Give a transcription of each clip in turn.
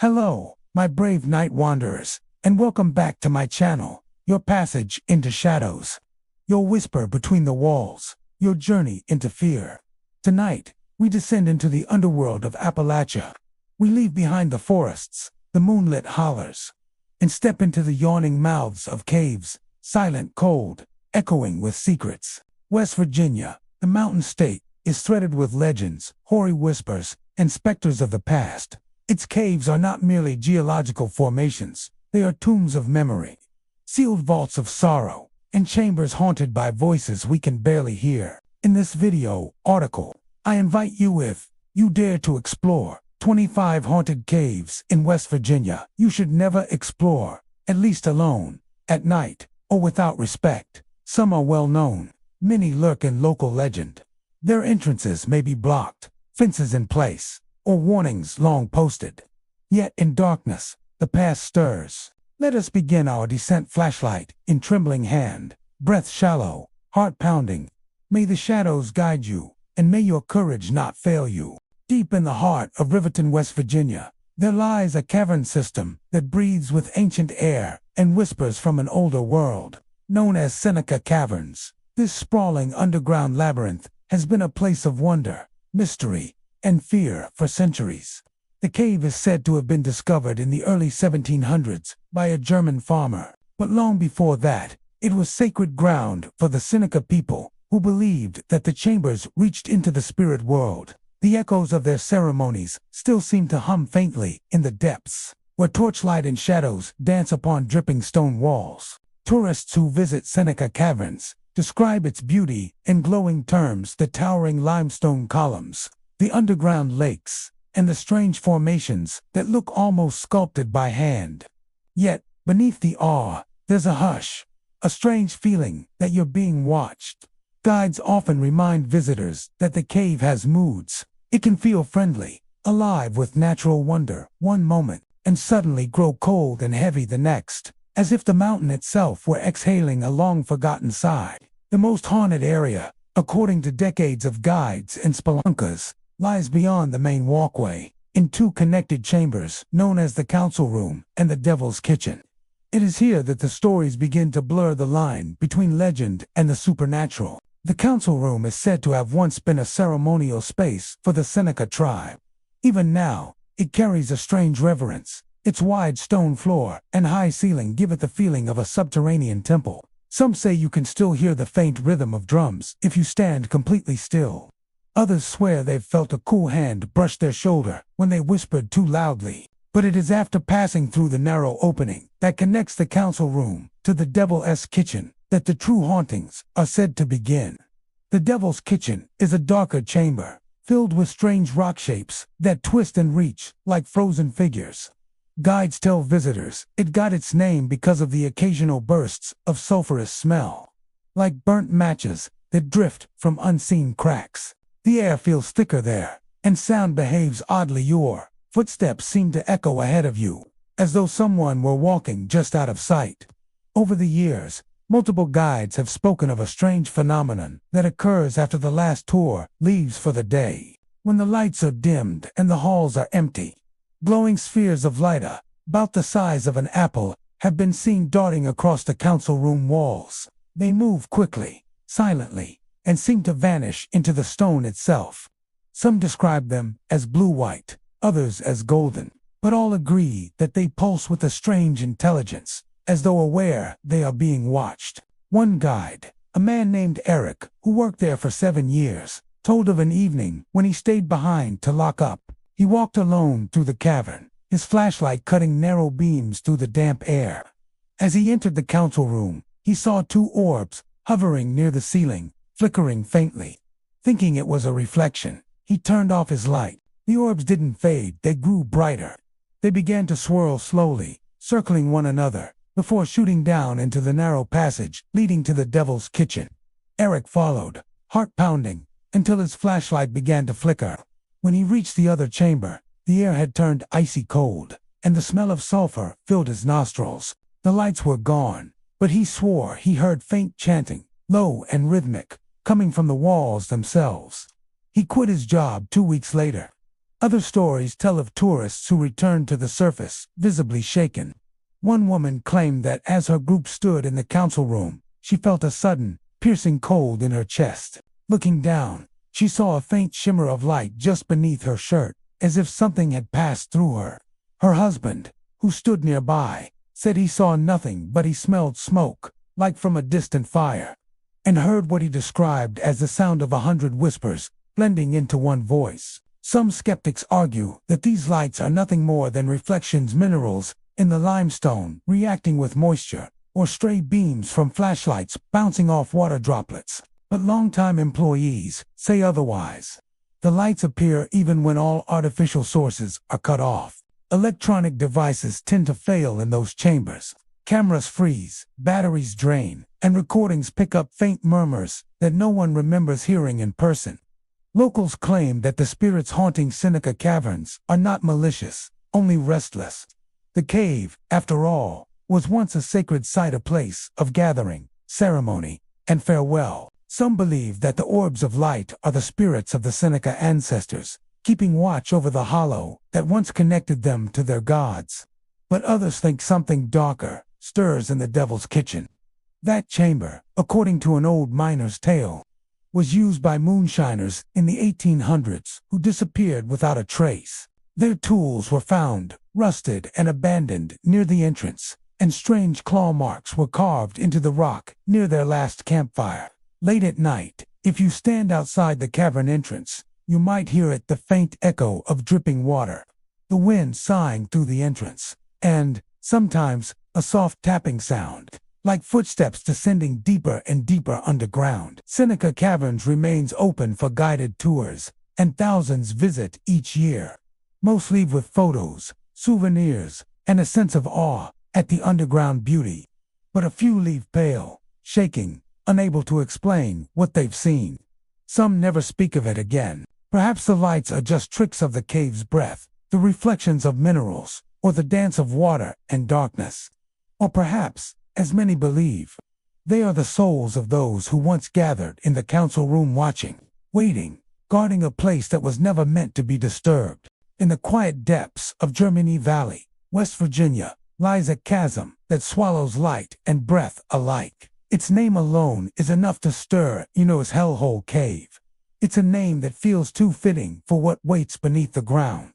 Hello, my brave night wanderers, and welcome back to my channel, your passage into shadows, your whisper between the walls, your journey into fear. Tonight, we descend into the underworld of Appalachia. We leave behind the forests, the moonlit hollers, and step into the yawning mouths of caves, silent, cold, echoing with secrets. West Virginia, the mountain state, is threaded with legends, hoary whispers, and specters of the past. Its caves are not merely geological formations, they are tombs of memory, sealed vaults of sorrow, and chambers haunted by voices we can barely hear. In this video article, I invite you, if you dare, to explore 25 haunted caves in West Virginia you should never explore, at least alone, at night, or without respect. Some are well known, many lurk in local legend. Their entrances may be blocked, fences in place, or warnings long posted. Yet in darkness, the past stirs. Let us begin our descent, flashlight in trembling hand, breath shallow, heart pounding. May the shadows guide you, and may your courage not fail you. Deep in the heart of Riverton, West Virginia, there lies a cavern system that breathes with ancient air and whispers from an older world. Known as Seneca Caverns, this sprawling underground labyrinth has been a place of wonder, mystery, and fear for centuries. The cave is said to have been discovered in the early 1700s by a German farmer, but long before that, it was sacred ground for the Seneca people, who believed that the chambers reached into the spirit world. The echoes of their ceremonies still seem to hum faintly in the depths, where torchlight and shadows dance upon dripping stone walls. Tourists who visit Seneca Caverns describe its beauty in glowing terms: the towering limestone columns, the underground lakes, and the strange formations that look almost sculpted by hand. Yet, beneath the awe, there's a hush, a strange feeling that you're being watched. Guides often remind visitors that the cave has moods. It can feel friendly, alive with natural wonder one moment, and suddenly grow cold and heavy the next, as if the mountain itself were exhaling a long-forgotten sigh. The most haunted area, according to decades of guides and spelunkers, lies beyond the main walkway, in two connected chambers known as the council room and the devil's kitchen. It is here that the stories begin to blur the line between legend and the supernatural. The council room is said to have once been a ceremonial space for the Seneca tribe. Even now, it carries a strange reverence. Its wide stone floor and high ceiling give it the feeling of a subterranean temple. Some say you can still hear the faint rhythm of drums if you stand completely still. Others swear they've felt a cool hand brush their shoulder when they whispered too loudly. But it is after passing through the narrow opening that connects the council room to the devil's kitchen that the true hauntings are said to begin. The devil's kitchen is a darker chamber, filled with strange rock shapes that twist and reach like frozen figures. Guides tell visitors it got its name because of the occasional bursts of sulfurous smell, like burnt matches that drift from unseen cracks. The air feels thicker there, and sound behaves oddly. Your footsteps seem to echo ahead of you, as though someone were walking just out of sight. Over the years, multiple guides have spoken of a strange phenomenon that occurs after the last tour leaves for the day. When the lights are dimmed and the halls are empty, glowing spheres of light about the size of an apple have been seen darting across the council room walls. They move quickly, silently, and seem to vanish into the stone itself. Some describe them as blue-white, others as golden, but all agree that they pulse with a strange intelligence, as though aware they are being watched. One guide, a man named Eric, who worked there for 7 years, told of an evening when he stayed behind to lock up. He walked alone through the cavern, his flashlight cutting narrow beams through the damp air. As he entered the council room, he saw 2 orbs hovering near the ceiling, flickering faintly. Thinking it was a reflection, he turned off his light. The orbs didn't fade, they grew brighter. They began to swirl slowly, circling one another, before shooting down into the narrow passage leading to the devil's kitchen. Eric followed, heart pounding, until his flashlight began to flicker. When he reached the other chamber, the air had turned icy cold, and the smell of sulfur filled his nostrils. The lights were gone, but he swore he heard faint chanting, low and rhythmic, coming from the walls themselves. He quit his job 2 weeks later. Other stories tell of tourists who returned to the surface, visibly shaken. One woman claimed that as her group stood in the council room, she felt a sudden, piercing cold in her chest. Looking down, she saw a faint shimmer of light just beneath her shirt, as if something had passed through her. Her husband, who stood nearby, said he saw nothing but he smelled smoke, like from a distant fire, and heard what he described as the sound of 100 whispers, blending into one voice. Some skeptics argue that these lights are nothing more than reflections minerals in the limestone reacting with moisture, or stray beams from flashlights bouncing off water droplets. But longtime employees say otherwise. The lights appear even when all artificial sources are cut off. Electronic devices tend to fail in those chambers. Cameras freeze, batteries drain, and recordings pick up faint murmurs that no one remembers hearing in person. Locals claim that the spirits haunting Seneca Caverns are not malicious, only restless. The cave, after all, was once a sacred site, a place of gathering, ceremony, and farewell. Some believe that the orbs of light are the spirits of the Seneca ancestors, keeping watch over the hollow that once connected them to their gods. But others think something darker stirs in the devil's kitchen. That chamber, according to an old miner's tale, was used by moonshiners in the 1800s who disappeared without a trace. Their tools were found, rusted and abandoned near the entrance, and strange claw marks were carved into the rock near their last campfire. Late at night, if you stand outside the cavern entrance, you might hear the faint echo of dripping water, the wind sighing through the entrance, and, sometimes, a soft tapping sound, like footsteps descending deeper and deeper underground. Seneca Caverns remains open for guided tours, and thousands visit each year. Most leave with photos, souvenirs, and a sense of awe at the underground beauty. But a few leave pale, shaking, unable to explain what they've seen. Some never speak of it again. Perhaps the lights are just tricks of the cave's breath, the reflections of minerals, or the dance of water and darkness. Or perhaps, as many believe, they are the souls of those who once gathered in the council room watching, waiting, guarding a place that was never meant to be disturbed. In the quiet depths of Germany Valley, West Virginia, lies a chasm that swallows light and breath alike. Its name alone is enough to stir his hellhole cave. It's a name that feels too fitting for what waits beneath the ground.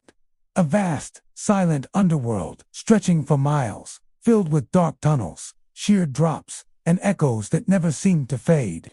A vast, silent underworld stretching for miles, filled with dark tunnels, sheer drops, and echoes that never seem to fade.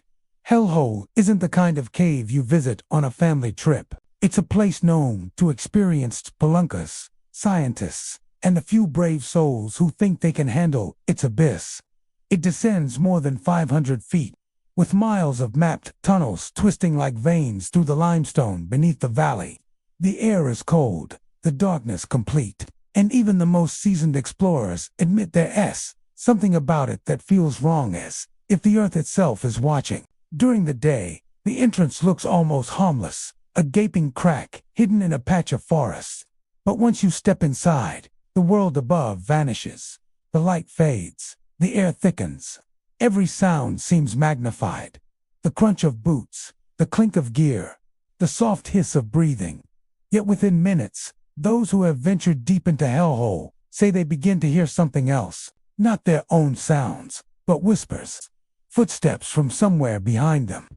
Hellhole isn't the kind of cave you visit on a family trip. It's a place known to experienced spelunkas, scientists, and the few brave souls who think they can handle its abyss. It descends more than 500 feet, with miles of mapped tunnels twisting like veins through the limestone beneath the valley. The air is cold, the darkness complete, and even the most seasoned explorers admit there's something about it that feels wrong, as if the earth itself is watching. During the day, the entrance looks almost harmless, a gaping crack hidden in a patch of forest. But once you step inside, the world above vanishes. The light fades, the air thickens. Every sound seems magnified. The crunch of boots, the clink of gear, the soft hiss of breathing. Yet within minutes, those who have ventured deep into hellhole say they begin to hear something else. Not their own sounds, but whispers. Footsteps from somewhere behind them.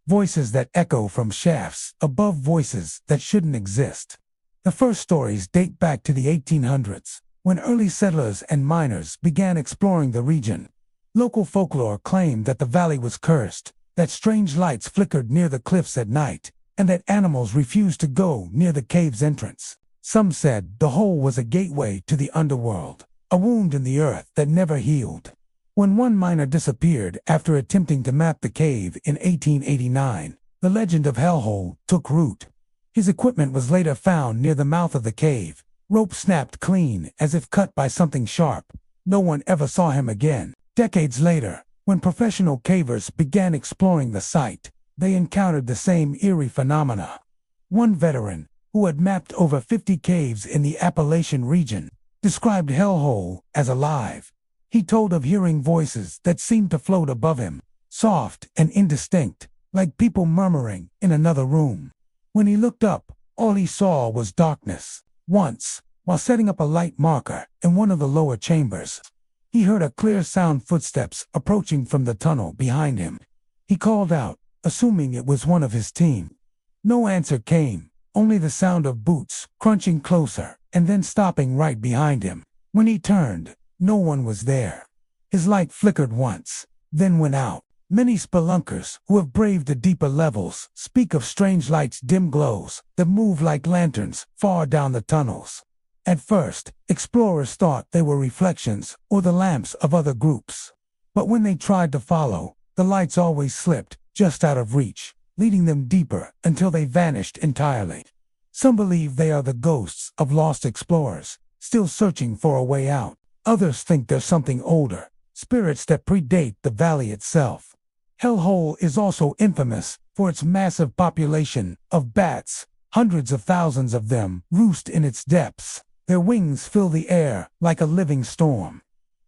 Voices that echo from shafts above voices that shouldn't exist. The first stories date back to the 1800s, when early settlers and miners began exploring the region. Local folklore claimed that the valley was cursed, that strange lights flickered near the cliffs at night, and that animals refused to go near the cave's entrance. Some said the hole was a gateway to the underworld, a wound in the earth that never healed. When one miner disappeared after attempting to map the cave in 1889, the legend of Hellhole took root. His equipment was later found near the mouth of the cave, rope snapped clean as if cut by something sharp. No one ever saw him again. Decades later, when professional cavers began exploring the site, they encountered the same eerie phenomena. One veteran, who had mapped over 50 caves in the Appalachian region, described Hellhole as alive. He told of hearing voices that seemed to float above him, soft and indistinct, like people murmuring in another room. When he looked up, All he saw was darkness. Once, while setting up a light marker in one of the lower chambers, he heard a clear sound, footsteps approaching from the tunnel behind him. He called out, assuming it was one of his team. No answer came, only the sound of boots crunching closer and then stopping right behind him. When he turned, no one was there. His light flickered once, then went out. Many spelunkers who have braved the deeper levels speak of strange lights, dim glows that move like lanterns far down the tunnels. At first, explorers thought they were reflections or the lamps of other groups. But when they tried to follow, the lights always slipped just out of reach, leading them deeper until they vanished entirely. Some believe they are the ghosts of lost explorers, still searching for a way out. Others think they're something older, spirits that predate the valley itself. Hellhole is also infamous for its massive population of bats. Hundreds of thousands of them roost in its depths. Their wings fill the air like a living storm,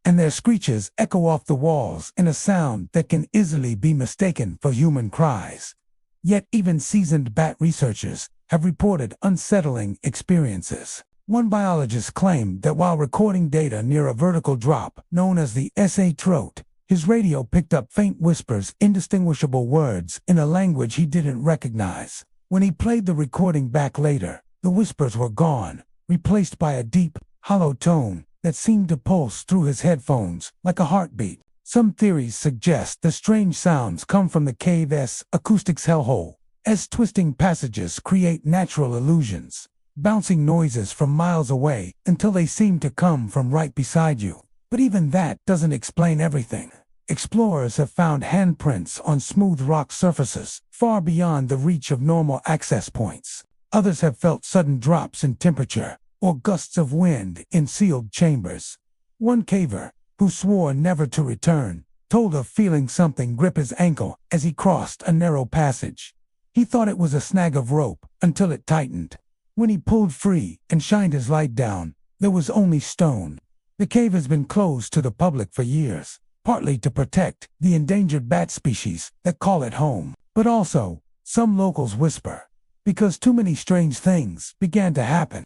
and their screeches echo off the walls in a sound that can easily be mistaken for human cries. Yet even seasoned bat researchers have reported unsettling experiences. One biologist claimed that while recording data near a vertical drop known as the SA throat, his radio picked up faint whispers, indistinguishable words in a language he didn't recognize. When he played the recording back later, the whispers were gone, replaced by a deep, hollow tone that seemed to pulse through his headphones like a heartbeat. Some theories suggest the strange sounds come from the cave's acoustics hellhole, as twisting passages create natural illusions, bouncing noises from miles away until they seem to come from right beside you. But even that doesn't explain everything. Explorers have found handprints on smooth rock surfaces, far beyond the reach of normal access points. Others have felt sudden drops in temperature, or gusts of wind in sealed chambers. One caver, who swore never to return, told of feeling something grip his ankle as he crossed a narrow passage. He thought it was a snag of rope until it tightened. When he pulled free and shined his light down, there was only stone. The cave has been closed to the public for years, partly to protect the endangered bat species that call it home. But also, some locals whisper, because too many strange things began to happen.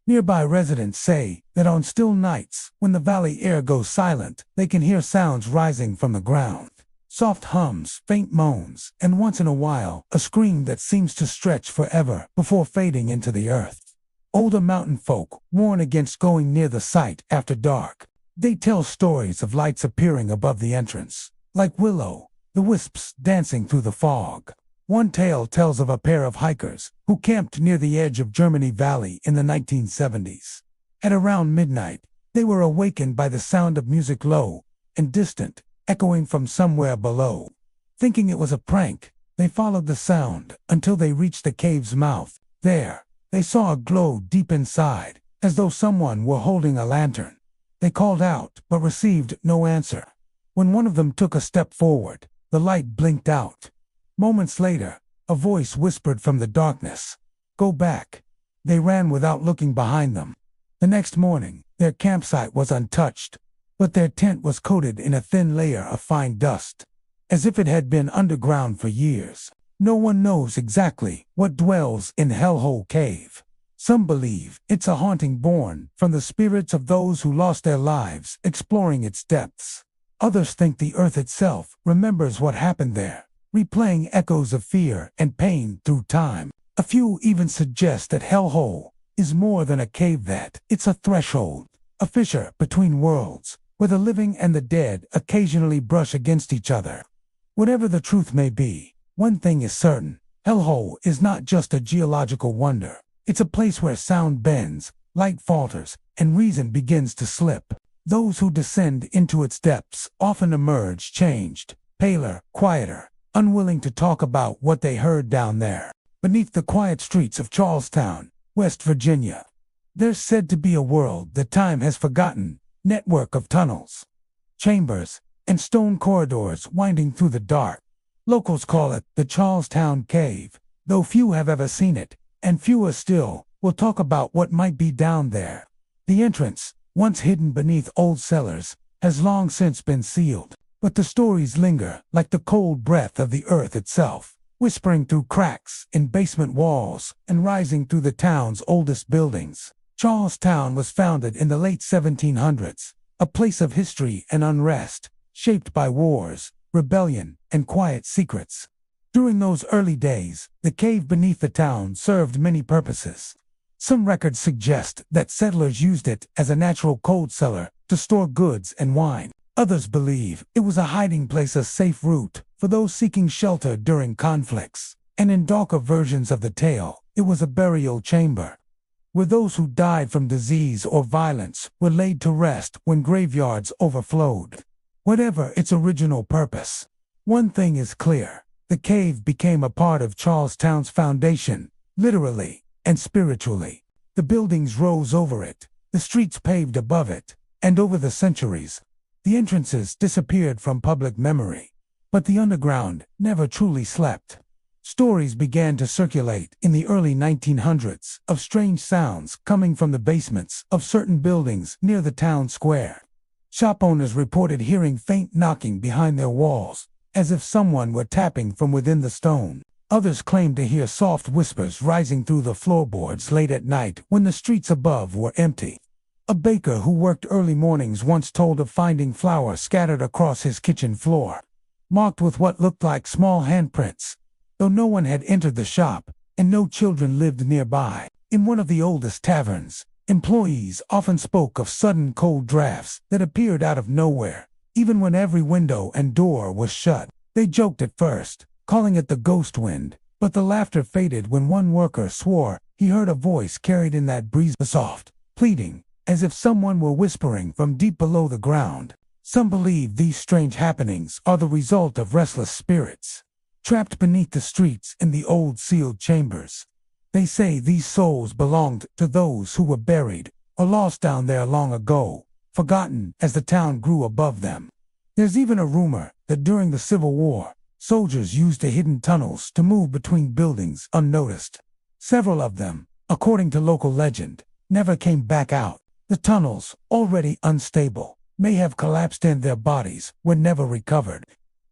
Nearby residents say that on still nights, when the valley air goes silent, they can hear sounds rising from the ground. Soft hums, faint moans, and once in a while, a scream that seems to stretch forever before fading into the earth. Older mountain folk warn against going near the site after dark. They tell stories of lights appearing above the entrance, like willow, the wisps dancing through the fog. One tale tells of a pair of hikers who camped near the edge of Germany Valley in the 1970s. At around midnight, they were awakened by the sound of music, low and distant, echoing from somewhere below. Thinking it was a prank, they followed the sound until they reached the cave's mouth. There, they saw a glow deep inside, as though someone were holding a lantern. They called out, but received no answer. When one of them took a step forward, the light blinked out. Moments later, a voice whispered from the darkness, "Go back." They ran without looking behind them. The next morning, their campsite was untouched, but their tent was coated in a thin layer of fine dust, as if it had been underground for years. No one knows exactly what dwells in Hellhole Cave. Some believe it's a haunting born from the spirits of those who lost their lives exploring its depths. Others think the earth itself remembers what happened there, replaying echoes of fear and pain through time. A few even suggest that Hellhole is more than a cave, that it's a threshold, a fissure between worlds, where the living and the dead occasionally brush against each other. Whatever the truth may be, one thing is certain: Hellhole is not just a geological wonder. It's a place where sound bends, light falters, and reason begins to slip. Those who descend into its depths often emerge changed, paler, quieter, unwilling to talk about what they heard down there. Beneath the quiet streets of Charlestown, West Virginia, there's said to be a world that time has forgotten, network of tunnels, chambers, and stone corridors winding through the dark. Locals call it the Charlestown Cave, though few have ever seen it, and fewer still will talk about what might be down there. The entrance, once hidden beneath old cellars, has long since been sealed, but the stories linger like the cold breath of the earth itself. whispering through cracks in basement walls and rising through the town's oldest buildings. Charlestown was founded in the late 1700s, a place of history and unrest, shaped by wars, rebellion, and quiet secrets. During those early days, the cave beneath the town served many purposes. Some records suggest that settlers used it as a natural cold cellar to store goods and wine. Others believe it was a hiding place, a safe route for those seeking shelter during conflicts. And in darker versions of the tale, it was a burial chamber, where those who died from disease or violence were laid to rest when graveyards overflowed. Whatever its original purpose, one thing is clear: the cave became a part of Charlestown's foundation, literally and spiritually. The buildings rose over it, the streets paved above it, and over the centuries, the entrances disappeared from public memory. But the underground never truly slept. Stories began to circulate in the early 1900s of strange sounds coming from the basements of certain buildings near the town square. Shop owners reported hearing faint knocking behind their walls, as if someone were tapping from within the stone. Others claimed to hear soft whispers rising through the floorboards late at night when the streets above were empty. A baker who worked early mornings once told of finding flour scattered across his kitchen floor, marked with what looked like small handprints, though no one had entered the shop and no children lived nearby. In one of the oldest taverns, employees often spoke of sudden cold drafts that appeared out of nowhere, even when every window and door was shut. They joked at first, calling it the ghost wind, but the laughter faded when one worker swore he heard a voice carried in that breeze, soft, pleading, as if someone were whispering from deep below the ground. Some believe these strange happenings are the result of restless spirits, trapped beneath the streets in the old sealed chambers. They say these souls belonged to those who were buried or lost down there long ago, forgotten as the town grew above them. There's even a rumor that during the Civil War, soldiers used the hidden tunnels to move between buildings unnoticed. Several of them, according to local legend, never came back out. The tunnels, already unstable, may have collapsed and their bodies were never recovered.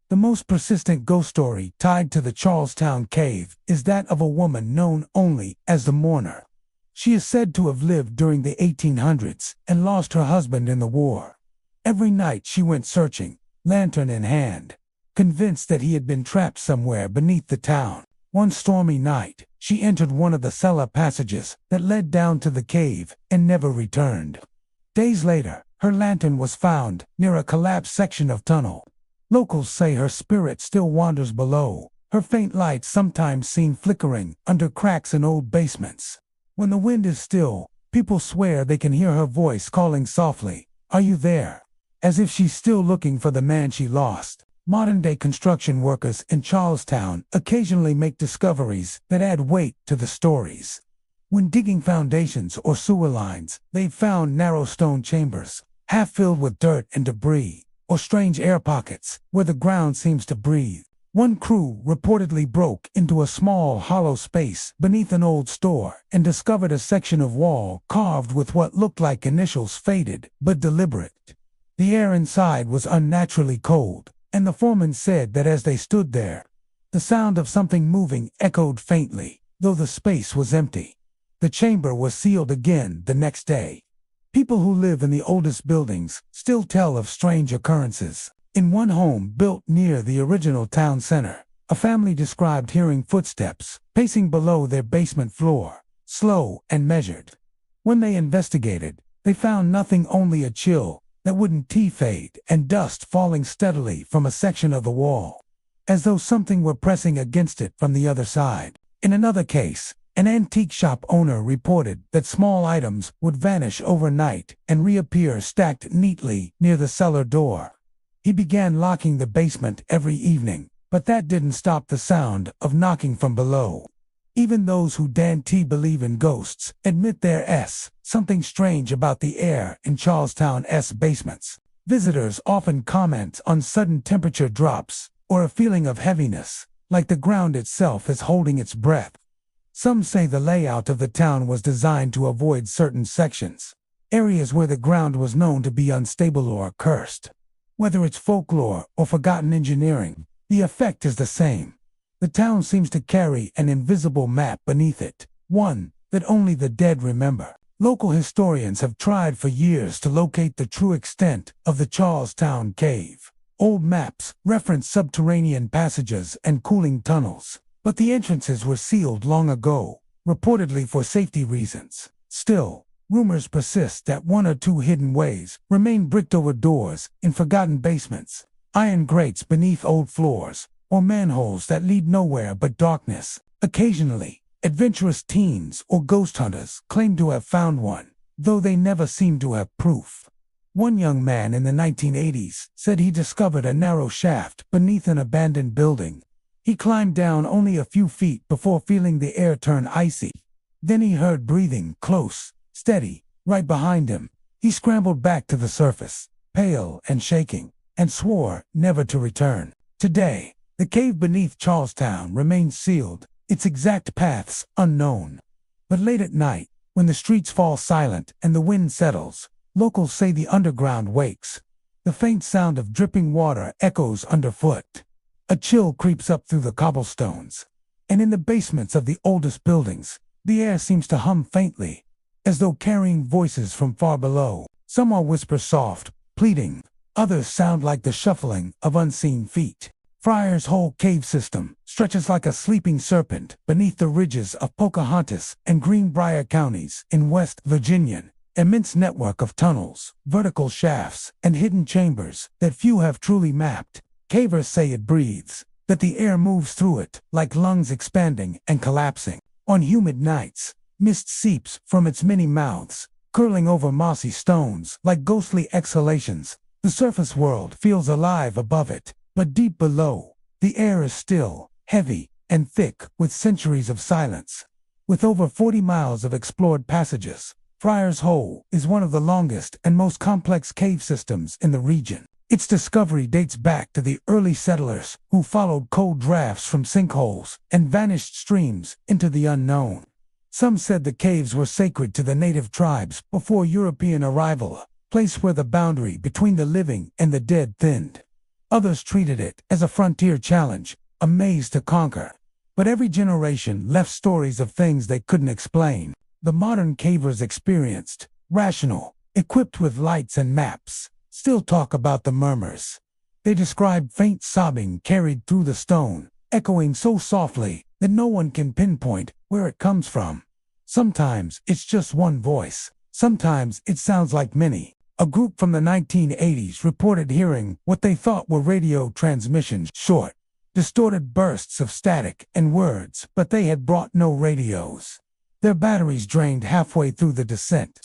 The most persistent ghost story tied to the Charlestown cave is that of a woman known only as the Mourner. She is said to have lived during the 1800s and lost her husband in the war. Every night she went searching, lantern in hand, convinced that he had been trapped somewhere beneath the town. One stormy night, she entered one of the cellar passages that led down to the cave and never returned. Days later, her lantern was found near a collapsed section of tunnel. Locals say her spirit still wanders below, her faint light sometimes seen flickering under cracks in old basements. When the wind is still, people swear they can hear her voice calling softly, "Are you there?" as if she's still looking for the man she lost. Modern-day construction workers in Charlestown occasionally make discoveries that add weight to the stories. When digging foundations or sewer lines, they've found narrow stone chambers, half filled with dirt and debris, or strange air pockets where the ground seems to breathe. One crew reportedly broke into a small hollow space beneath an old store and discovered a section of wall carved with what looked like initials, faded but deliberate. The air inside was unnaturally cold, and the foreman said that as they stood there, the sound of something moving echoed faintly, though the space was empty. The chamber was sealed again the next day. People who live in the oldest buildings still tell of strange occurrences. In one home built near the original town center, a family described hearing footsteps pacing below their basement floor, slow and measured. When they investigated, they found nothing, only a chill that wouldn't fade and dust falling steadily from a section of the wall, as though something were pressing against it from the other side. In another case, an antique shop owner reported that small items would vanish overnight and reappear stacked neatly near the cellar door. He began locking the basement every evening, but that didn't stop the sound of knocking from below. Even those who don't believe in ghosts admit there's something strange about the air in Charlestown's basements. Visitors often comment on sudden temperature drops or a feeling of heaviness, like the ground itself is holding its breath. Some say the layout of the town was designed to avoid certain sections, areas where the ground was known to be unstable or cursed. Whether it's folklore or forgotten engineering, the effect is the same. The town seems to carry an invisible map beneath it, one that only the dead remember. Local historians have tried for years to locate the true extent of the Charlestown Cave. Old maps reference subterranean passages and cooling tunnels, but the entrances were sealed long ago, reportedly for safety reasons. Still, rumors persist that one or two hidden ways remain bricked over doors in forgotten basements, iron grates beneath old floors, or manholes that lead nowhere but darkness. Occasionally, adventurous teens or ghost hunters claim to have found one, though they never seem to have proof. One young man in the 1980s said he discovered a narrow shaft beneath an abandoned building. He climbed down only a few feet before feeling the air turn icy. Then he heard breathing close, steady, right behind him. He scrambled back to the surface, pale and shaking, and swore never to return. Today, the cave beneath Charlestown remains sealed, its exact paths unknown. But late at night, when the streets fall silent and the wind settles, locals say the underground wakes. The faint sound of dripping water echoes underfoot. A chill creeps up through the cobblestones. And in the basements of the oldest buildings, the air seems to hum faintly, as though carrying voices from far below. Some are whisper soft, pleading. Others sound like the shuffling of unseen feet. Friar's Hole cave system stretches like a sleeping serpent beneath the ridges of Pocahontas and Greenbrier counties in West Virginia. Immense network of tunnels, vertical shafts, and hidden chambers that few have truly mapped. Cavers say it breathes, that the air moves through it like lungs expanding and collapsing. On humid nights, mist seeps from its many mouths, curling over mossy stones like ghostly exhalations. The surface world feels alive above it, but deep below, the air is still, heavy, and thick with centuries of silence. With over 40 miles of explored passages, Friar's Hole is one of the longest and most complex cave systems in the region. Its discovery dates back to the early settlers who followed cold drafts from sinkholes and vanished streams into the unknown. Some said the caves were sacred to the native tribes before European arrival, a place where the boundary between the living and the dead thinned. Others treated it as a frontier challenge, a maze to conquer. But every generation left stories of things they couldn't explain. The modern cavers experienced, rational, equipped with lights and maps, still talk about the murmurs. They describe faint sobbing carried through the stone, echoing so softly that no one can pinpoint where it comes from. Sometimes it's just one voice. Sometimes it sounds like many. A group from the 1980s reported hearing what they thought were radio transmissions, short, distorted bursts of static and words, but they had brought no radios. Their batteries drained halfway through the descent.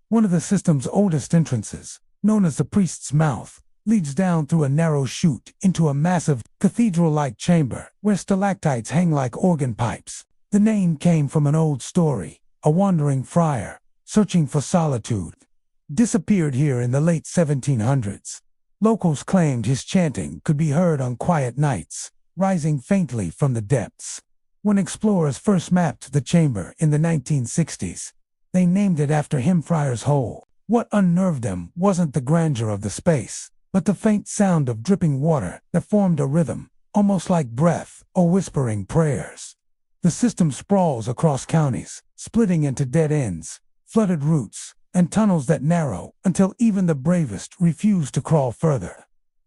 One of the system's oldest entrances, known as the Priest's Mouth, leads down through a narrow chute into a massive, cathedral-like chamber where stalactites hang like organ pipes. The name came from an old story. A wandering friar, searching for solitude, disappeared here in the late 1700s. Locals claimed his chanting could be heard on quiet nights, rising faintly from the depths. When explorers first mapped the chamber in the 1960s, they named it after him, Friar's Hole. What unnerved them wasn't the grandeur of the space, but the faint sound of dripping water that formed a rhythm, almost like breath or whispering prayers. The system sprawls across counties, splitting into dead ends, flooded routes, and tunnels that narrow until even the bravest refuse to crawl further.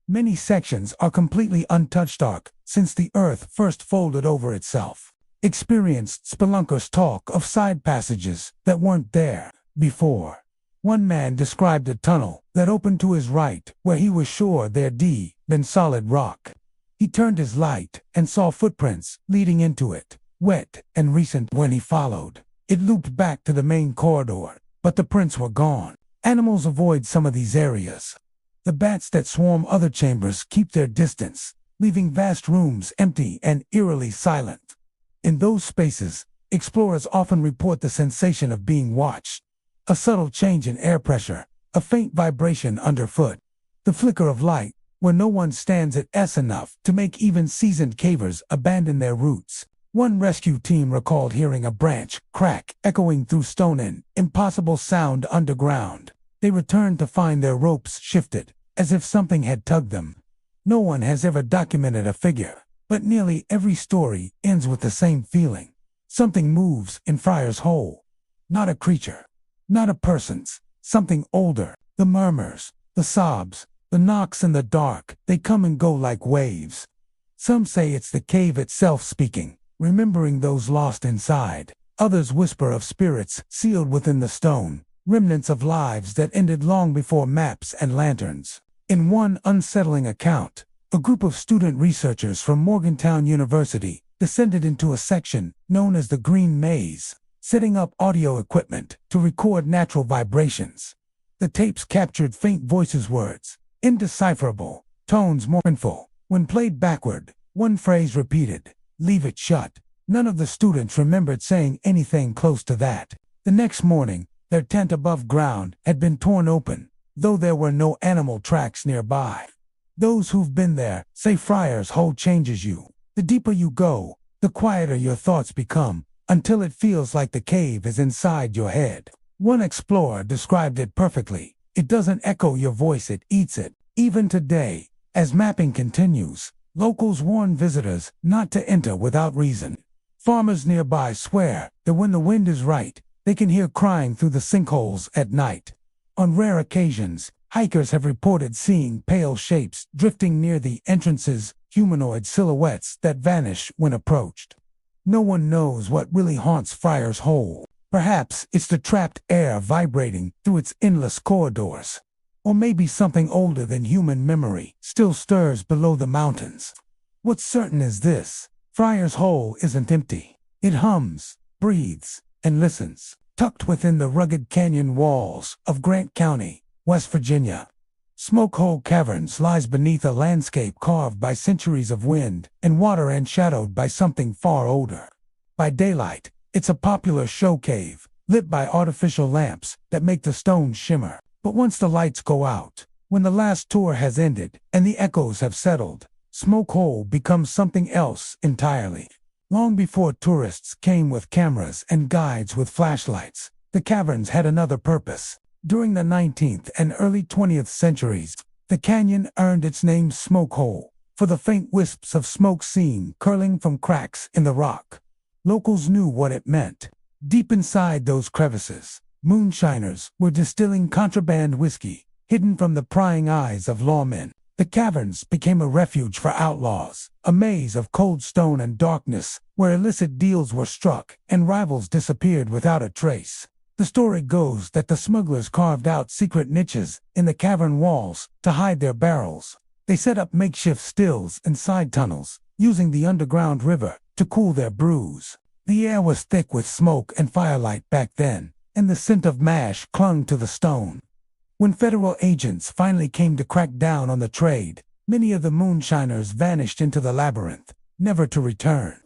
Many sections are completely untouched since the earth first folded over itself. Experienced spelunkers talk of side passages that weren't there before. One man described a tunnel that opened to his right where he was sure there'd been solid rock. He turned his light and saw footprints leading into it, wet and recent. When he followed, it looped back to the main corridor, but the prints were gone. Animals avoid some of these areas. The bats that swarm other chambers keep their distance, leaving vast rooms empty and eerily silent. In those spaces, explorers often report the sensation of being watched. A subtle change in air pressure, a faint vibration underfoot, the flicker of light, where no one stands at S enough to make even seasoned cavers abandon their roots. One rescue team recalled hearing a branch crack echoing through stone, an impossible sound underground. They returned to find their ropes shifted, as if something had tugged them. No one has ever documented a figure, But nearly every story ends with the same feeling. Something moves in Friar's Hole. Not a creature, not a person's, something older. The murmurs, the sobs, the knocks in the dark, they come and go like waves. Some say it's the cave itself speaking, remembering those lost inside. Others whisper of spirits sealed within the stone, remnants of lives that ended long before maps and lanterns. In one unsettling account, a group of student researchers from Morgantown University descended into a section known as the Green Maze, setting up audio equipment to record natural vibrations. The tapes captured faint voices, words, indecipherable, tones mournful. When played backward, one phrase repeated, "Leave it shut." None of the students remembered saying anything close to that. The next morning, their tent above ground had been torn open, though there were no animal tracks nearby. Those who've been there say Friar's Hole changes you. The deeper you go, the quieter your thoughts become, until it feels like the cave is inside your head. One explorer described it perfectly. It doesn't echo your voice, it eats it. Even today, as mapping continues, locals warn visitors not to enter without reason. Farmers nearby swear that when the wind is right, they can hear crying through the sinkholes at night. On rare occasions, hikers have reported seeing pale shapes drifting near the entrances, humanoid silhouettes that vanish when approached. No one knows what really haunts Friar's Hole. Perhaps it's the trapped air vibrating through its endless corridors. Or maybe something older than human memory still stirs below the mountains. What's certain is this: Friar's Hole isn't empty. It hums, breathes, and listens, tucked within the rugged canyon walls of Grant County, West Virginia. Smoke Hole Caverns lies beneath a landscape carved by centuries of wind and water and shadowed by something far older. By daylight, it's a popular show cave, lit by artificial lamps that make the stones shimmer. But once the lights go out, when the last tour has ended and the echoes have settled, Smoke Hole becomes something else entirely. Long before tourists came with cameras and guides with flashlights, the caverns had another purpose. During the 19th and early 20th centuries, the canyon earned its name Smoke Hole for the faint wisps of smoke seen curling from cracks in the rock. Locals knew what it meant. Deep inside those crevices, moonshiners were distilling contraband whiskey, hidden from the prying eyes of lawmen. The caverns became a refuge for outlaws, a maze of cold stone and darkness, where illicit deals were struck and rivals disappeared without a trace. The story goes that the smugglers carved out secret niches in the cavern walls to hide their barrels. They set up makeshift stills and side tunnels, using the underground river to cool their brews. The air was thick with smoke and firelight back then, and the scent of mash clung to the stone. When federal agents finally came to crack down on the trade, many of the moonshiners vanished into the labyrinth, never to return.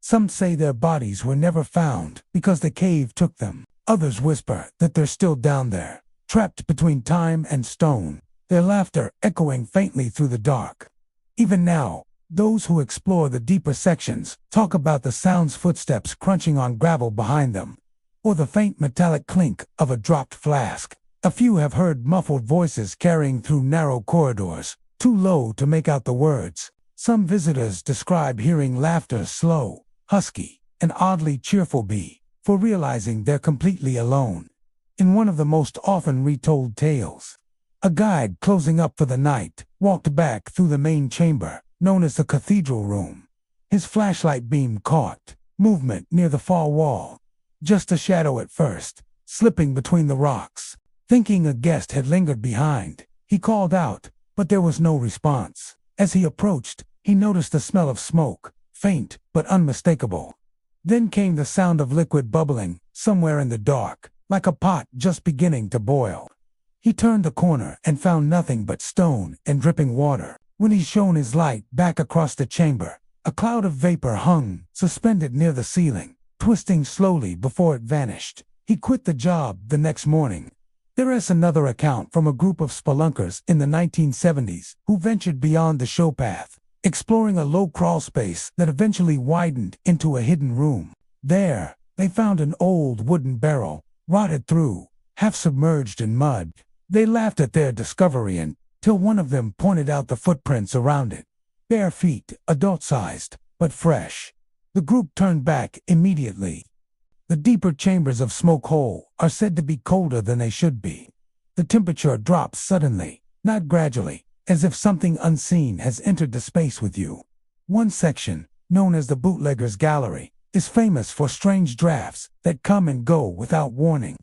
Some say their bodies were never found because the cave took them. Others whisper that they're still down there, trapped between time and stone, their laughter echoing faintly through the dark. Even now, those who explore the deeper sections talk about the sounds, footsteps crunching on gravel behind them, or the faint metallic clink of a dropped flask. A few have heard muffled voices carrying through narrow corridors, too low to make out the words. Some visitors describe hearing laughter slow, husky, and oddly cheerful before realizing they're completely alone. In one of the most often retold tales, a guide closing up for the night walked back through the main chamber, known as the cathedral room. His flashlight beam caught movement near the far wall. Just a shadow at first, slipping between the rocks. Thinking a guest had lingered behind, he called out, but there was no response. As he approached, he noticed the smell of smoke, faint but unmistakable. Then came the sound of liquid bubbling, somewhere in the dark, like a pot just beginning to boil. He turned the corner and found nothing but stone and dripping water. When he shone his light back across the chamber, a cloud of vapor hung, suspended near the ceiling, twisting slowly before it vanished. He quit the job the next morning. There is another account from a group of spelunkers in the 1970s who ventured beyond the show path, exploring a low crawl space that eventually widened into a hidden room. There, they found an old wooden barrel, rotted through, half submerged in mud. They laughed at their discovery until one of them pointed out the footprints around it. bare feet, adult-sized, but fresh. The group turned back immediately. The deeper chambers of Smoke Hole are said to be colder than they should be. The temperature drops suddenly, not gradually, as if something unseen has entered the space with you. One section, known as the Bootlegger's Gallery, is famous for strange drafts that come and go without warning.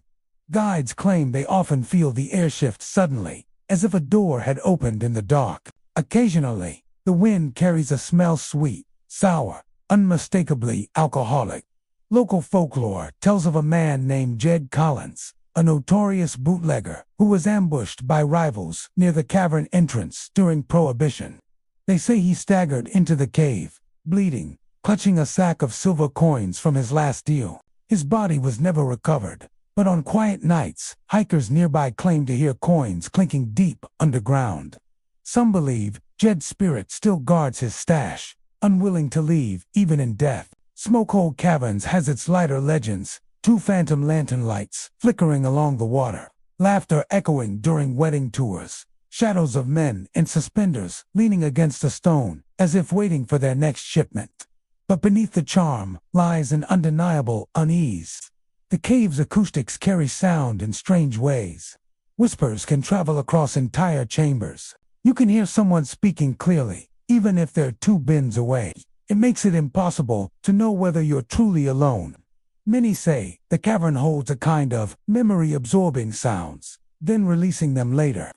Guides claim they often feel the air shift suddenly, as if a door had opened in the dark. Occasionally, the wind carries a smell sweet, sour, unmistakably alcoholic. Local folklore tells of a man named Jed Collins, a notorious bootlegger who was ambushed by rivals near the cavern entrance during Prohibition. They say he staggered into the cave, bleeding, clutching a sack of silver coins from his last deal. His body was never recovered, but on quiet nights, hikers nearby claim to hear coins clinking deep underground. Some believe Jed's spirit still guards his stash, unwilling to leave even in death. Smokehole Caverns has its lighter legends, 2 phantom lantern lights flickering along the water, laughter echoing during wedding tours, shadows of men in suspenders leaning against a stone as if waiting for their next shipment. But beneath the charm lies an undeniable unease. The cave's acoustics carry sound in strange ways. Whispers can travel across entire chambers. You can hear someone speaking clearly, even if they're 2 bins away. It makes it impossible to know whether you're truly alone. Many say the cavern holds a kind of memory-absorbing sounds, then releasing them later.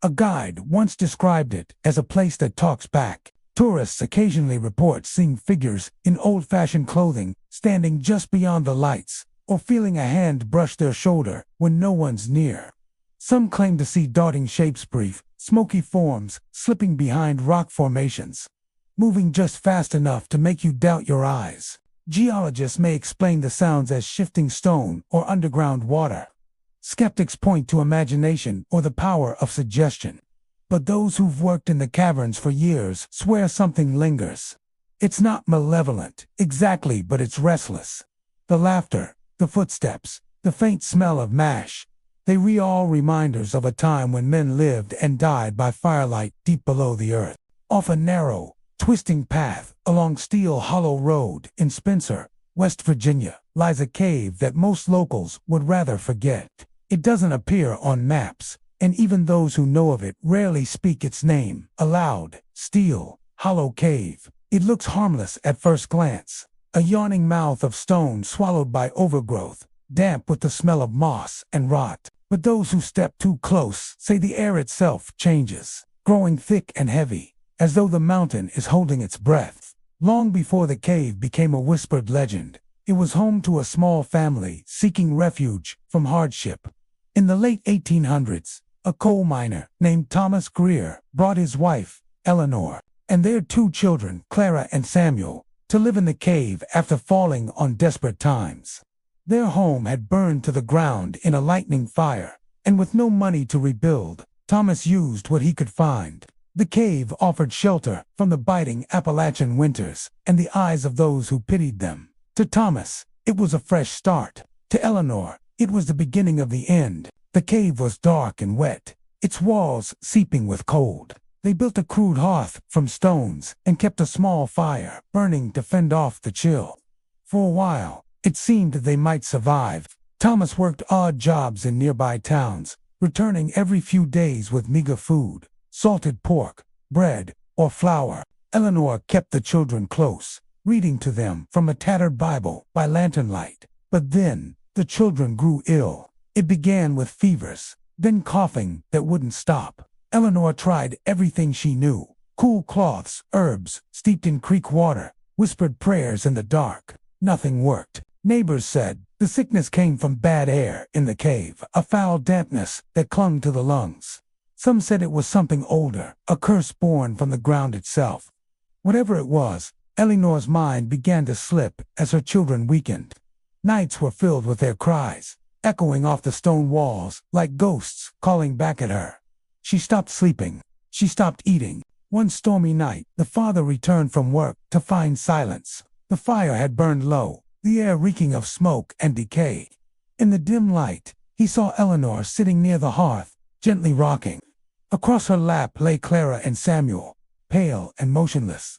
A guide once described it as a place that talks back. Tourists occasionally report seeing figures in old-fashioned clothing standing just beyond the lights, or feeling a hand brush their shoulder when no one's near. Some claim to see darting shapes, brief, smoky forms slipping behind rock formations, moving just fast enough to make you doubt your eyes. Geologists may explain the sounds as shifting stone or underground water. Skeptics point to imagination or the power of suggestion. But those who've worked in the caverns for years swear something lingers. It's not malevolent, exactly, but it's restless. The laughter, the footsteps, the faint smell of mash, they all reminders of a time when men lived and died by firelight deep below the earth. Off a narrow, twisting path along Steel Hollow Road in Spencer, West Virginia, lies a cave that most locals would rather forget. It doesn't appear on maps, and even those who know of it rarely speak its name aloud. Steel Hollow Cave. It looks harmless at first glance. A yawning mouth of stone swallowed by overgrowth, damp with the smell of moss and rot. But those who step too close say the air itself changes, growing thick and heavy, as though the mountain is holding its breath. Long before the cave became a whispered legend, it was home to a small family seeking refuge from hardship. In the late 1800s, a coal miner named Thomas Greer brought his wife, Eleanor, and their 2 children, Clara and Samuel, to live in the cave after falling on desperate times. Their home had burned to the ground in a lightning fire, and with no money to rebuild, Thomas used what he could find. The cave offered shelter from the biting Appalachian winters and the eyes of those who pitied them. To Thomas, it was a fresh start. To Eleanor, it was the beginning of the end. The cave was dark and wet, its walls seeping with cold. They built a crude hearth from stones and kept a small fire burning to fend off the chill. For a while, it seemed they might survive. Thomas worked odd jobs in nearby towns, returning every few days with meager food, salted pork, bread, or flour. Eleanor kept the children close, reading to them from a tattered Bible by lantern light. But then, the children grew ill. It began with fevers, then coughing that wouldn't stop. Eleanor tried everything she knew: cool cloths, herbs steeped in creek water, whispered prayers in the dark. Nothing worked. Neighbors said the sickness came from bad air in the cave, a foul dampness that clung to the lungs. Some said it was something older, a curse born from the ground itself. Whatever it was, Eleanor's mind began to slip as her children weakened. Nights were filled with their cries, echoing off the stone walls like ghosts calling back at her. She stopped sleeping. She stopped eating. One stormy night, the father returned from work to find silence. The fire had burned low, the air reeking of smoke and decay. In the dim light, he saw Eleanor sitting near the hearth, gently rocking. Across her lap lay Clara and Samuel, pale and motionless.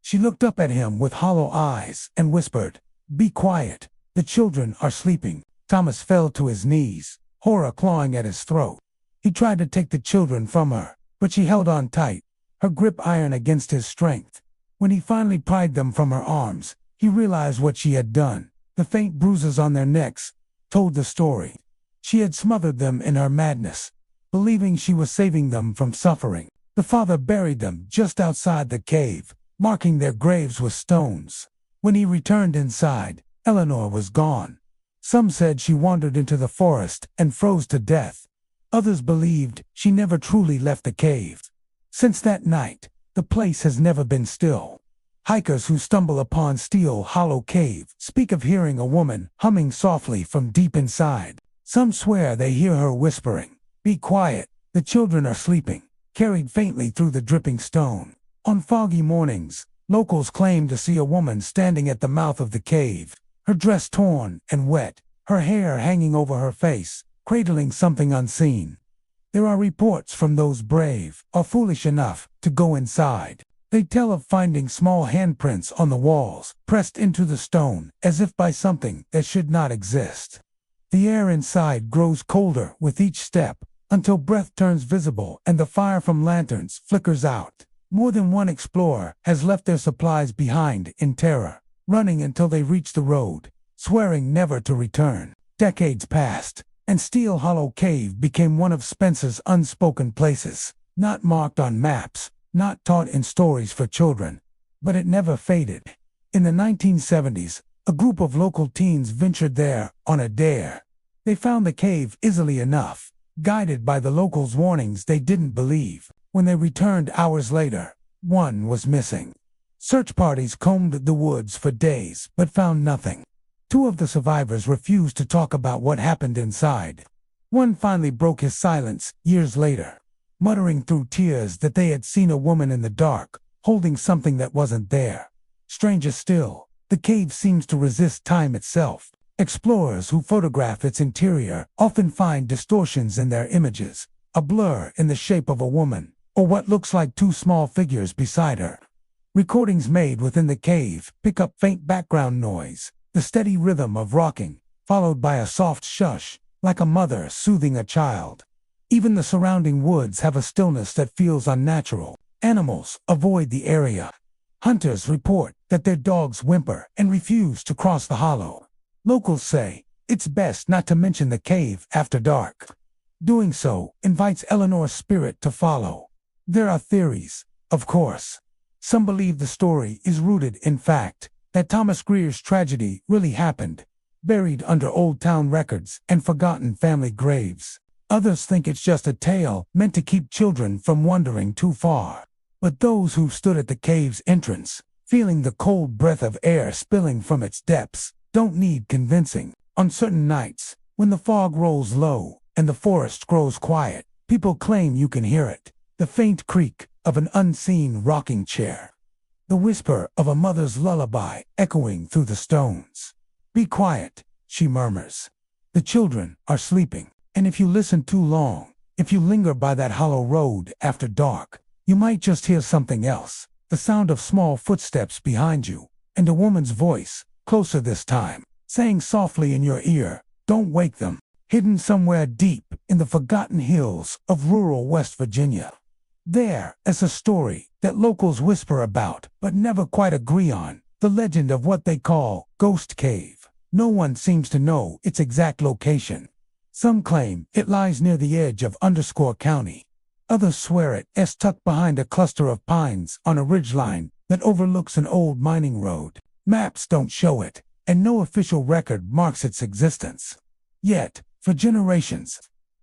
She looked up at him with hollow eyes and whispered, "Be quiet. The children are sleeping." Thomas fell to his knees, horror clawing at his throat. He tried to take the children from her, but she held on tight, her grip iron against his strength. When he finally pried them from her arms, he realized what she had done. The faint bruises on their necks told the story. She had smothered them in her madness, believing she was saving them from suffering. The father buried them just outside the cave, marking their graves with stones. When he returned inside, Eleanor was gone. Some said she wandered into the forest and froze to death. Others believed she never truly left the cave. Since that night, the place has never been still. Hikers who stumble upon Steel Hollow Cave speak of hearing a woman humming softly from deep inside. Some swear they hear her whispering, "Be quiet, the children are sleeping," carried faintly through the dripping stone. On foggy mornings, locals claim to see a woman standing at the mouth of the cave, her dress torn and wet, her hair hanging over her face, cradling something unseen. There are reports from those brave or foolish enough to go inside. They tell of finding small handprints on the walls, pressed into the stone as if by something that should not exist. The air inside grows colder with each step, until breath turns visible and the fire from lanterns flickers out. More than one explorer has left their supplies behind in terror, running until they reach the road, swearing never to return. Decades passed, and Steel Hollow Cave became one of Spencer's unspoken places, not marked on maps, not taught in stories for children, but it never faded. In the 1970s, a group of local teens ventured there on a dare. They found the cave easily enough, guided by the locals' warnings they didn't believe. When they returned hours later, one was missing. Search parties combed the woods for days but found nothing. Two of the survivors refused to talk about what happened inside. One finally broke his silence years later, muttering through tears that they had seen a woman in the dark, holding something that wasn't there. Stranger still, the cave seems to resist time itself. Explorers who photograph its interior often find distortions in their images, a blur in the shape of a woman, or what looks like two small figures beside her. Recordings made within the cave pick up faint background noise, the steady rhythm of rocking, followed by a soft shush, like a mother soothing a child. Even the surrounding woods have a stillness that feels unnatural. Animals avoid the area. Hunters report that their dogs whimper and refuse to cross the hollow. Locals say it's best not to mention the cave after dark. Doing so invites Eleanor's spirit to follow. There are theories, of course. Some believe the story is rooted in fact, that Thomas Greer's tragedy really happened, buried under old town records and forgotten family graves. Others think it's just a tale meant to keep children from wandering too far. But those who stood at the cave's entrance, feeling the cold breath of air spilling from its depths, don't need convincing. On certain nights, when the fog rolls low and the forest grows quiet, people claim you can hear it. The faint creak of an unseen rocking chair. The whisper of a mother's lullaby echoing through the stones. "Be quiet," she murmurs. "The children are sleeping." And if you listen too long, if you linger by that hollow road after dark, you might just hear something else. The sound of small footsteps behind you, and a woman's voice, closer this time, saying softly in your ear, "Don't wake them." Hidden somewhere deep in the forgotten hills of rural West Virginia. There is a story that locals whisper about but never quite agree on, the legend of what they call Ghost Cave. No one seems to know its exact location. Some claim it lies near the edge of County. Others swear it is tucked behind a cluster of pines on a ridgeline that overlooks an old mining road. Maps don't show it, and no official record marks its existence. Yet, for generations,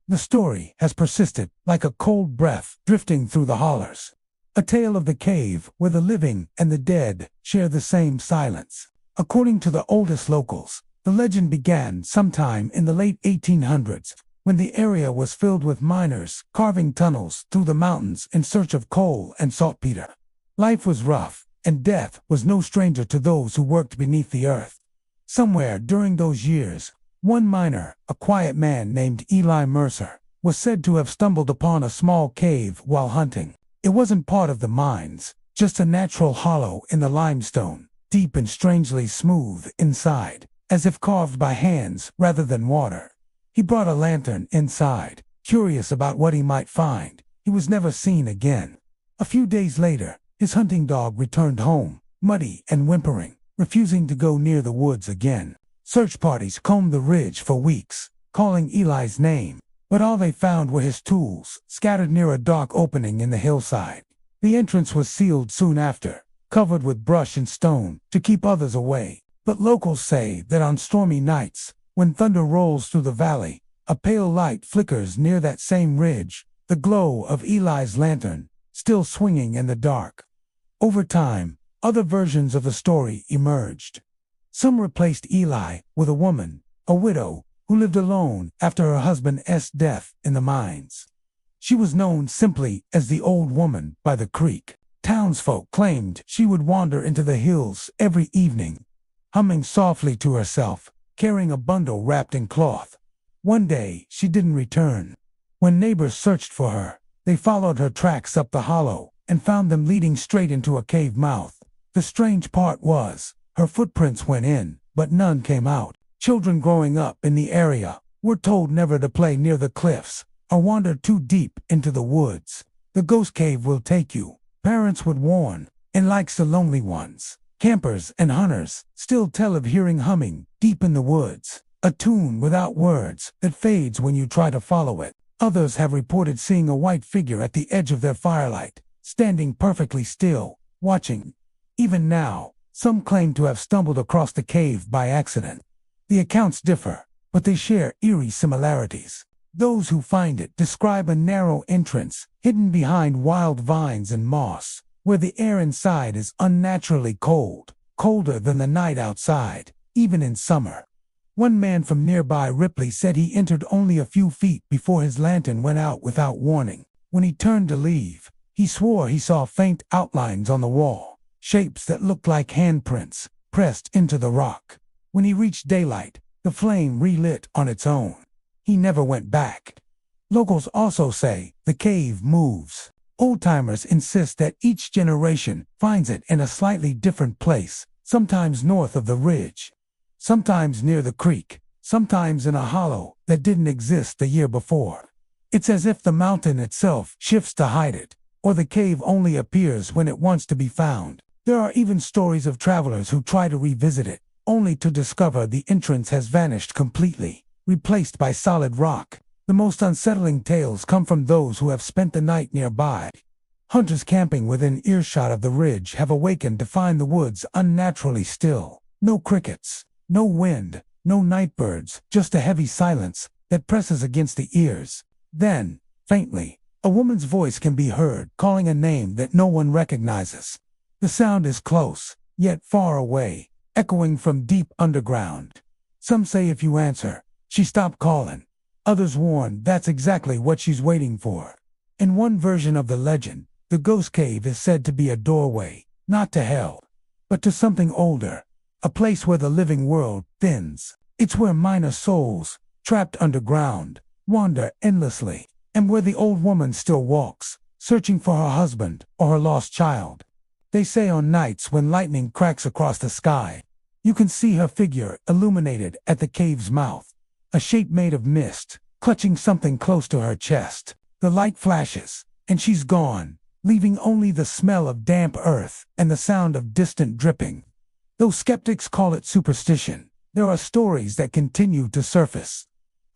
the story has persisted like a cold breath drifting through the hollers. A tale of the cave where the living and the dead share the same silence. According to the oldest locals, the legend began sometime in the late 1800s, when the area was filled with miners carving tunnels through the mountains in search of coal and saltpeter. Life was rough, and death was no stranger to those who worked beneath the earth. Somewhere during those years, one miner, a quiet man named Eli Mercer, was said to have stumbled upon a small cave while hunting. It wasn't part of the mines, just a natural hollow in the limestone, deep and strangely smooth inside, as if carved by hands rather than water. He brought a lantern inside, curious about what he might find. He was never seen again. A few days later, his hunting dog returned home, muddy and whimpering, refusing to go near the woods again. Search parties combed the ridge for weeks, calling Eli's name, but all they found were his tools, scattered near a dark opening in the hillside. The entrance was sealed soon after, covered with brush and stone to keep others away. But locals say that on stormy nights, when thunder rolls through the valley, a pale light flickers near that same ridge, the glow of Eli's lantern, still swinging in the dark. Over time, other versions of the story emerged. Some replaced Eli with a woman, a widow, who lived alone after her husband's death in the mines. She was known simply as the Old Woman by the Creek. Townsfolk claimed she would wander into the hills every evening, humming softly to herself, carrying a bundle wrapped in cloth. One day, she didn't return. When neighbors searched for her, they followed her tracks up the hollow and found them leading straight into a cave mouth. The strange part was, her footprints went in, but none came out. Children growing up in the area were told never to play near the cliffs or wander too deep into the woods. The ghost cave will take you, parents would warn, and like the lonely ones, campers and hunters still tell of hearing humming deep in the woods, a tune without words that fades when you try to follow it. Others have reported seeing a white figure at the edge of their firelight, standing perfectly still, watching. Even now, some claim to have stumbled across the cave by accident. The accounts differ, but they share eerie similarities. Those who find it describe a narrow entrance, hidden behind wild vines and moss, where the air inside is unnaturally cold, colder than the night outside, even in summer. One man from nearby Ripley said he entered only a few feet before his lantern went out without warning. When he turned to leave, he swore he saw faint outlines on the wall, shapes that looked like handprints, pressed into the rock. When he reached daylight, the flame relit on its own. He never went back. Locals also say the cave moves. Old-timers insist that each generation finds it in a slightly different place, sometimes north of the ridge, sometimes near the creek, sometimes in a hollow that didn't exist the year before. It's as if the mountain itself shifts to hide it, or the cave only appears when it wants to be found. There are even stories of travelers who try to revisit it, only to discover the entrance has vanished completely, replaced by solid rock. The most unsettling tales come from those who have spent the night nearby. Hunters camping within earshot of the ridge have awakened to find the woods unnaturally still. No crickets, no wind, no nightbirds, just a heavy silence that presses against the ears. Then, faintly, a woman's voice can be heard calling a name that no one recognizes. The sound is close, yet far away, echoing from deep underground. Some say if you answer, she stopped calling. Others warn that's exactly what she's waiting for. In one version of the legend, the ghost cave is said to be a doorway, not to hell, but to something older, a place where the living world thins. It's where minor souls, trapped underground, wander endlessly, and where the old woman still walks, searching for her husband or her lost child. They say on nights when lightning cracks across the sky, you can see her figure illuminated at the cave's mouth. A shape made of mist, clutching something close to her chest. The light flashes, and she's gone, leaving only the smell of damp earth and the sound of distant dripping. Though skeptics call it superstition, there are stories that continue to surface.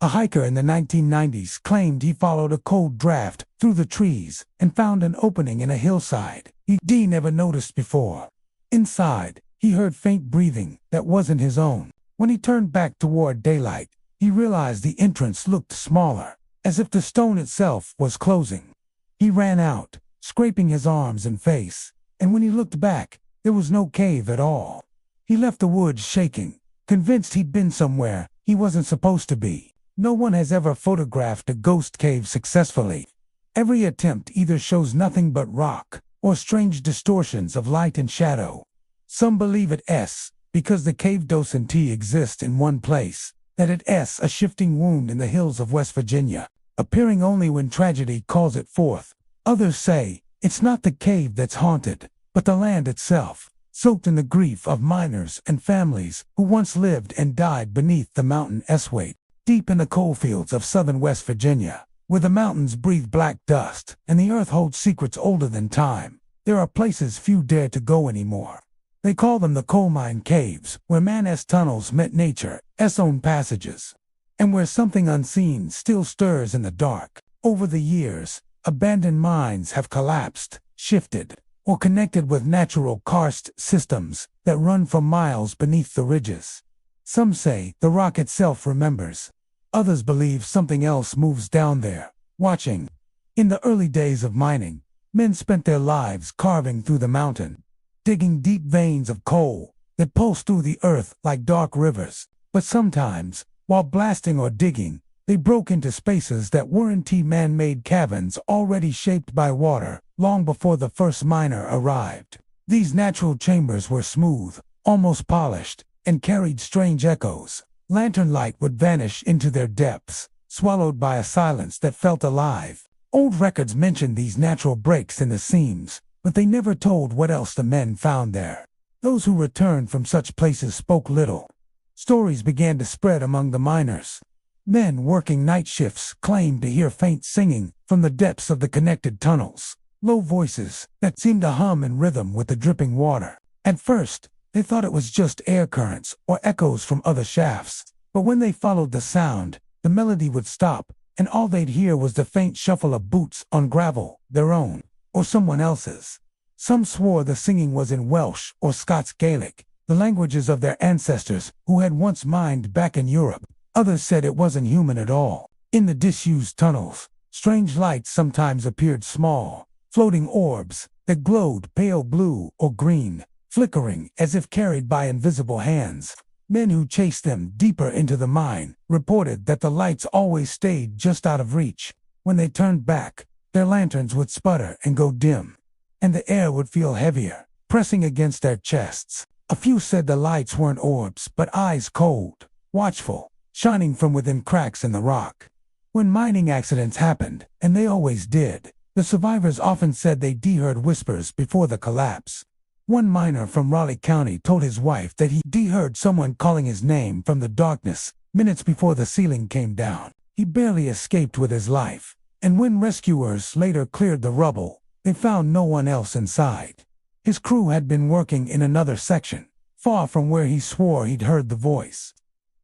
A hiker in the 1990s claimed he followed a cold draft through the trees and found an opening in a hillside he'd never noticed before. Inside, he heard faint breathing that wasn't his own. When he turned back toward daylight, he realized the entrance looked smaller, as if the stone itself was closing. He ran out, scraping his arms and face, and when he looked back, there was no cave at all. He left the woods shaking, convinced he'd been somewhere he wasn't supposed to be. No one has ever photographed a ghost cave successfully. Every attempt either shows nothing but rock, or strange distortions of light and shadow. Some believe it's because the cave doesn't exist in one place, that it's a shifting wound in the hills of West Virginia, appearing only when tragedy calls it forth. Others say It's not the cave that's haunted, but the land itself, soaked in the grief of miners and families who once lived and died beneath the mountain's weight. Deep in the coalfields of southern West Virginia, where the mountains breathe black dust and the earth holds secrets older than time, there are places few dare to go anymore. They call them the coal mine caves, where man's tunnels met nature's own passages, and where something unseen still stirs in the dark. Over the years, abandoned mines have collapsed, shifted, or connected with natural karst systems that run for miles beneath the ridges. Some say the rock itself remembers. Others believe something else moves down there, watching. In the early days of mining, men spent their lives carving through the mountain, digging deep veins of coal that pulse through the earth like dark rivers. But sometimes, while blasting or digging, they broke into spaces that weren't man-made caverns already shaped by water long before the first miner arrived. These natural chambers were smooth, almost polished, and carried strange echoes. Lantern light would vanish into their depths, swallowed by a silence that felt alive. Old records mentioned these natural breaks in the seams, but they never told what else the men found there. Those who returned from such places spoke little. Stories began to spread among the miners. Men working night shifts claimed to hear faint singing from the depths of the connected tunnels, low voices that seemed to hum in rhythm with the dripping water. At first, they thought it was just air currents or echoes from other shafts, but when they followed the sound, the melody would stop, and all they'd hear was the faint shuffle of boots on gravel, their own, or someone else's. Some swore the singing was in Welsh or Scots Gaelic, the languages of their ancestors who had once mined back in Europe. Others said it wasn't human at all. In the disused tunnels, strange lights sometimes appeared, small, floating orbs that glowed pale blue or green, flickering as if carried by invisible hands. Men who chased them deeper into the mine reported that the lights always stayed just out of reach. When they turned back, their lanterns would sputter and go dim, and the air would feel heavier, pressing against their chests. A few said the lights weren't orbs, but eyes cold, watchful, shining from within cracks in the rock. When mining accidents happened, and they always did, the survivors often said they heard whispers before the collapse. One miner from Raleigh County told his wife that he heard someone calling his name from the darkness minutes before the ceiling came down. He barely escaped with his life, and when rescuers later cleared the rubble, they found no one else inside. His crew had been working in another section, far from where he swore he'd heard the voice.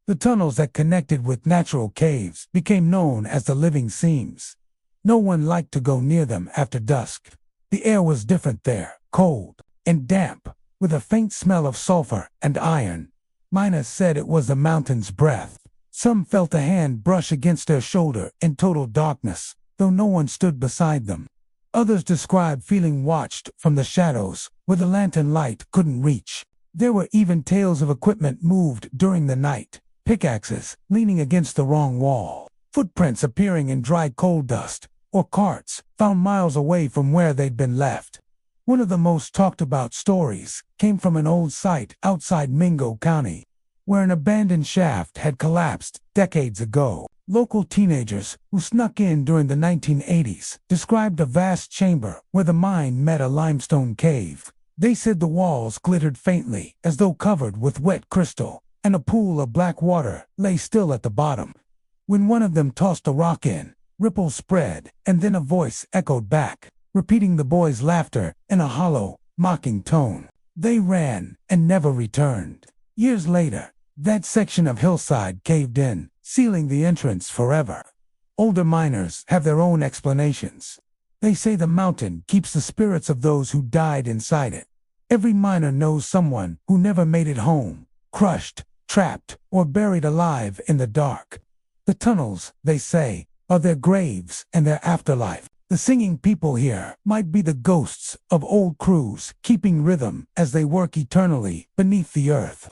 The tunnels that connected with natural caves became known as the living seams. No one liked to go near them after dusk. The air was different there, cold and damp, with a faint smell of sulfur and iron. Miners said it was the mountain's breath. Some felt a hand brush against their shoulder in total darkness, though no one stood beside them. Others described feeling watched from the shadows, where the lantern light couldn't reach. There were even tales of equipment moved during the night, pickaxes leaning against the wrong wall, footprints appearing in dry coal dust, or carts found miles away from where they'd been left. One of the most talked about stories came from an old site outside Mingo County, where an abandoned shaft had collapsed decades ago. Local teenagers who snuck in during the 1980s described a vast chamber where the mine met a limestone cave. They said the walls glittered faintly, as though covered with wet crystal, and a pool of black water lay still at the bottom. When one of them tossed a rock in, ripples spread, and then a voice echoed back, repeating the boys' laughter in a hollow, mocking tone. They ran and never returned. Years later, that section of hillside caved in, sealing the entrance forever. Older miners have their own explanations. They say the mountain keeps the spirits of those who died inside it. Every miner knows someone who never made it home, crushed, trapped, or buried alive in the dark. The tunnels, they say, are their graves and their afterlife. The singing people here might be the ghosts of old crews keeping rhythm as they work eternally beneath the earth.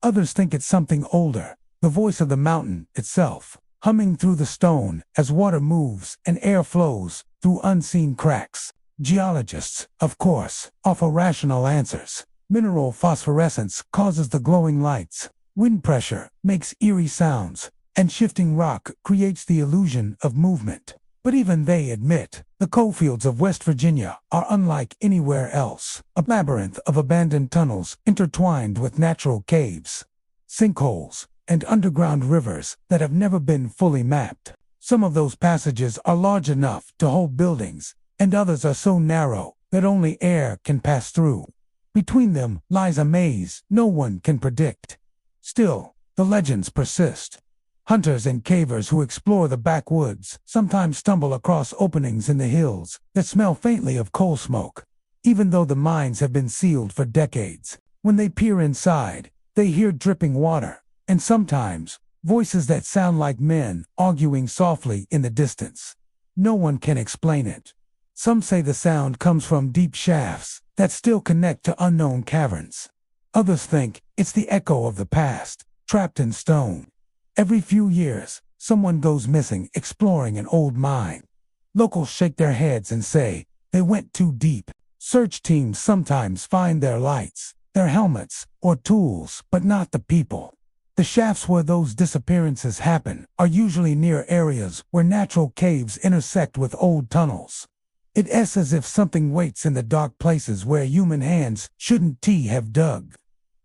Others think it's something older, the voice of the mountain itself, humming through the stone as water moves and air flows through unseen cracks. Geologists, of course, offer rational answers. Mineral phosphorescence causes the glowing lights. Wind pressure makes eerie sounds, and shifting rock creates the illusion of movement. But even they admit, the coalfields of West Virginia are unlike anywhere else, a labyrinth of abandoned tunnels intertwined with natural caves, sinkholes, and underground rivers that have never been fully mapped. Some of those passages are large enough to hold buildings, and others are so narrow that only air can pass through. Between them lies a maze no one can predict. Still, the legends persist. Hunters and cavers who explore the backwoods sometimes stumble across openings in the hills that smell faintly of coal smoke. Even though the mines have been sealed for decades, when they peer inside, they hear dripping water, and sometimes voices that sound like men arguing softly in the distance. No one can explain it. Some say the sound comes from deep shafts that still connect to unknown caverns. Others think it's the echo of the past, trapped in stone. Every few years, someone goes missing exploring an old mine. Locals shake their heads and say they went too deep. Search teams sometimes find their lights, their helmets, or tools, but not the people. The shafts where those disappearances happen are usually near areas where natural caves intersect with old tunnels. It's as if something waits in the dark places where human hands shouldn't have dug.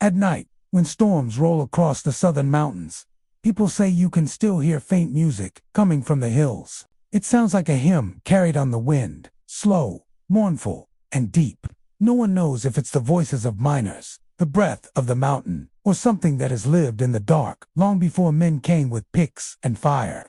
At night, when storms roll across the southern mountains, people say you can still hear faint music coming from the hills. It sounds like a hymn carried on the wind, slow, mournful, and deep. No one knows if it's the voices of miners, the breath of the mountain, or something that has lived in the dark long before men came with picks and fire.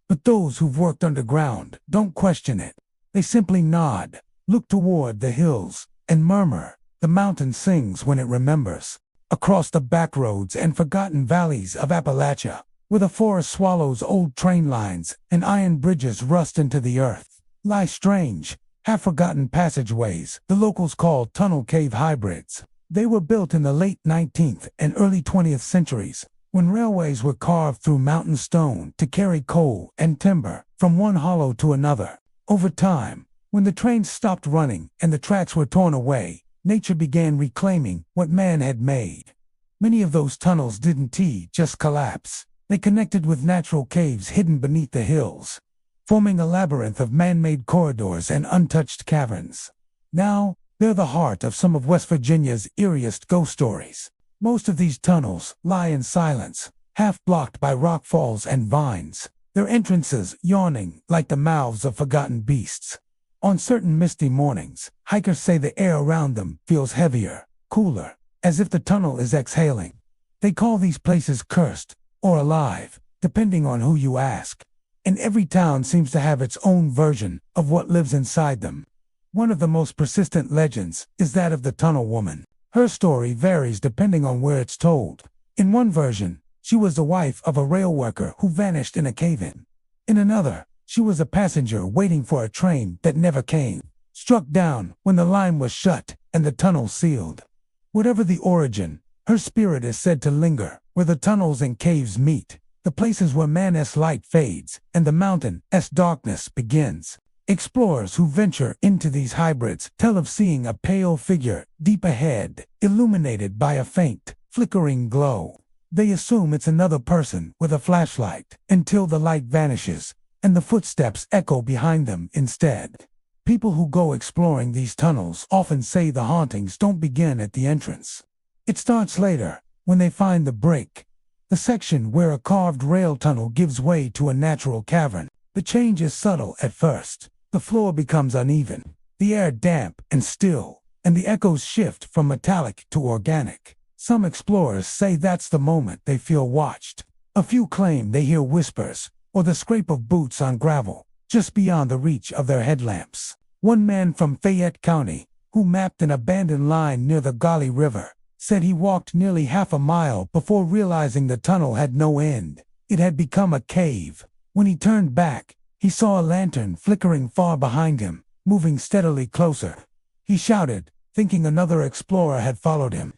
But those who've worked underground don't question it. They simply nod, look toward the hills, and murmur, "The mountain sings when it remembers." Across the backroads and forgotten valleys of Appalachia, where the forest swallows old train lines and iron bridges rust into the earth, lie strange, half-forgotten passageways the locals call tunnel-cave hybrids. They were built in the late 19th and early 20th centuries, when railways were carved through mountain stone to carry coal and timber from one hollow to another. Over time, when the trains stopped running and the tracks were torn away, nature began reclaiming what man had made. Many of those tunnels didn't just collapse. They connected with natural caves hidden beneath the hills, forming a labyrinth of man-made corridors and untouched caverns. Now, they're the heart of some of West Virginia's eeriest ghost stories. Most of these tunnels lie in silence, half blocked by rock falls and vines, their entrances yawning like the mouths of forgotten beasts. On certain misty mornings, hikers say the air around them feels heavier, cooler, as if the tunnel is exhaling. They call these places cursed or alive, depending on who you ask. And every town seems to have its own version of what lives inside them. One of the most persistent legends is that of the Tunnel Woman. Her story varies depending on where it's told. In one version, she was the wife of a rail worker who vanished in a cave-in. In another, she was a passenger waiting for a train that never came, struck down when the line was shut and the tunnel sealed. Whatever the origin, her spirit is said to linger where the tunnels and caves meet, the places where man's light fades and the mountain's darkness begins. Explorers who venture into these hybrids tell of seeing a pale figure deep ahead, illuminated by a faint, flickering glow. They assume it's another person with a flashlight until the light vanishes and the footsteps echo behind them instead. People who go exploring these tunnels often say the hauntings don't begin at the entrance. It starts later, when they find the break, the section where a carved rail tunnel gives way to a natural cavern. The change is subtle at first. The floor becomes uneven, the air damp and still, and the echoes shift from metallic to organic. Some explorers say that's the moment they feel watched. A few claim they hear whispers, or the scrape of boots on gravel, just beyond the reach of their headlamps. One man from Fayette County, who mapped an abandoned line near the Gauley River, said he walked nearly half a mile before realizing the tunnel had no end. It had become a cave. When he turned back, he saw a lantern flickering far behind him, moving steadily closer. He shouted, thinking another explorer had followed him.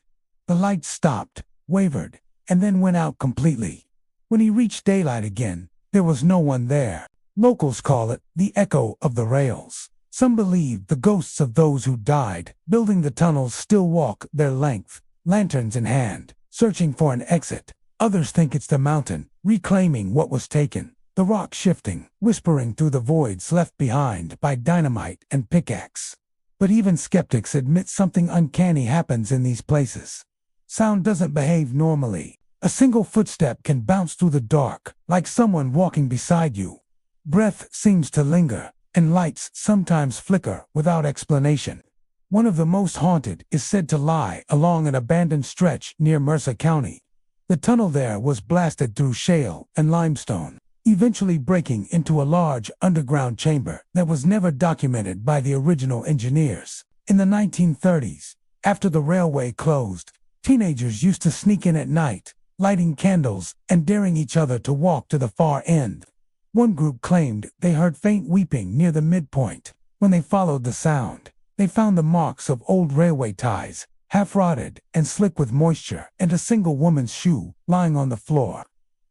The light stopped, wavered, and then went out completely. When he reached daylight again, there was no one there. Locals call it the echo of the rails. Some believe the ghosts of those who died building the tunnels still walk their length, lanterns in hand, searching for an exit. Others think it's the mountain, reclaiming what was taken. the rock shifting, whispering through the voids left behind by dynamite and pickaxe. But even skeptics admit something uncanny happens in these places. Sound doesn't behave normally. A single footstep can bounce through the dark, like someone walking beside you. Breath seems to linger, and lights sometimes flicker without explanation. One of the most haunted is said to lie along an abandoned stretch near Mercer County. The tunnel there was blasted through shale and limestone, eventually breaking into a large underground chamber that was never documented by the original engineers. In the 1930s, after the railway closed, teenagers used to sneak in at night, lighting candles and daring each other to walk to the far end. One group claimed they heard faint weeping near the midpoint. When they followed the sound, they found the marks of old railway ties, half rotted and slick with moisture, and a single woman's shoe lying on the floor.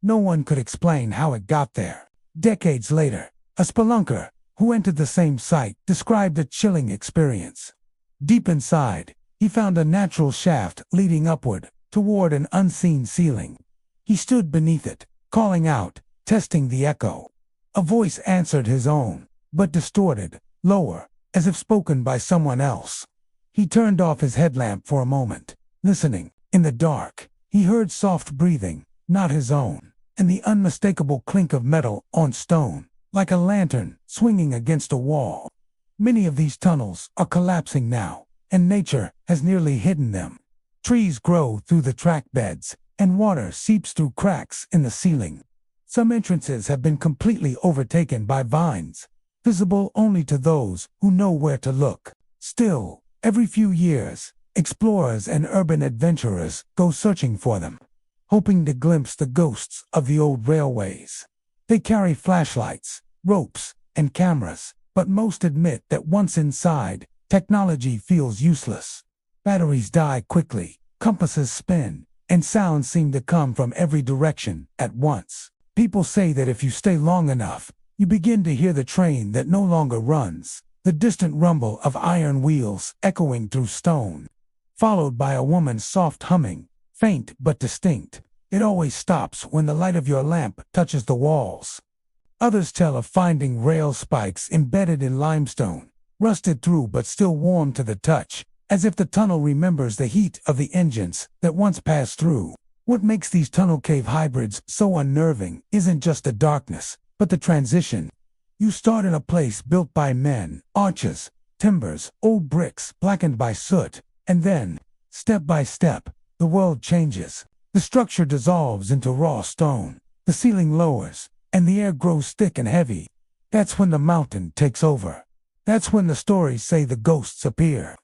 No one could explain how it got there. Decades later, a spelunker who entered the same site described a chilling experience. Deep inside, he found a natural shaft leading upward toward an unseen ceiling. He stood beneath it, calling out, testing the echo. A voice answered his own, but distorted, lower, as if spoken by someone else. He turned off his headlamp for a moment, listening. In the dark, he heard soft breathing, not his own, and the unmistakable clink of metal on stone, like a lantern swinging against a wall. Many of these tunnels are collapsing now, and nature has nearly hidden them. Trees grow through the track beds, and water seeps through cracks in the ceiling. Some entrances have been completely overtaken by vines, visible only to those who know where to look. Still, every few years, explorers and urban adventurers go searching for them, hoping to glimpse the ghosts of the old railways. They carry flashlights, ropes, and cameras, but most admit that once inside, technology feels useless. Batteries die quickly, compasses spin, and sounds seem to come from every direction at once. People say that if you stay long enough, you begin to hear the train that no longer runs, the distant rumble of iron wheels echoing through stone, followed by a woman's soft humming, faint but distinct. It always stops when the light of your lamp touches the walls. Others tell of finding rail spikes embedded in limestone, rusted through but still warm to the touch, as if the tunnel remembers the heat of the engines that once passed through. What makes these tunnel cave hybrids so unnerving isn't just the darkness, but the transition. You start in a place built by men, arches, timbers, old bricks blackened by soot, and then, step by step, the world changes. The structure dissolves into raw stone, the ceiling lowers, and the air grows thick and heavy. That's when the mountain takes over. That's when the stories say the ghosts appear.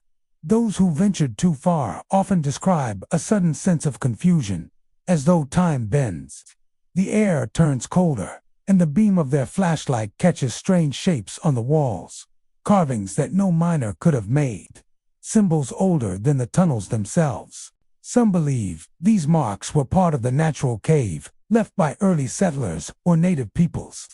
Those who ventured too far often describe a sudden sense of confusion, as though time bends. The air turns colder, and the beam of their flashlight catches strange shapes on the walls, carvings that no miner could have made, symbols older than the tunnels themselves. Some believe these marks were part of the natural cave, left by early settlers or native peoples.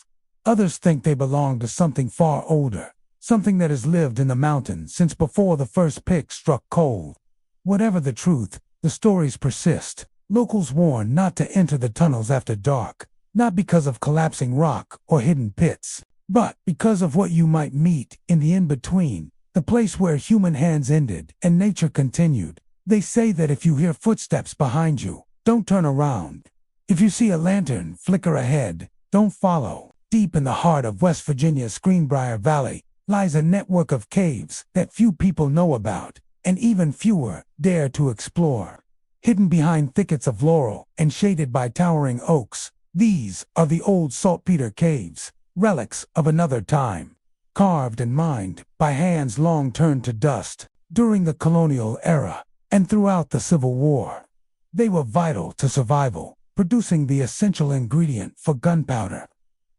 Others think they belong to something far older, something that has lived in the mountains since before the first pick struck coal. Whatever the truth, the stories persist. Locals warn not to enter the tunnels after dark, not because of collapsing rock or hidden pits, but because of what you might meet in the in-between, the place where human hands ended and nature continued. They say that if you hear footsteps behind you, don't turn around. If you see a lantern flicker ahead, don't follow. Deep in the heart of West Virginia's Greenbrier Valley lies a network of caves that few people know about, and even fewer dare to explore. Hidden behind thickets of laurel and shaded by towering oaks, these are the old saltpeter caves, relics of another time, carved and mined by hands long turned to dust during the colonial era and throughout the Civil War. They were vital to survival, producing the essential ingredient for gunpowder.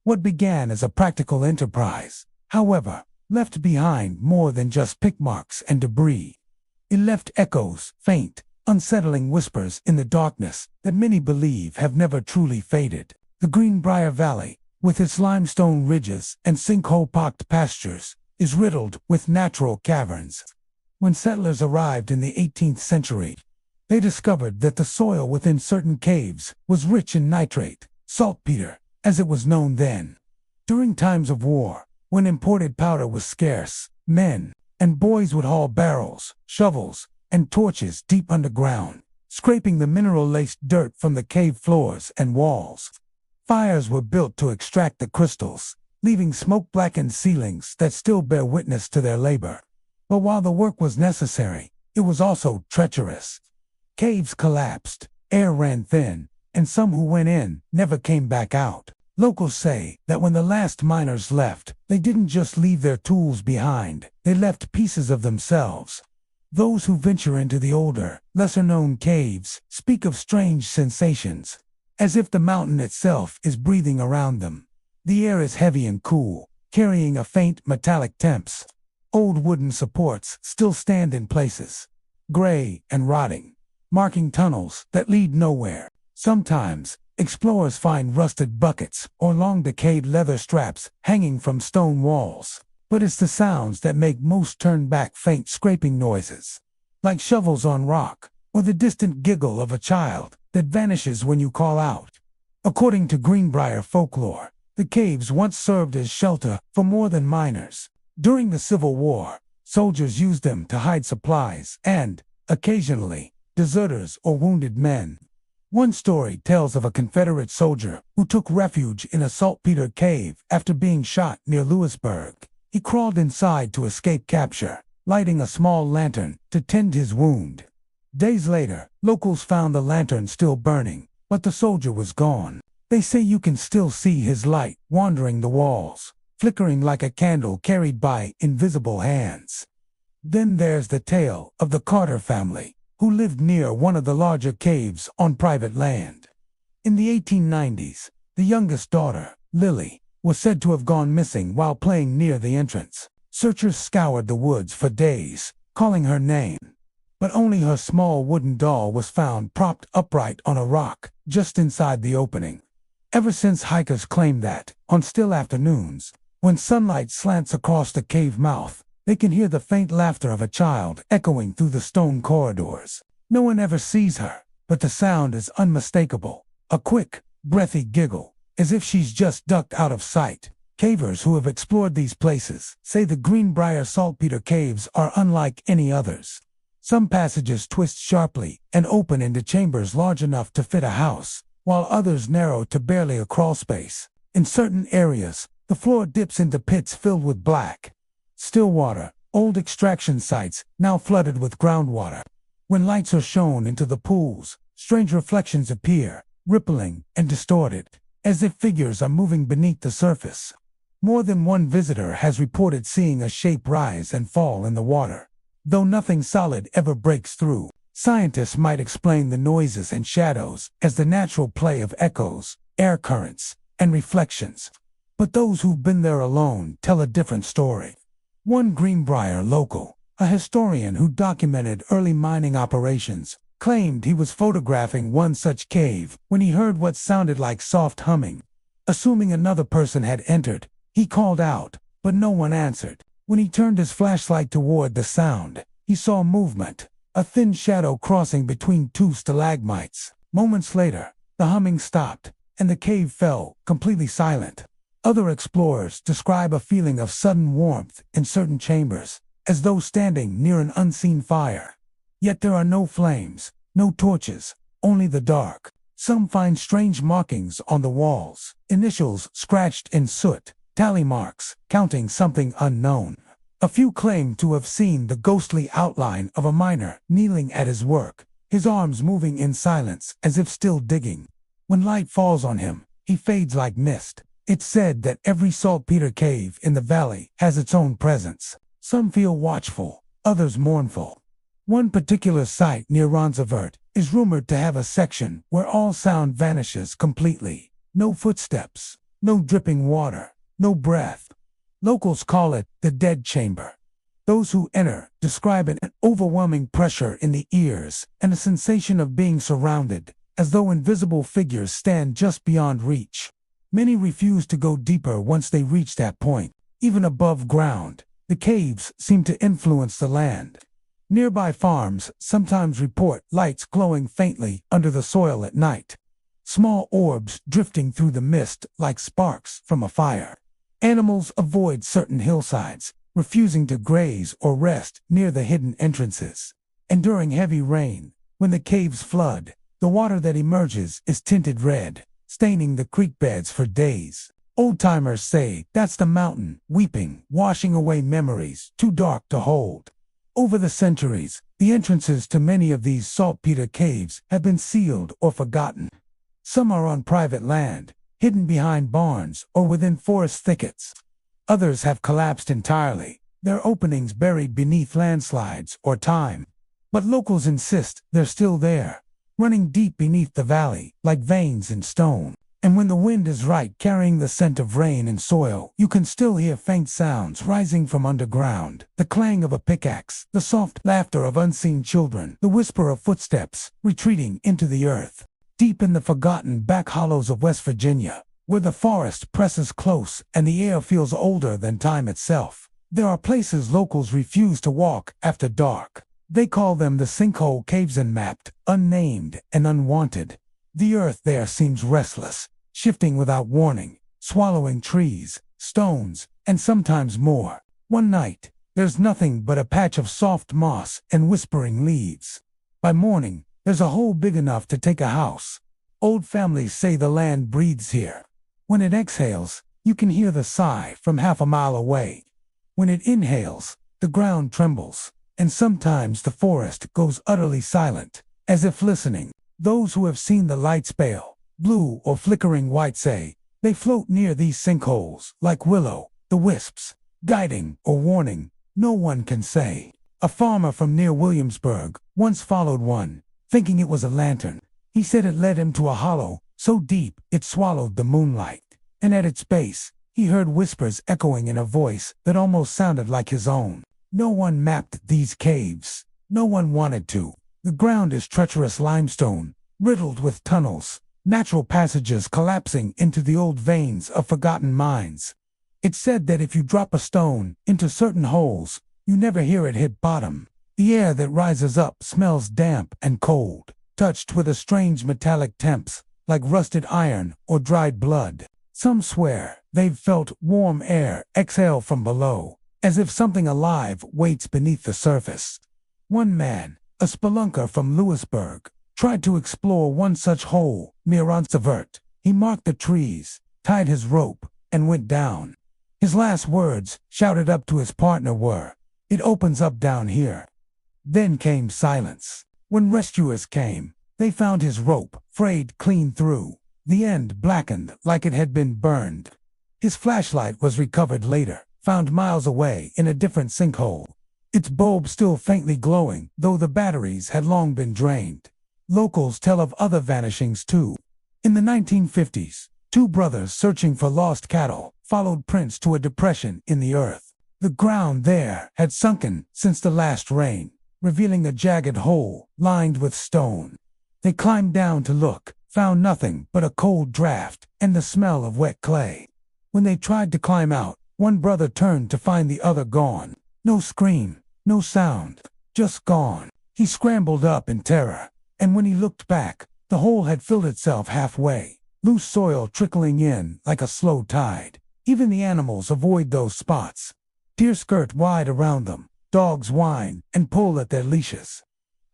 What began as a practical enterprise, however, left behind more than just pick marks and debris. It left echoes, faint, unsettling whispers in the darkness that many believe have never truly faded. The Greenbrier Valley, with its limestone ridges and sinkhole-pocked pastures, is riddled with natural caverns. When settlers arrived in the 18th century, they discovered that the soil within certain caves was rich in nitrate, saltpeter, as it was known then. During times of war, when imported powder was scarce, men and boys would haul barrels, shovels, and torches deep underground, scraping the mineral-laced dirt from the cave floors and walls. Fires were built to extract the crystals, leaving smoke-blackened ceilings that still bear witness to their labor. But while the work was necessary, it was also treacherous. Caves collapsed, air ran thin, and some who went in never came back out. Locals say that when the last miners left, they didn't just leave their tools behind, they left pieces of themselves. Those who venture into the older, lesser-known caves speak of strange sensations, as if the mountain itself is breathing around them. The air is heavy and cool, carrying a faint metallic temps. Old wooden supports still stand in places, gray and rotting, marking tunnels that lead nowhere. Sometimes, explorers find rusted buckets or long decayed leather straps hanging from stone walls. But it's the sounds that make most turn back, faint scraping noises, like shovels on rock, or the distant giggle of a child that vanishes when you call out. According to Greenbrier folklore, the caves once served as shelter for more than miners. During the Civil War, soldiers used them to hide supplies and, occasionally, deserters or wounded men. One story tells of a Confederate soldier who took refuge in a saltpeter cave after being shot near Lewisburg. He crawled inside to escape capture, lighting a small lantern to tend his wound. Days later, locals found the lantern still burning, but the soldier was gone. They say you can still see his light wandering the walls, flickering like a candle carried by invisible hands. Then there's the tale of the Carter family, who lived near one of the larger caves on private land. In the 1890s, the youngest daughter, Lily, was said to have gone missing while playing near the entrance. Searchers scoured the woods for days, calling her name, but only her small wooden doll was found propped upright on a rock just inside the opening. Ever since, hikers claim that, on still afternoons, when sunlight slants across the cave mouth, they can hear the faint laughter of a child echoing through the stone corridors. No one ever sees her, but the sound is unmistakable, a quick, breathy giggle, as if she's just ducked out of sight. Cavers who have explored these places say the Greenbrier saltpeter caves are unlike any others. Some passages twist sharply and open into chambers large enough to fit a house, while others narrow to barely a crawl space. In certain areas, the floor dips into pits filled with black, still water, old extraction sites now flooded with groundwater. When lights are shone into the pools, strange reflections appear, rippling and distorted, as if figures are moving beneath the surface. More than one visitor has reported seeing a shape rise and fall in the water. Though nothing solid ever breaks through, scientists might explain the noises and shadows as the natural play of echoes, air currents, and reflections. But those who've been there alone tell a different story. One Greenbrier local, a historian who documented early mining operations, claimed he was photographing one such cave when he heard what sounded like soft humming. Assuming another person had entered, he called out, but no one answered. When he turned his flashlight toward the sound, he saw movement, a thin shadow crossing between two stalagmites. Moments later, the humming stopped, and the cave fell completely silent. Other explorers describe a feeling of sudden warmth in certain chambers, as though standing near an unseen fire. Yet there are no flames, no torches, only the dark. Some find strange markings on the walls, initials scratched in soot, tally marks, counting something unknown. A few claim to have seen the ghostly outline of a miner kneeling at his work, his arms moving in silence as if still digging. When light falls on him, he fades like mist. It's said that every saltpeter cave in the valley has its own presence. Some feel watchful, others mournful. One particular site near Ronceverte is rumored to have a section where all sound vanishes completely. No footsteps, no dripping water, no breath. Locals call it the dead chamber. Those who enter describe an overwhelming pressure in the ears and a sensation of being surrounded, as though invisible figures stand just beyond reach. Many refuse to go deeper once they reach that point. Even above ground, the caves seem to influence the land. Nearby farms sometimes report lights glowing faintly under the soil at night. small orbs drifting through the mist like sparks from a fire. Animals avoid certain hillsides, refusing to graze or rest near the hidden entrances. And during heavy rain, when the caves flood, the water that emerges is tinted red, staining the creek beds for days. Old-timers say that's the mountain weeping, washing away memories too dark to hold. Over the centuries, the entrances to many of these saltpeter caves have been sealed or forgotten. Some are on private land, hidden behind barns or within forest thickets. Others have collapsed entirely, their openings buried beneath landslides or time. But locals insist they're still there, running deep beneath the valley like veins in stone. And when the wind is right, carrying the scent of rain and soil, you can still hear faint sounds rising from underground. The clang of a pickaxe, the soft laughter of unseen children, the whisper of footsteps retreating into the earth. Deep in the forgotten back hollows of West Virginia, where the forest presses close and the air feels older than time itself, there are places locals refuse to walk after dark. They call them the sinkhole caves, unmapped, unnamed, and unwanted. The earth there seems restless, shifting without warning, swallowing trees, stones, and sometimes more. One night, there's nothing but a patch of soft moss and whispering leaves. By morning, there's a hole big enough to take a house. Old families say the land breathes here. When it exhales, you can hear the sigh from half a mile away. When it inhales, the ground trembles, and sometimes the forest goes utterly silent, as if listening. Those who have seen the lights pale, blue or flickering white say they float near these sinkholes like willow, the wisps, guiding or warning, no one can say. A farmer from near Williamsburg once followed one, thinking it was a lantern. He said it led him to a hollow so deep it swallowed the moonlight, and at its base he heard whispers echoing in a voice that almost sounded like his own. No one mapped these caves. No one wanted to. The ground is treacherous limestone, riddled with tunnels, natural passages collapsing into the old veins of forgotten mines. It's said that if you drop a stone into certain holes, you never hear it hit bottom. The air that rises up smells damp and cold, touched with a strange metallic temps, like rusted iron or dried blood. Some swear they've felt warm air exhale from below, as if something alive waits beneath the surface. One man, a spelunker from Lewisburg, tried to explore one such hole near unsolved. He marked the trees, tied his rope, and went down. His last words, shouted up to his partner, were, "It opens up down here." Then came silence. When rescuers came, they found his rope frayed clean through, the end blackened like it had been burned. His flashlight was recovered later, found miles away in a different sinkhole, its bulb still faintly glowing, though the batteries had long been drained. Locals tell of other vanishings too. In the 1950s, two brothers searching for lost cattle followed prints to a depression in the earth. The ground there had sunken since the last rain, revealing a jagged hole lined with stone. They climbed down to look, found nothing but a cold draft and the smell of wet clay. When they tried to climb out, one brother turned to find the other gone. No scream, no sound, just gone. He scrambled up in terror, and when he looked back, the hole had filled itself halfway, loose soil trickling in like a slow tide. Even the animals avoid those spots. Deer skirt wide around them, dogs whine and pull at their leashes.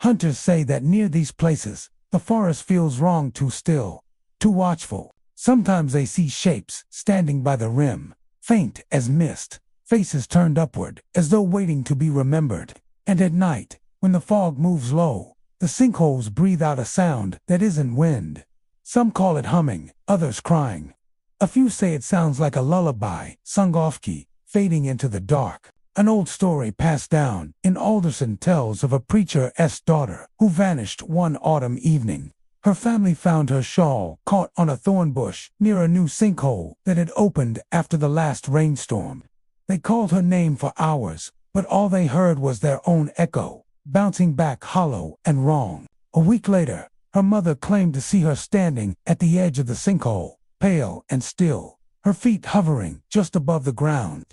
Hunters say that near these places, the forest feels wrong, too still, too watchful. Sometimes they see shapes standing by the rim, faint as mist, faces turned upward as though waiting to be remembered. And at night, when the fog moves low, the sinkholes breathe out a sound that isn't wind. Some call it humming, others crying. A few say it sounds like a lullaby, sung off-key, fading into the dark. An old story passed down in Alderson tells of a preacher's daughter who vanished one autumn evening. Her family found her shawl caught on a thorn bush near a new sinkhole that had opened after the last rainstorm. They called her name for hours, but all they heard was their own echo, bouncing back hollow and wrong. A week later, her mother claimed to see her standing at the edge of the sinkhole, pale and still, her feet hovering just above the ground.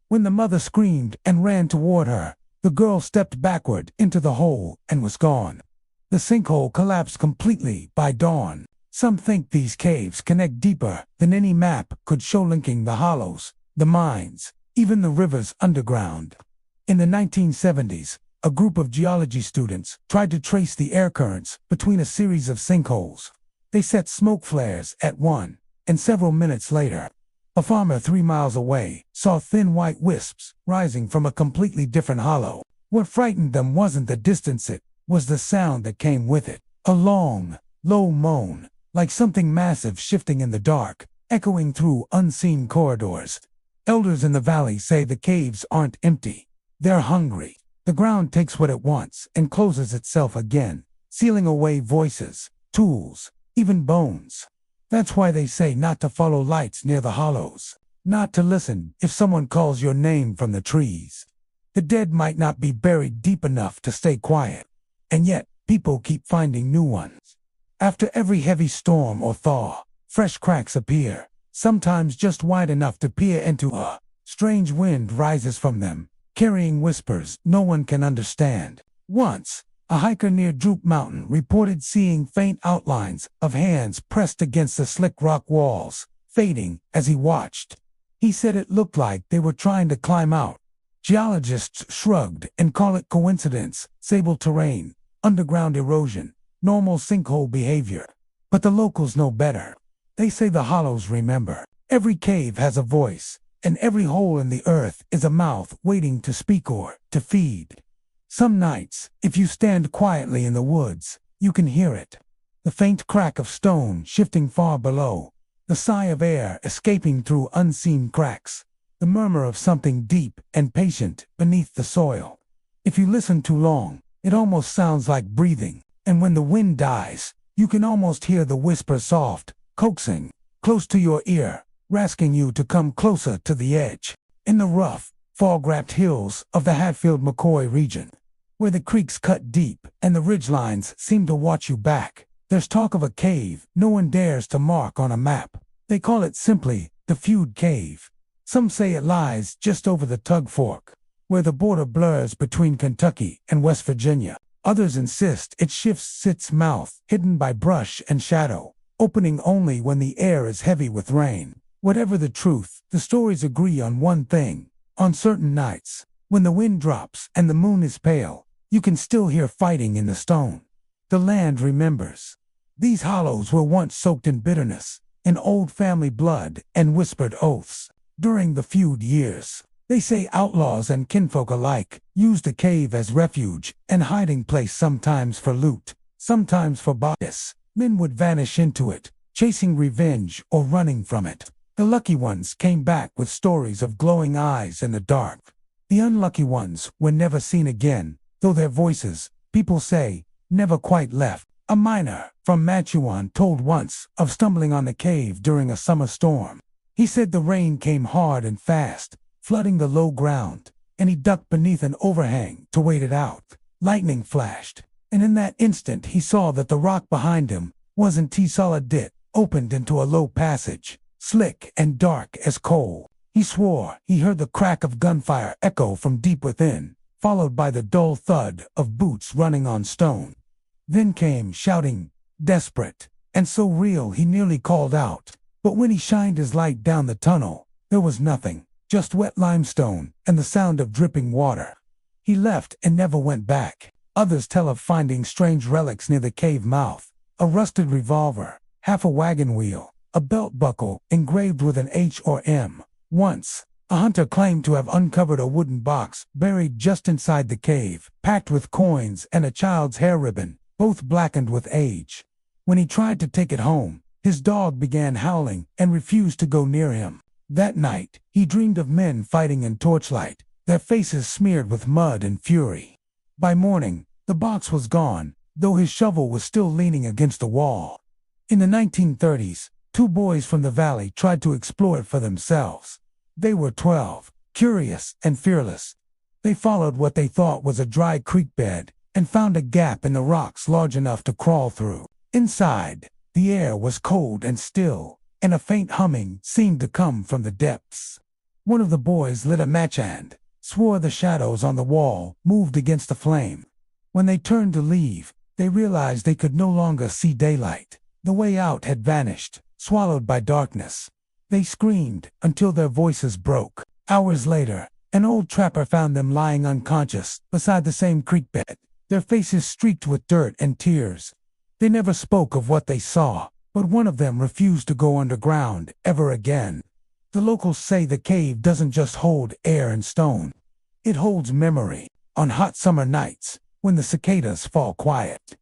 When the mother screamed and ran toward her, the girl stepped backward into the hole and was gone. The sinkhole collapsed completely by dawn. Some think these caves connect deeper than any map could show, linking the hollows, the mines, even the rivers underground. In the 1970s, a group of geology students tried to trace the air currents between a series of sinkholes. They set smoke flares at one, and several minutes later, a farmer 3 miles away saw thin white wisps rising from a completely different hollow. What frightened them wasn't the distance, it was the sound that came with it. A long, low moan, like something massive shifting in the dark, echoing through unseen corridors. Elders in the valley say the caves aren't empty. They're hungry. The ground takes what it wants and closes itself again, sealing away voices, tools, even bones. That's why they say not to follow lights near the hollows, not to listen if someone calls your name from the trees. The dead might not be buried deep enough to stay quiet, and yet people keep finding new ones. After every heavy storm or thaw, fresh cracks appear, sometimes just wide enough to peer into. A strange wind rises from them, carrying whispers no one can understand. Once, a hiker near Droop Mountain reported seeing faint outlines of hands pressed against the slick rock walls, fading as he watched. He said it looked like they were trying to climb out. Geologists shrugged and call it coincidence, sable terrain, underground erosion, normal sinkhole behavior. But the locals know better. They say the hollows remember. Every cave has a voice, and every hole in the earth is a mouth waiting to speak or to feed. Some nights, if you stand quietly in the woods, you can hear it. The faint crack of stone shifting far below, the sigh of air escaping through unseen cracks, the murmur of something deep and patient beneath the soil. If you listen too long, it almost sounds like breathing, and when the wind dies, you can almost hear the whisper, soft, coaxing, close to your ear, asking you to come closer to the edge. In the rough, fog-wrapped hills of the Hatfield-McCoy region, where the creeks cut deep and the ridgelines seem to watch you back, there's talk of a cave no one dares to mark on a map. They call it simply the Feud Cave. Some say it lies just over the Tug Fork, where the border blurs between Kentucky and West Virginia. Others insist it shifts its mouth, hidden by brush and shadow, opening only when the air is heavy with rain. Whatever the truth, the stories agree on one thing. On certain nights, when the wind drops and the moon is pale, you can still hear fighting in the stone. The land remembers. These hollows were once soaked in bitterness, in old family blood and whispered oaths. During the feud years, they say outlaws and kinfolk alike used the cave as refuge and hiding place, sometimes for loot, sometimes for bodies. Men would vanish into it, chasing revenge or running from it. The lucky ones came back with stories of glowing eyes in the dark. The unlucky ones were never seen again, though their voices, people say, never quite left. A miner from Machuan told once of stumbling on the cave during a summer storm. He said the rain came hard and fast, flooding the low ground, and he ducked beneath an overhang to wait it out. Lightning flashed, and in that instant he saw that the rock behind him wasn't solid. It opened into a low passage, slick and dark as coal. He swore he heard the crack of gunfire echo from deep within, followed by the dull thud of boots running on stone. Then came shouting, desperate, and so real he nearly called out. But when he shined his light down the tunnel, there was nothing, just wet limestone and the sound of dripping water. He left and never went back. Others tell of finding strange relics near the cave mouth, a rusted revolver, half a wagon wheel, a belt buckle engraved with an H or M. Once, a hunter claimed to have uncovered a wooden box buried just inside the cave, packed with coins and a child's hair ribbon, both blackened with age. When he tried to take it home, his dog began howling and refused to go near him. That night, he dreamed of men fighting in torchlight, their faces smeared with mud and fury. By morning, the box was gone, though his shovel was still leaning against the wall. In the 1930s, 2 boys from the valley tried to explore it for themselves. They were 12, curious and fearless. They followed what they thought was a dry creek bed and found a gap in the rocks large enough to crawl through. Inside, the air was cold and still, and a faint humming seemed to come from the depths. One of the boys lit a match and swore the shadows on the wall moved against the flame. When they turned to leave, they realized they could no longer see daylight. The way out had vanished, swallowed by darkness. They screamed until their voices broke. Hours later, an old trapper found them lying unconscious beside the same creek bed, their faces streaked with dirt and tears. They never spoke of what they saw, but one of them refused to go underground ever again. The locals say the cave doesn't just hold air and stone. It holds memory. On hot summer nights, when the cicadas fall quiet,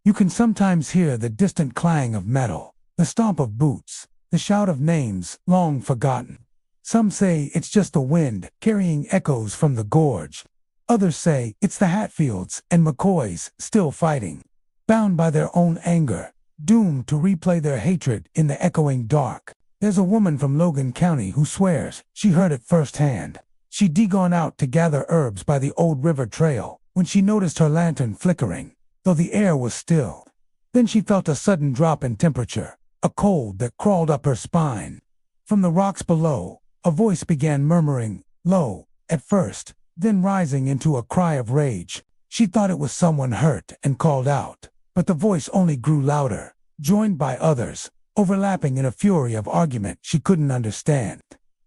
you can sometimes hear the distant clang of metal, the stomp of boots, the shout of names long forgotten. Some say it's just the wind carrying echoes from the gorge. Others say it's the Hatfields and McCoys still fighting, bound by their own anger, doomed to replay their hatred in the echoing dark. There's a woman from Logan County who swears she heard it firsthand. She'd gone out to gather herbs by the old river trail when she noticed her lantern flickering, though the air was still. Then she felt a sudden drop in temperature, a cold that crawled up her spine. From the rocks below, a voice began murmuring, low, at first, then rising into a cry of rage. She thought it was someone hurt and called out, but the voice only grew louder, joined by others, overlapping in a fury of argument she couldn't understand.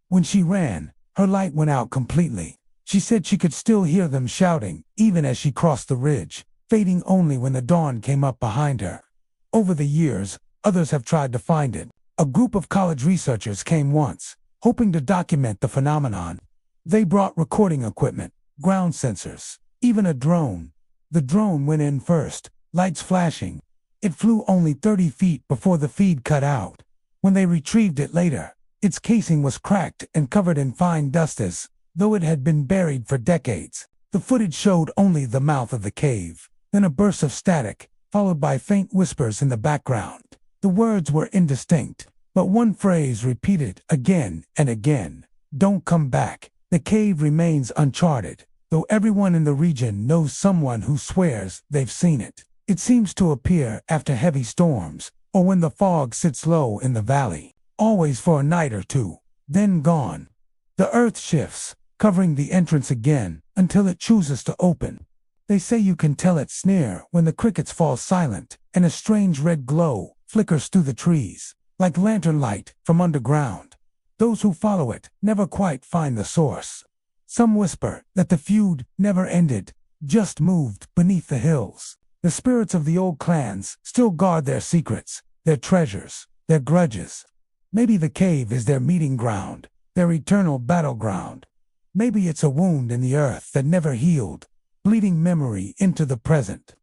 When she ran, her light went out completely. She said she could still hear them shouting, even as she crossed the ridge, fading only when the dawn came up behind her. Over the years, others have tried to find it. A group of college researchers came once, hoping to document the phenomenon. They brought recording equipment, ground sensors, even a drone. The drone went in first, lights flashing. It flew only 30 feet before the feed cut out. When they retrieved it later, its casing was cracked and covered in fine dust as though it had been buried for decades. The footage showed only the mouth of the cave, then a burst of static, followed by faint whispers in the background. The words were indistinct, but one phrase repeated again and again. Don't come back. The cave remains uncharted, though everyone in the region knows someone who swears they've seen it. It seems to appear after heavy storms, or when the fog sits low in the valley, always for a night or two, then gone. The earth shifts, covering the entrance again, until it chooses to open. They say you can tell it's near when the crickets fall silent, and a strange red glow flickers through the trees, like lantern light from underground. Those who follow it never quite find the source. Some whisper that the feud never ended, just moved beneath the hills. The spirits of the old clans still guard their secrets, their treasures, their grudges. Maybe the cave is their meeting ground, their eternal battleground. Maybe it's a wound in the earth that never healed, bleeding memory into the present.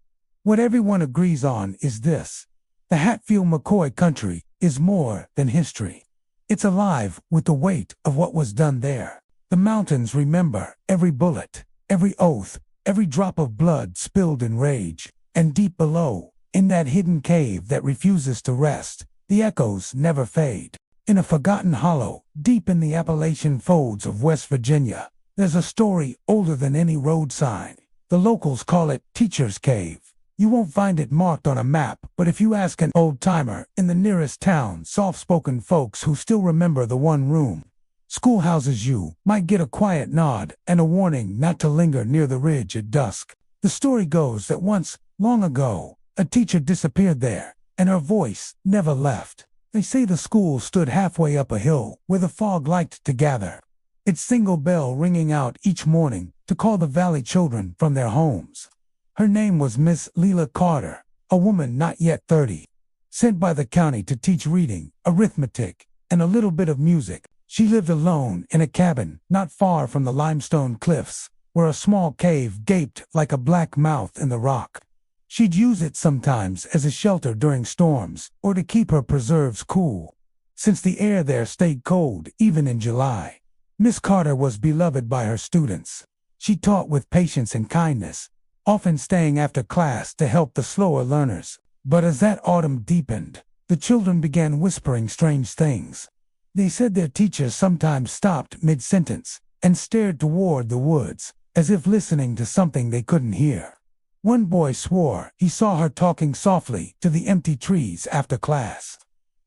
What everyone agrees on is this: the Hatfield-McCoy country is more than history. It's alive with the weight of what was done there. The mountains remember every bullet, every oath, every drop of blood spilled in rage. And deep below, in that hidden cave that refuses to rest, the echoes never fade. In a forgotten hollow, deep in the Appalachian folds of West Virginia, there's a story older than any road sign. The locals call it Teacher's Cave. You won't find it marked on a map, but if you ask an old-timer in the nearest town, soft-spoken folks who still remember the one room, schoolhouses, you might get a quiet nod and a warning not to linger near the ridge at dusk. The story goes that once, long ago, a teacher disappeared there, and her voice never left. They say the school stood halfway up a hill where the fog liked to gather, its single bell ringing out each morning to call the valley children from their homes. Her name was Miss Leela Carter, a woman not yet 30, sent by the county to teach reading, arithmetic, and a little bit of music. She lived alone in a cabin not far from the limestone cliffs, where a small cave gaped like a black mouth in the rock. She'd use it sometimes as a shelter during storms, or to keep her preserves cool, since the air there stayed cold even in July. Miss Carter was beloved by her students. She taught with patience and kindness, often staying after class to help the slower learners. But as that autumn deepened, the children began whispering strange things. They said their teachers sometimes stopped mid-sentence and stared toward the woods, as if listening to something they couldn't hear. One boy swore he saw her talking softly to the empty trees after class.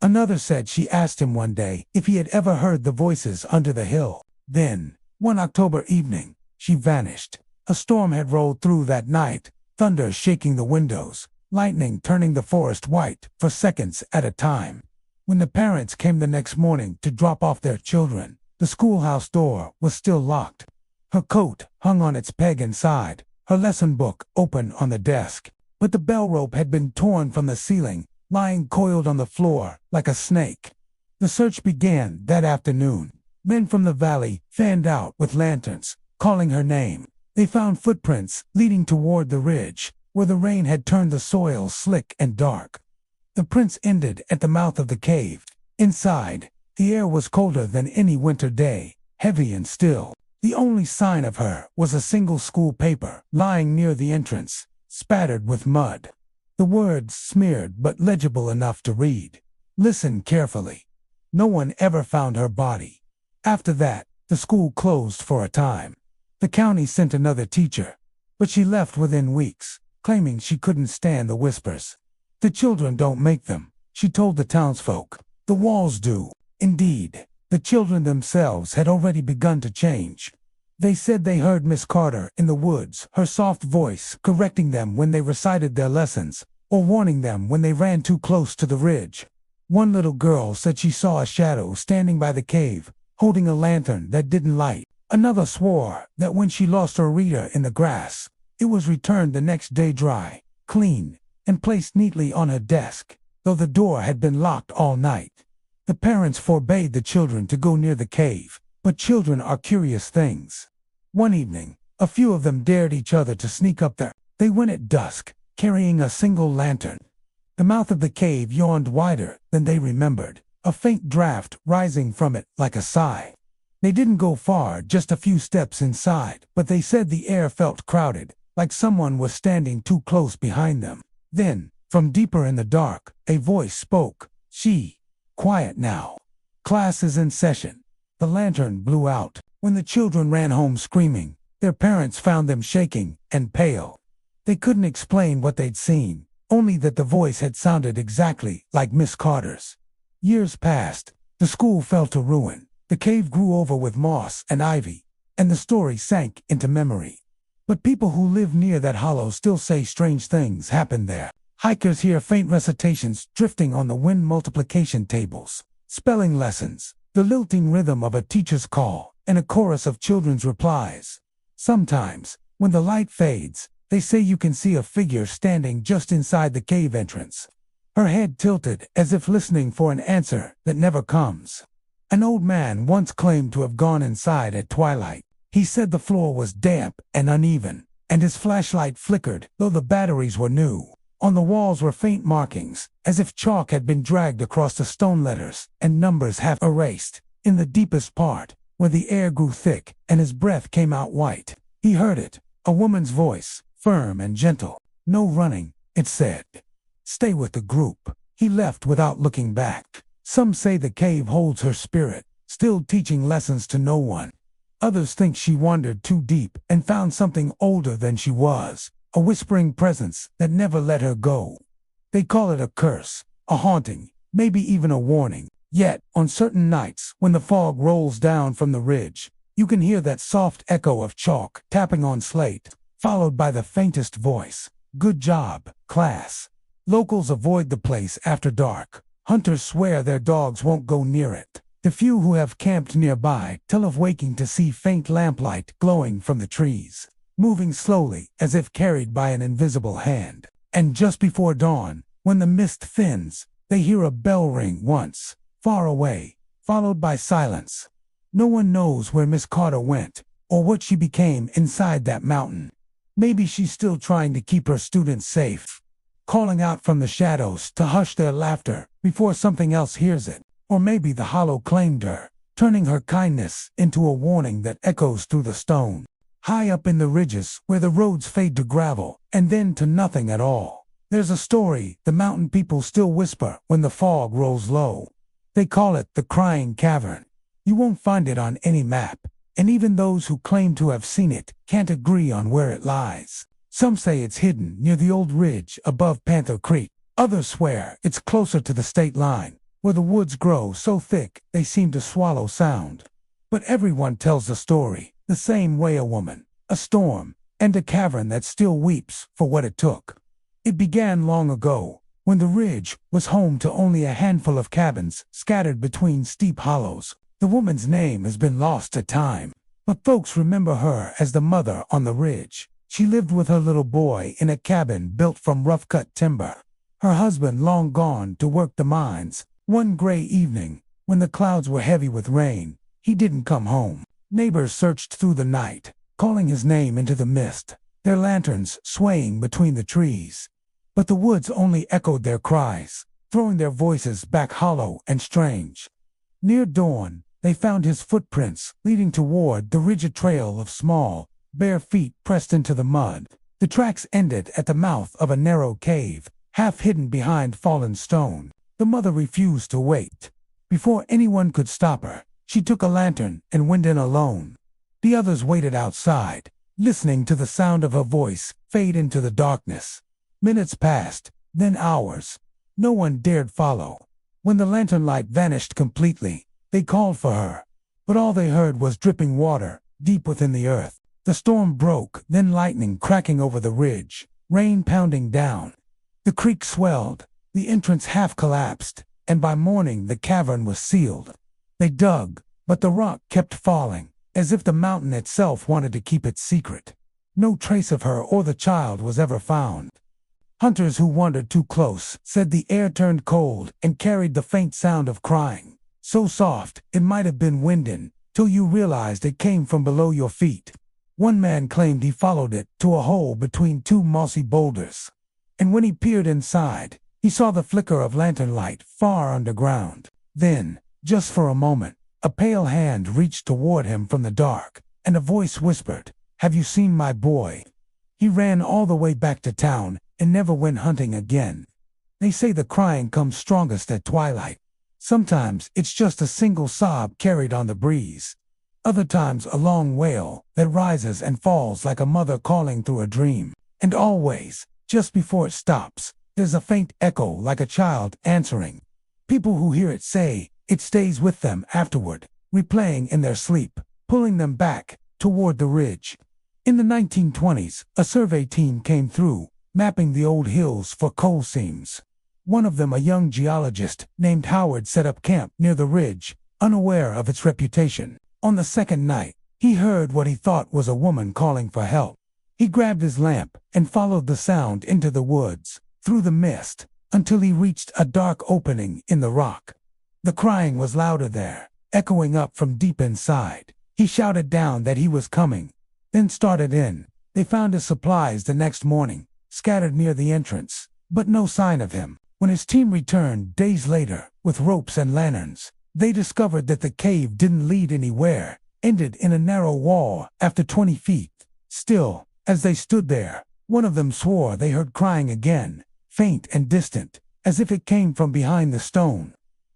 Another said she asked him one day if he had ever heard the voices under the hill. Then, one October evening, she vanished. A storm had rolled through that night, thunder shaking the windows, lightning turning the forest white for seconds at a time. When the parents came the next morning to drop off their children, the schoolhouse door was still locked. Her coat hung on its peg inside, her lesson book open on the desk, but the bell rope had been torn from the ceiling, lying coiled on the floor like a snake. The search began that afternoon. Men from the valley fanned out with lanterns, calling her name. They found footprints leading toward the ridge, where the rain had turned the soil slick and dark. The prints ended at the mouth of the cave. Inside, the air was colder than any winter day, heavy and still. The only sign of her was a single school paper lying near the entrance, spattered with mud. The words smeared but legible enough to read. Listen carefully. No one ever found her body. After that, the school closed for a time. The county sent another teacher, but she left within weeks, claiming she couldn't stand the whispers. The children don't make them, she told the townsfolk. The walls do. Indeed, the children themselves had already begun to change. They said they heard Miss Carter in the woods, her soft voice correcting them when they recited their lessons, or warning them when they ran too close to the ridge. One little girl said she saw a shadow standing by the cave, holding a lantern that didn't light. Another swore that when she lost her reader in the grass, it was returned the next day dry, clean, and placed neatly on her desk, though the door had been locked all night. The parents forbade the children to go near the cave, but children are curious things. One evening, a few of them dared each other to sneak up there. They went at dusk, carrying a single lantern. The mouth of the cave yawned wider than they remembered, a faint draft rising from it like a sigh. They didn't go far, just a few steps inside, but they said the air felt crowded, like someone was standing too close behind them. Then, from deeper in the dark, a voice spoke. Quiet now. Class is in session. The lantern blew out. When the children ran home screaming, their parents found them shaking and pale. They couldn't explain what they'd seen, only that the voice had sounded exactly like Miss Carter's. Years passed. The school fell to ruin. The cave grew over with moss and ivy, and the story sank into memory. But people who live near that hollow still say strange things happened there. Hikers hear faint recitations drifting on the wind multiplication tables, spelling lessons, the lilting rhythm of a teacher's call, and a chorus of children's replies. Sometimes, when the light fades, they say you can see a figure standing just inside the cave entrance, her head tilted as if listening for an answer that never comes. An old man once claimed to have gone inside at twilight. He said the floor was damp and uneven, and his flashlight flickered, though the batteries were new. On the walls were faint markings, as if chalk had been dragged across the stone letters, and numbers half erased. In the deepest part, where the air grew thick and his breath came out white, he heard it, a woman's voice, firm and gentle. No running, it said. Stay with the group. He left without looking back. Some say the cave holds her spirit, still teaching lessons to no one. Others think she wandered too deep and found something older than she was, a whispering presence that never let her go. They call it a curse, a haunting, maybe even a warning. Yet, on certain nights, when the fog rolls down from the ridge, you can hear that soft echo of chalk tapping on slate, followed by the faintest voice. Good job, class. Locals avoid the place after dark. Hunters swear their dogs won't go near it. The few who have camped nearby tell of waking to see faint lamplight glowing from the trees, moving slowly as if carried by an invisible hand. And just before dawn, when the mist thins, they hear a bell ring once, far away, followed by silence. No one knows where Miss Carter went, or what she became inside that mountain. Maybe she's still trying to keep her students safe, calling out from the shadows to hush their laughter before something else hears it. Or maybe the hollow claimed her, turning her kindness into a warning that echoes through the stone. High up in the ridges, where the roads fade to gravel, and then to nothing at all, there's a story the mountain people still whisper when the fog rolls low. They call it the Crying Cavern. You won't find it on any map, and even those who claim to have seen it can't agree on where it lies. Some say it's hidden near the old ridge above Panther Creek. Others swear it's closer to the state line, where the woods grow so thick they seem to swallow sound. But everyone tells the story the same way: a woman, a storm, and a cavern that still weeps for what it took. It began long ago, when the ridge was home to only a handful of cabins scattered between steep hollows. The woman's name has been lost to time, but folks remember her as the mother on the ridge. She lived with her little boy in a cabin built from rough-cut timber. Her husband long gone to work the mines. One gray evening, when the clouds were heavy with rain, he didn't come home. Neighbors searched through the night, calling his name into the mist, their lanterns swaying between the trees. But the woods only echoed their cries, throwing their voices back hollow and strange. Near dawn, they found his footprints leading toward the ridge, a trail of small, bare feet pressed into the mud. The tracks ended at the mouth of a narrow cave, half hidden behind fallen stone. The mother refused to wait. Before anyone could stop her, she took a lantern and went in alone. The others waited outside, listening to the sound of her voice fade into the darkness. Minutes passed, then hours. No one dared follow. When the lantern light vanished completely, they called for her, but all they heard was dripping water deep within the earth. The storm broke, then lightning cracking over the ridge, rain pounding down. The creek swelled, the entrance half collapsed, and by morning the cavern was sealed. They dug, but the rock kept falling, as if the mountain itself wanted to keep its secret. No trace of her or the child was ever found. Hunters who wandered too close said the air turned cold and carried the faint sound of crying, so soft it might have been wind, till you realized it came from below your feet. One man claimed he followed it to a hole between two mossy boulders, and when he peered inside, he saw the flicker of lantern light far underground. Then, just for a moment, a pale hand reached toward him from the dark, and a voice whispered, "Have you seen my boy?" He ran all the way back to town and never went hunting again. They say the crying comes strongest at twilight. Sometimes it's just a single sob carried on the breeze. Other times a long wail that rises and falls like a mother calling through a dream. And always, just before it stops, there's a faint echo like a child answering. People who hear it say it stays with them afterward, replaying in their sleep, pulling them back toward the ridge. In the 1920s, a survey team came through, mapping the old hills for coal seams. One of them, a young geologist named Howard, set up camp near the ridge, unaware of its reputation. On the second night, he heard what he thought was a woman calling for help. He grabbed his lamp and followed the sound into the woods, through the mist, until he reached a dark opening in the rock. The crying was louder there, echoing up from deep inside. He shouted down that he was coming, then started in. They found his supplies the next morning, scattered near the entrance, but no sign of him. When his team returned days later, with ropes and lanterns, they discovered that the cave didn't lead anywhere, ended in a narrow wall after 20 feet. Still, as they stood there, one of them swore they heard crying again, faint and distant, as if it came from behind the stone.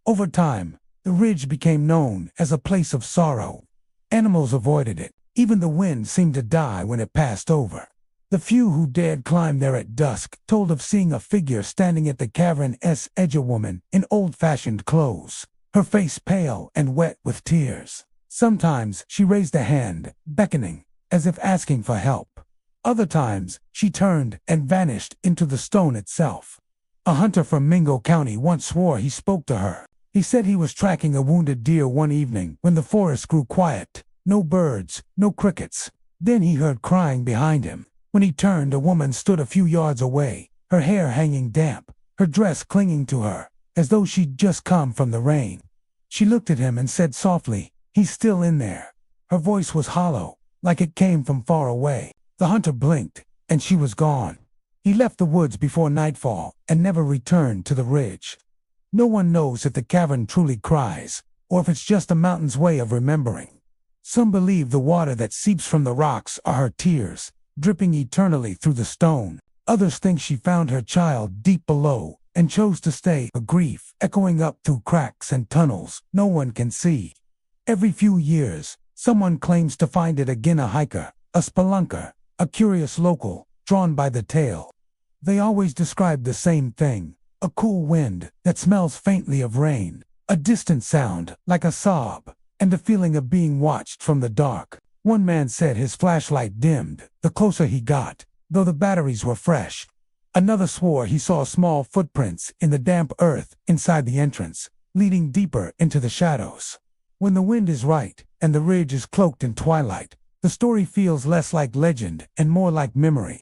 Over time, the ridge became known as a place of sorrow. Animals avoided it. Even the wind seemed to die when it passed over. The few who dared climb there at dusk told of seeing a figure standing at the cavern's edge, a woman in old-fashioned clothes, her face pale and wet with tears. Sometimes she raised a hand, beckoning, as if asking for help. Other times, she turned and vanished into the stone itself. A hunter from Mingo County once swore he spoke to her. He said he was tracking a wounded deer one evening when the forest grew quiet. No birds, no crickets. Then he heard crying behind him. When he turned, a woman stood a few yards away, her hair hanging damp, her dress clinging to her, as though she'd just come from the rain. She looked at him and said softly, "He's still in there." Her voice was hollow, like it came from far away. The hunter blinked, and she was gone. He left the woods before nightfall and never returned to the ridge. No one knows if the cavern truly cries, or if it's just the mountain's way of remembering. Some believe the water that seeps from the rocks are her tears, dripping eternally through the stone. Others think she found her child deep below and chose to stay, a grief echoing up through cracks and tunnels no one can see. Every few years, someone claims to find it again, a hiker, a spelunker, a curious local, drawn by the tale. They always describe the same thing, a cool wind that smells faintly of rain, a distant sound like a sob, and a feeling of being watched from the dark. One man said his flashlight dimmed the closer he got, though the batteries were fresh. Another swore he saw small footprints in the damp earth inside the entrance, leading deeper into the shadows. When the wind is right and the ridge is cloaked in twilight, the story feels less like legend and more like memory.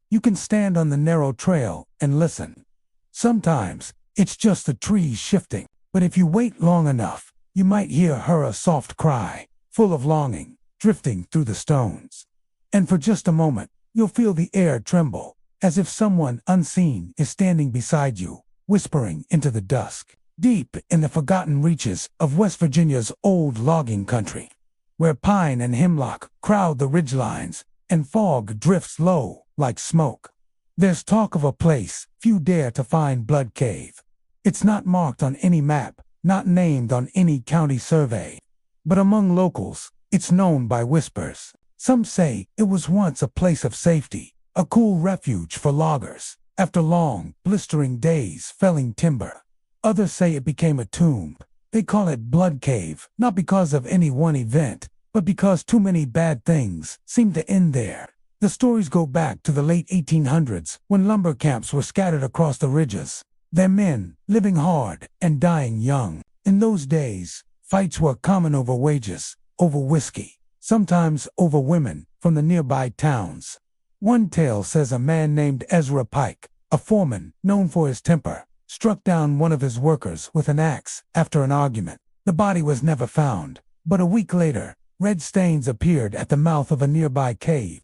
You can stand on the narrow trail and listen. Sometimes it's just the trees shifting, but if you wait long enough, you might hear her soft cry, full of longing, drifting through the stones. And for just a moment, you'll feel the air tremble, as if someone unseen is standing beside you, whispering into the dusk. Deep in the forgotten reaches of West Virginia's old logging country, where pine and hemlock crowd the ridgelines and fog drifts low like smoke, there's talk of a place few dare to find: Blood Cave. It's not marked on any map, not named on any county survey, but among locals, it's known by whispers. Some say it was once a place of safety, a cool refuge for loggers after long, blistering days felling timber. Others say it became a tomb. They call it Blood Cave, not because of any one event, but because too many bad things seem to end there. The stories go back to the late 1800s, when lumber camps were scattered across the ridges, their men living hard and dying young. In those days, fights were common over wages, over whiskey, sometimes over women from the nearby towns. One tale says a man named Ezra Pike, a foreman known for his temper, struck down one of his workers with an axe after an argument. The body was never found, but a week later, red stains appeared at the mouth of a nearby cave,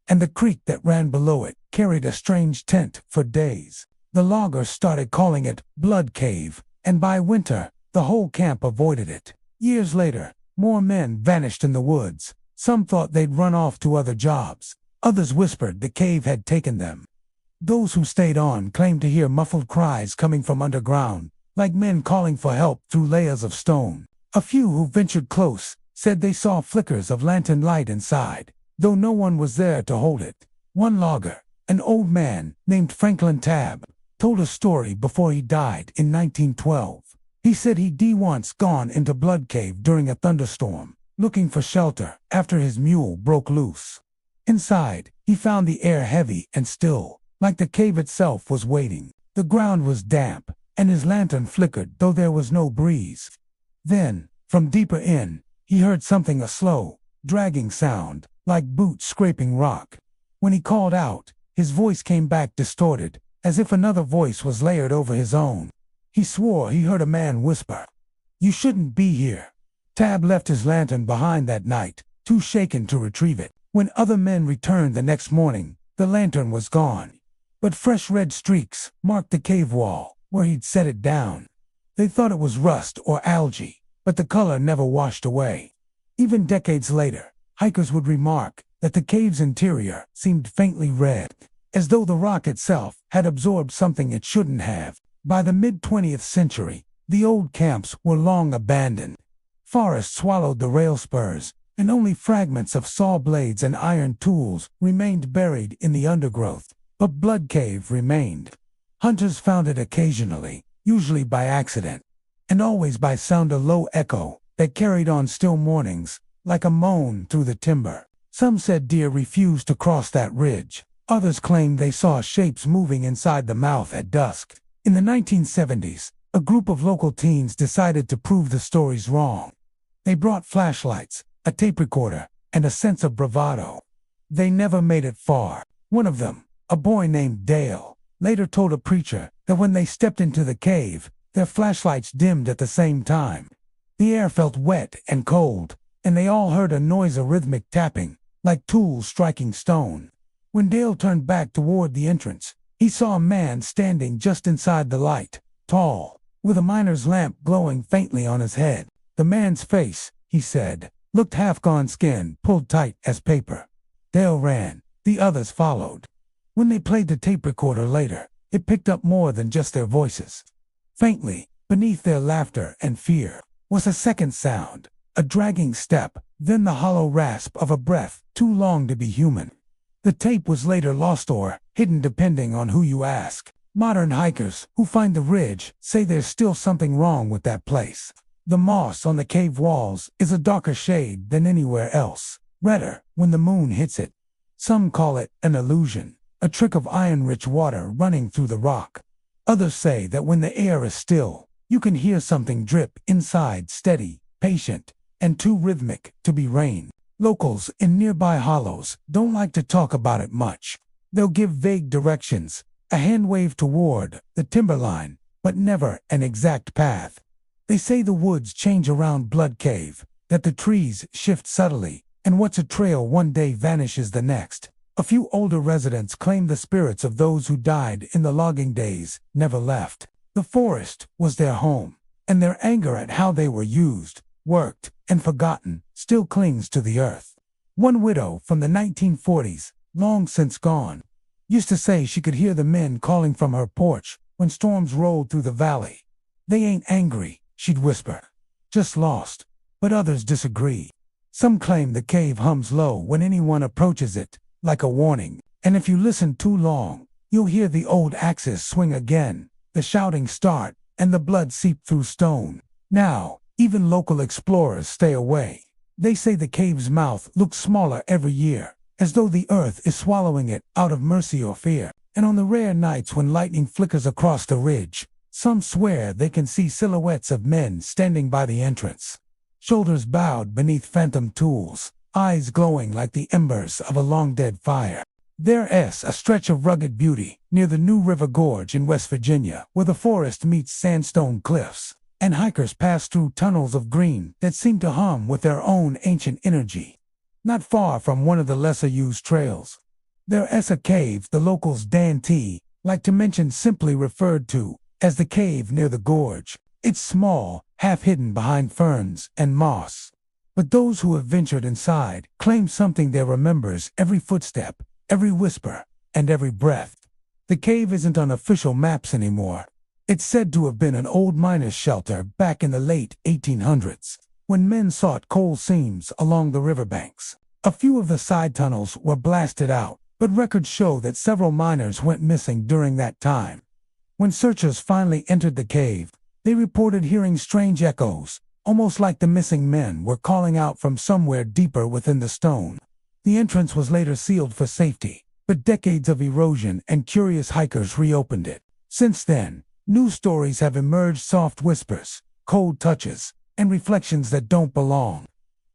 and the creek that ran below it carried a strange scent for days. The loggers started calling it Blood Cave, and by winter, the whole camp avoided it. Years later, more men vanished in the woods. Some thought they'd run off to other jobs. Others whispered the cave had taken them. Those who stayed on claimed to hear muffled cries coming from underground, like men calling for help through layers of stone. A few who ventured close said they saw flickers of lantern light inside, though no one was there to hold it. One logger, an old man named Franklin Tabb, told a story before he died in 1912. He said he'd once gone into Blood Cave during a thunderstorm, looking for shelter after his mule broke loose. Inside, he found the air heavy and still, like the cave itself was waiting. The ground was damp, and his lantern flickered though there was no breeze. Then, from deeper in, he heard something, a slow, dragging sound, like boots scraping rock. When he called out, his voice came back distorted, as if another voice was layered over his own. He swore he heard a man whisper, "You shouldn't be here." Tabb left his lantern behind that night, too shaken to retrieve it. When other men returned the next morning, the lantern was gone, but fresh red streaks marked the cave wall where he'd set it down. They thought it was rust or algae, but the color never washed away. Even decades later, hikers would remark that the cave's interior seemed faintly red, as though the rock itself had absorbed something it shouldn't have. By the mid-20th century, the old camps were long abandoned. Forests swallowed the rail spurs, and only fragments of saw blades and iron tools remained buried in the undergrowth. But Blood Cave remained. Hunters found it occasionally, usually by accident, and always by sound, a low echo that carried on still mornings, like a moan through the timber. Some said deer refused to cross that ridge. Others claimed they saw shapes moving inside the mouth at dusk. In the 1970s, a group of local teens decided to prove the stories wrong. They brought flashlights, a tape recorder, and a sense of bravado. They never made it far. One of them, a boy named Dale, later told a preacher that when they stepped into the cave, their flashlights dimmed at the same time. The air felt wet and cold, and they all heard a noise, a rhythmic tapping, like tools striking stone. When Dale turned back toward the entrance, he saw a man standing just inside the light, tall, with a miner's lamp glowing faintly on his head. The man's face, he said, looked half-gone, skin pulled tight as paper. Dale ran. The others followed. When they played the tape recorder later, it picked up more than just their voices. Faintly, beneath their laughter and fear, was a second sound, a dragging step, then the hollow rasp of a breath too long to be human. The tape was later lost or hidden depending on who you ask. Modern hikers who find the ridge say there's still something wrong with that place. The moss on the cave walls is a darker shade than anywhere else, redder when the moon hits it. Some call it an illusion. a trick of iron-rich water running through the rock. Others say that when the air is still, you can hear something drip inside, steady, patient, and too rhythmic to be rain. Locals in nearby hollows don't like to talk about it much. They'll give vague directions, a hand wave toward the timberline, but never an exact path. They say the woods change around Blood Cave, that the trees shift subtly, and what's a trail one day vanishes the next. A few older residents claim the spirits of those who died in the logging days never left. The forest was their home, and their anger at how they were used, worked, and forgotten still clings to the earth. One widow from the 1940s, long since gone, used to say she could hear the men calling from her porch when storms rolled through the valley. "They ain't angry," she'd whisper, "just lost." But others disagree. Some claim the cave hums low when anyone approaches it, like a warning, and if you listen too long, you'll hear the old axes swing again, the shouting start, and the blood seep through stone. Now, even local explorers stay away. They say the cave's mouth looks smaller every year, as though the earth is swallowing it out of mercy or fear. And on the rare nights when lightning flickers across the ridge, some swear they can see silhouettes of men standing by the entrance, shoulders bowed beneath phantom tools, eyes glowing like the embers of a long-dead fire. There's a stretch of rugged beauty near the New River Gorge in West Virginia, where the forest meets sandstone cliffs, and hikers pass through tunnels of green that seem to hum with their own ancient energy. Not far from one of the lesser-used trails, there's a cave the locals Dan T. like to mention, simply referred to as the cave near the gorge. It's small, half hidden behind ferns and moss. But those who have ventured inside claim something there remembers every footstep, every whisper, and every breath. The cave isn't on official maps anymore. It's said to have been an old miner's shelter back in the late 1800s, when men sought coal seams along the riverbanks. A few of the side tunnels were blasted out, but records show that several miners went missing during that time. When searchers finally entered the cave, they reported hearing strange echoes, almost like the missing men were calling out from somewhere deeper within the stone. The entrance was later sealed for safety, but decades of erosion and curious hikers reopened it. Since then, new stories have emerged: soft whispers, cold touches, and reflections that don't belong.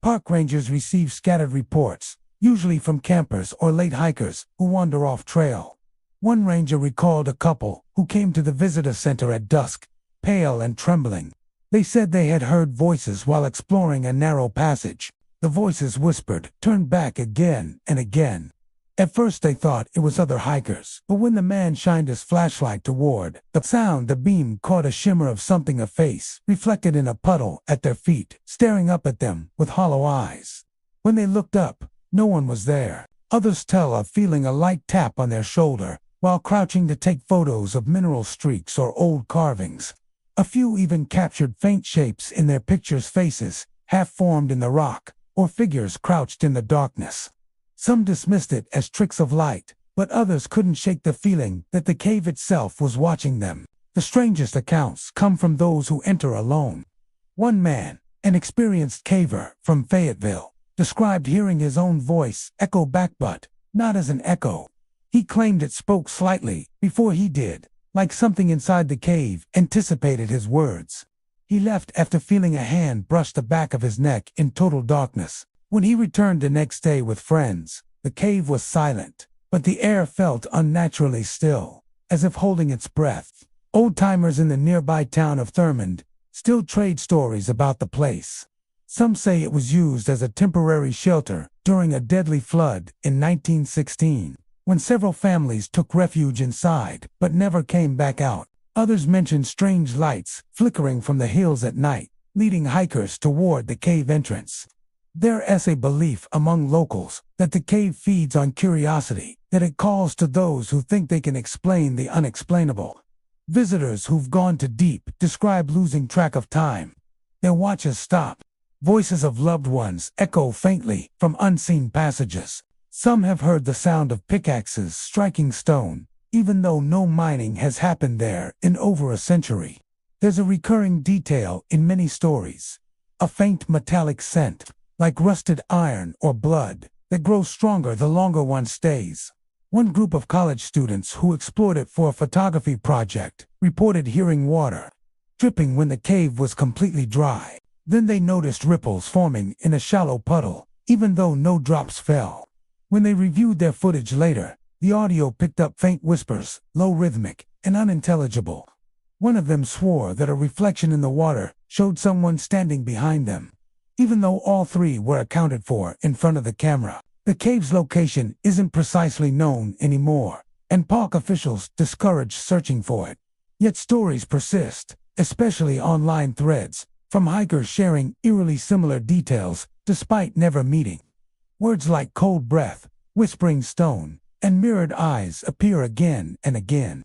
Park rangers receive scattered reports, usually from campers or late hikers who wander off trail. One ranger recalled a couple who came to the visitor center at dusk, pale and trembling. They said they had heard voices while exploring a narrow passage. The voices whispered, "Turn back," again and again. At first they thought it was other hikers, but when the man shined his flashlight toward the sound, the beam caught a shimmer of something, a face, reflected in a puddle at their feet, staring up at them with hollow eyes. When they looked up, no one was there. Others tell of feeling a light tap on their shoulder while crouching to take photos of mineral streaks or old carvings. A few even captured faint shapes in their pictures, faces half formed in the rock, or figures crouched in the darkness. Some dismissed it as tricks of light, but others couldn't shake the feeling that the cave itself was watching them. The strangest accounts come from those who enter alone. One man, an experienced caver from Fayetteville, described hearing his own voice echo back, but not as an echo. He claimed it spoke slightly before he did, like something inside the cave anticipated his words. He left after feeling a hand brush the back of his neck in total darkness. When he returned the next day with friends, the cave was silent, but the air felt unnaturally still, as if holding its breath. Old-timers in the nearby town of Thurmond still trade stories about the place. Some say it was used as a temporary shelter during a deadly flood in 1916, when several families took refuge inside but never came back out. Others mention strange lights flickering from the hills at night, leading hikers toward the cave entrance. There's a belief among locals that the cave feeds on curiosity, that it calls to those who think they can explain the unexplainable. Visitors who've gone too deep describe losing track of time. Their watches stop. Voices of loved ones echo faintly from unseen passages. Some have heard the sound of pickaxes striking stone, even though no mining has happened there in over a century. There's a recurring detail in many stories: a faint metallic scent, like rusted iron or blood, that grows stronger the longer one stays. One group of college students who explored it for a photography project reported hearing water dripping when the cave was completely dry. Then they noticed ripples forming in a shallow puddle, even though no drops fell. When they reviewed their footage later, the audio picked up faint whispers, low rhythmic, and unintelligible. One of them swore that a reflection in the water showed someone standing behind them. Even though all three were accounted for in front of the camera, the cave's location isn't precisely known anymore, and park officials discourage searching for it. Yet stories persist, especially online threads, from hikers sharing eerily similar details despite never meeting. Words like cold breath, whispering stone, and mirrored eyes appear again and again.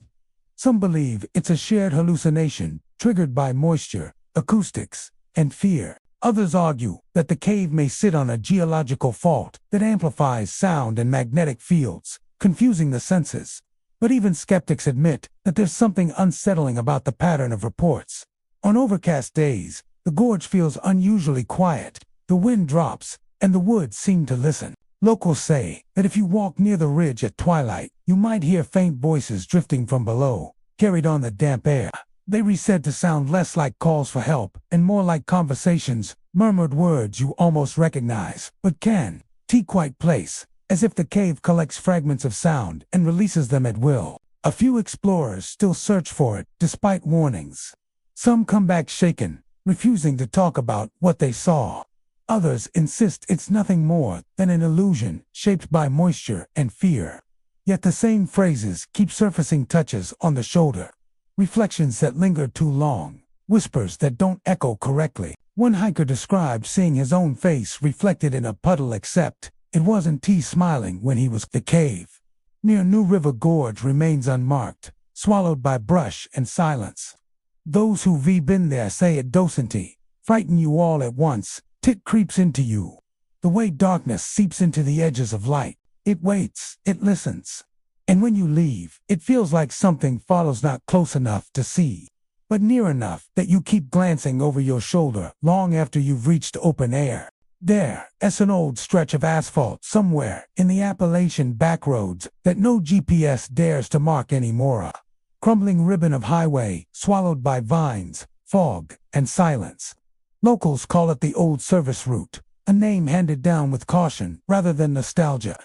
Some believe it's a shared hallucination triggered by moisture, acoustics, and fear. Others argue that the cave may sit on a geological fault that amplifies sound and magnetic fields, confusing the senses. But even skeptics admit that there's something unsettling about the pattern of reports. On overcast days, the gorge feels unusually quiet, the wind drops, and the woods seem to listen. Locals say that if you walk near the ridge at twilight, you might hear faint voices drifting from below, carried on the damp air. They are said to sound less like calls for help and more like conversations, murmured words you almost recognize, but can't quite place, as if the cave collects fragments of sound and releases them at will. A few explorers still search for it, despite warnings. Some come back shaken, refusing to talk about what they saw. Others insist it's nothing more than an illusion shaped by moisture and fear. Yet the same phrases keep surfacing: touches on the shoulder, reflections that linger too long, whispers that don't echo correctly. One hiker described seeing his own face reflected in a puddle, except it wasn't smiling when he was. The cave near New River Gorge remains unmarked, swallowed by brush and silence. Those who've been there say it doesn't frighten you all at once. It creeps into you. The way darkness seeps into the edges of light. It waits, it listens. And when you leave, it feels like something follows, not close enough to see, but near enough that you keep glancing over your shoulder long after you've reached open air. There's an old stretch of asphalt somewhere in the Appalachian backroads that no GPS dares to mark anymore. A crumbling ribbon of highway swallowed by vines, fog, and silence. Locals call it the old service route, a name handed down with caution rather than nostalgia.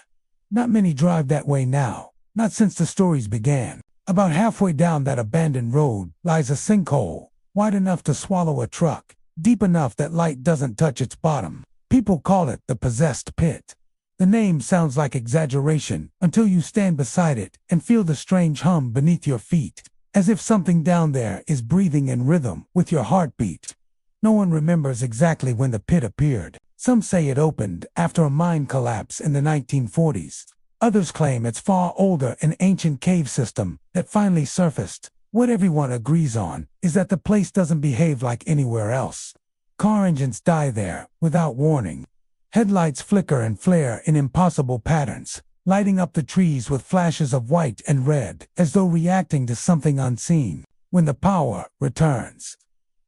Not many drive that way now, not since the stories began. About halfway down that abandoned road lies a sinkhole, wide enough to swallow a truck, deep enough that light doesn't touch its bottom. People call it the possessed pit. The name sounds like exaggeration until you stand beside it and feel the strange hum beneath your feet, as if something down there is breathing in rhythm with your heartbeat. No one remembers exactly when the pit appeared. Some say it opened after a mine collapse in the 1940s. Others claim it's far older, an ancient cave system that finally surfaced. What everyone agrees on is that the place doesn't behave like anywhere else. Car engines die there without warning. Headlights flicker and flare in impossible patterns, lighting up the trees with flashes of white and red, as though reacting to something unseen. When the power returns,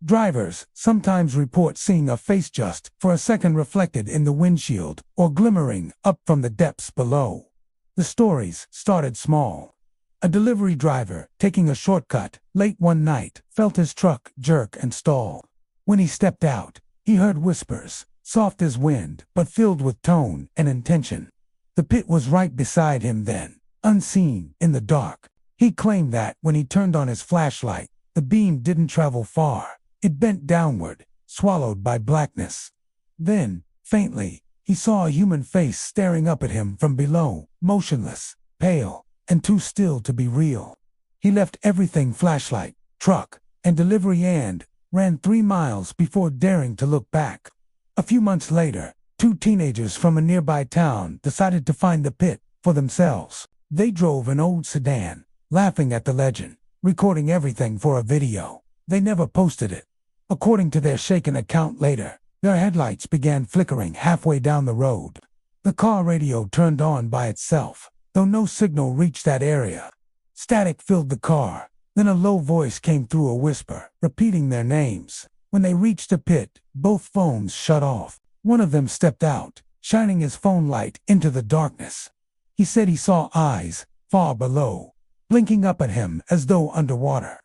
drivers sometimes report seeing a face just for a second reflected in the windshield or glimmering up from the depths below. The stories started small. A delivery driver, taking a shortcut, late one night, felt his truck jerk and stall. When he stepped out, he heard whispers, soft as wind, but filled with tone and intention. The pit was right beside him then, unseen, in the dark. He claimed that, when he turned on his flashlight, the beam didn't travel far. It bent downward, swallowed by blackness. Then, faintly, he saw a human face staring up at him from below, motionless, pale, and too still to be real. He left everything, flashlight, truck, and delivery, and ran 3 miles before daring to look back. A few months later, 2 teenagers from a nearby town decided to find the pit for themselves. They drove an old sedan, laughing at the legend, recording everything for a video. They never posted it. According to their shaken account later, their headlights began flickering halfway down the road. The car radio turned on by itself, though no signal reached that area. Static filled the car. Then a low voice came through, a whisper, repeating their names. When they reached the pit, both phones shut off. One of them stepped out, shining his phone light into the darkness. He said he saw eyes, far below, blinking up at him as though underwater.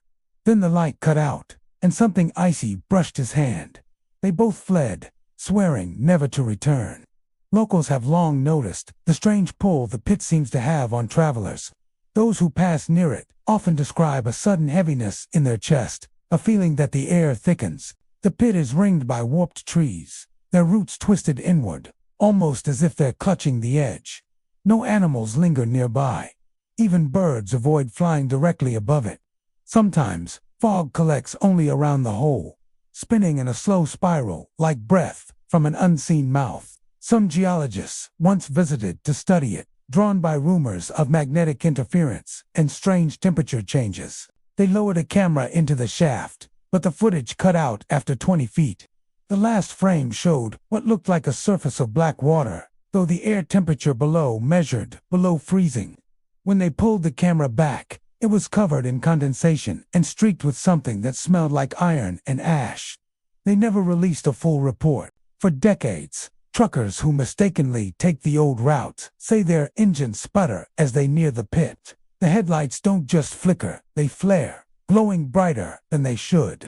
Then the light cut out, and something icy brushed his hand. They both fled, swearing never to return. Locals have long noticed the strange pull the pit seems to have on travelers. Those who pass near it often describe a sudden heaviness in their chest, a feeling that the air thickens. The pit is ringed by warped trees, their roots twisted inward, almost as if they're clutching the edge. No animals linger nearby. Even birds avoid flying directly above it. Sometimes, fog collects only around the hole, spinning in a slow spiral like breath from an unseen mouth. Some geologists once visited to study it, drawn by rumors of magnetic interference and strange temperature changes. They lowered a camera into the shaft, but the footage cut out after 20 feet. The last frame showed what looked like a surface of black water, though the air temperature below measured below freezing. When they pulled the camera back, it was covered in condensation and streaked with something that smelled like iron and ash. They never released a full report. For decades, truckers who mistakenly take the old route say their engines sputter as they near the pit. The headlights don't just flicker, they flare, glowing brighter than they should,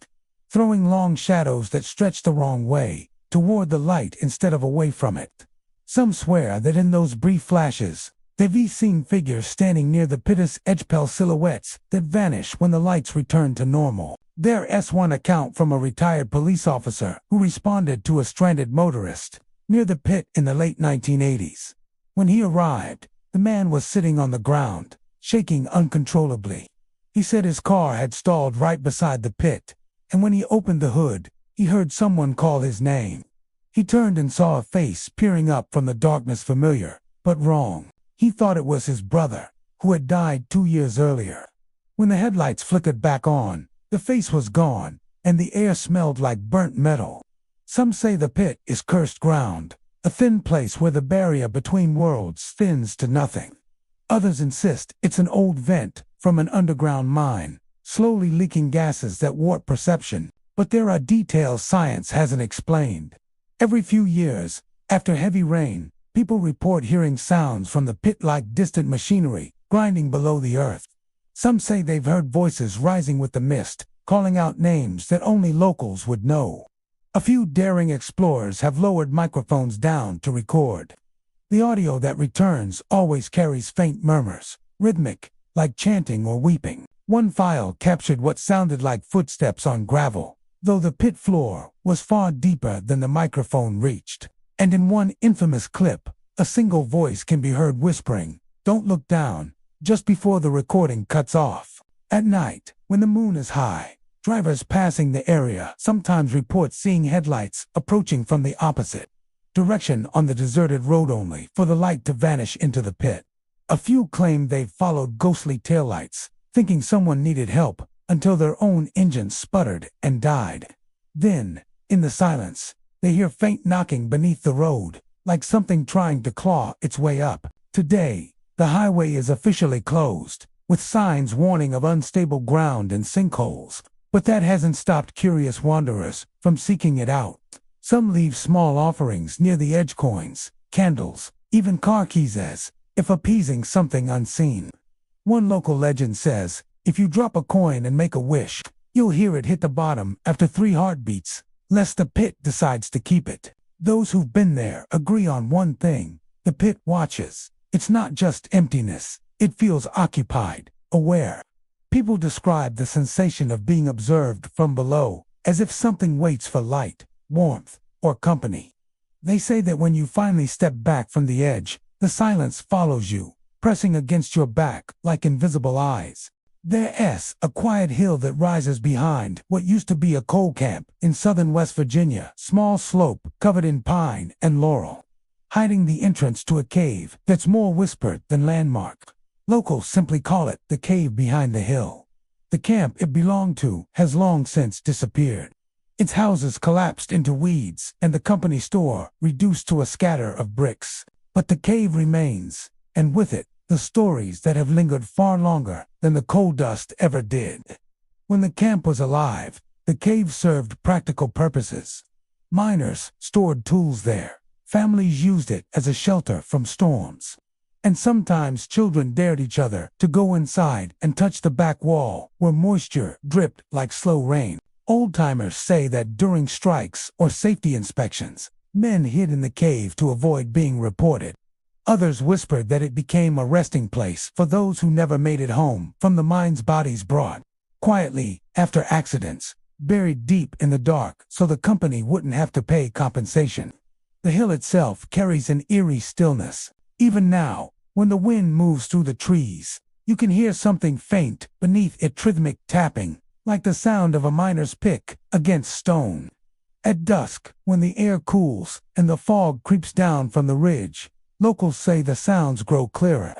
throwing long shadows that stretch the wrong way, toward the light instead of away from it. Some swear that in those brief flashes, they've seen figures standing near the pit's edge, pale silhouettes that vanish when the lights return to normal. There's one account from a retired police officer who responded to a stranded motorist near the pit in the late 1980s. When he arrived, the man was sitting on the ground, shaking uncontrollably. He said his car had stalled right beside the pit, and when he opened the hood, he heard someone call his name. He turned and saw a face peering up from the darkness, familiar, but wrong. He thought it was his brother, who had died 2 years earlier. When the headlights flickered back on, the face was gone, and the air smelled like burnt metal. Some say the pit is cursed ground, a thin place where the barrier between worlds thins to nothing. Others insist it's an old vent from an underground mine, slowly leaking gases that warp perception, but there are details science hasn't explained. Every few years, after heavy rain, people report hearing sounds from the pit like distant machinery grinding below the earth. Some say they've heard voices rising with the mist, calling out names that only locals would know. A few daring explorers have lowered microphones down to record. The audio that returns always carries faint murmurs, rhythmic, like chanting or weeping. One file captured what sounded like footsteps on gravel, though the pit floor was far deeper than the microphone reached. And in one infamous clip, a single voice can be heard whispering, "Don't look down," just before the recording cuts off. At night, when the moon is high, drivers passing the area sometimes report seeing headlights approaching from the opposite direction on the deserted road, only for the light to vanish into the pit. A few claim they've followed ghostly taillights, thinking someone needed help, until their own engines sputtered and died. Then, in the silence, they hear faint knocking beneath the road, like something trying to claw its way up. Today, the highway is officially closed, with signs warning of unstable ground and sinkholes. But that hasn't stopped curious wanderers from seeking it out. Some leave small offerings near the edge, coins, candles, even car keys, as if appeasing something unseen. One local legend says, if you drop a coin and make a wish, you'll hear it hit the bottom after 3 heartbeats, lest the pit decides to keep it. Those who've been there agree on one thing: the pit watches. It's not just emptiness, it feels occupied, aware. People describe the sensation of being observed from below, as if something waits for light, warmth, or company. They say that when you finally step back from the edge, the silence follows you, pressing against your back like invisible eyes. There's a quiet hill that rises behind what used to be a coal camp in southern West Virginia, small slope covered in pine and laurel, hiding the entrance to a cave that's more whispered than landmark. Locals simply call it the cave behind the hill. The camp it belonged to has long since disappeared. Its houses collapsed into weeds and the company store reduced to a scatter of bricks. But the cave remains, and with it, the stories that have lingered far longer than the coal dust ever did. When the camp was alive, the cave served practical purposes. Miners stored tools there. Families used it as a shelter from storms. And sometimes children dared each other to go inside and touch the back wall where moisture dripped like slow rain. Old-timers say that during strikes or safety inspections, men hid in the cave to avoid being reported. Others whispered that it became a resting place for those who never made it home from the mines bodies brought quietly after accidents, buried deep in the dark so the company wouldn't have to pay compensation. The hill itself carries an eerie stillness. Even now, when the wind moves through the trees, you can hear something faint beneath it, rhythmic tapping, like the sound of a miner's pick against stone. At dusk, when the air cools and the fog creeps down from the ridge, locals say the sounds grow clearer.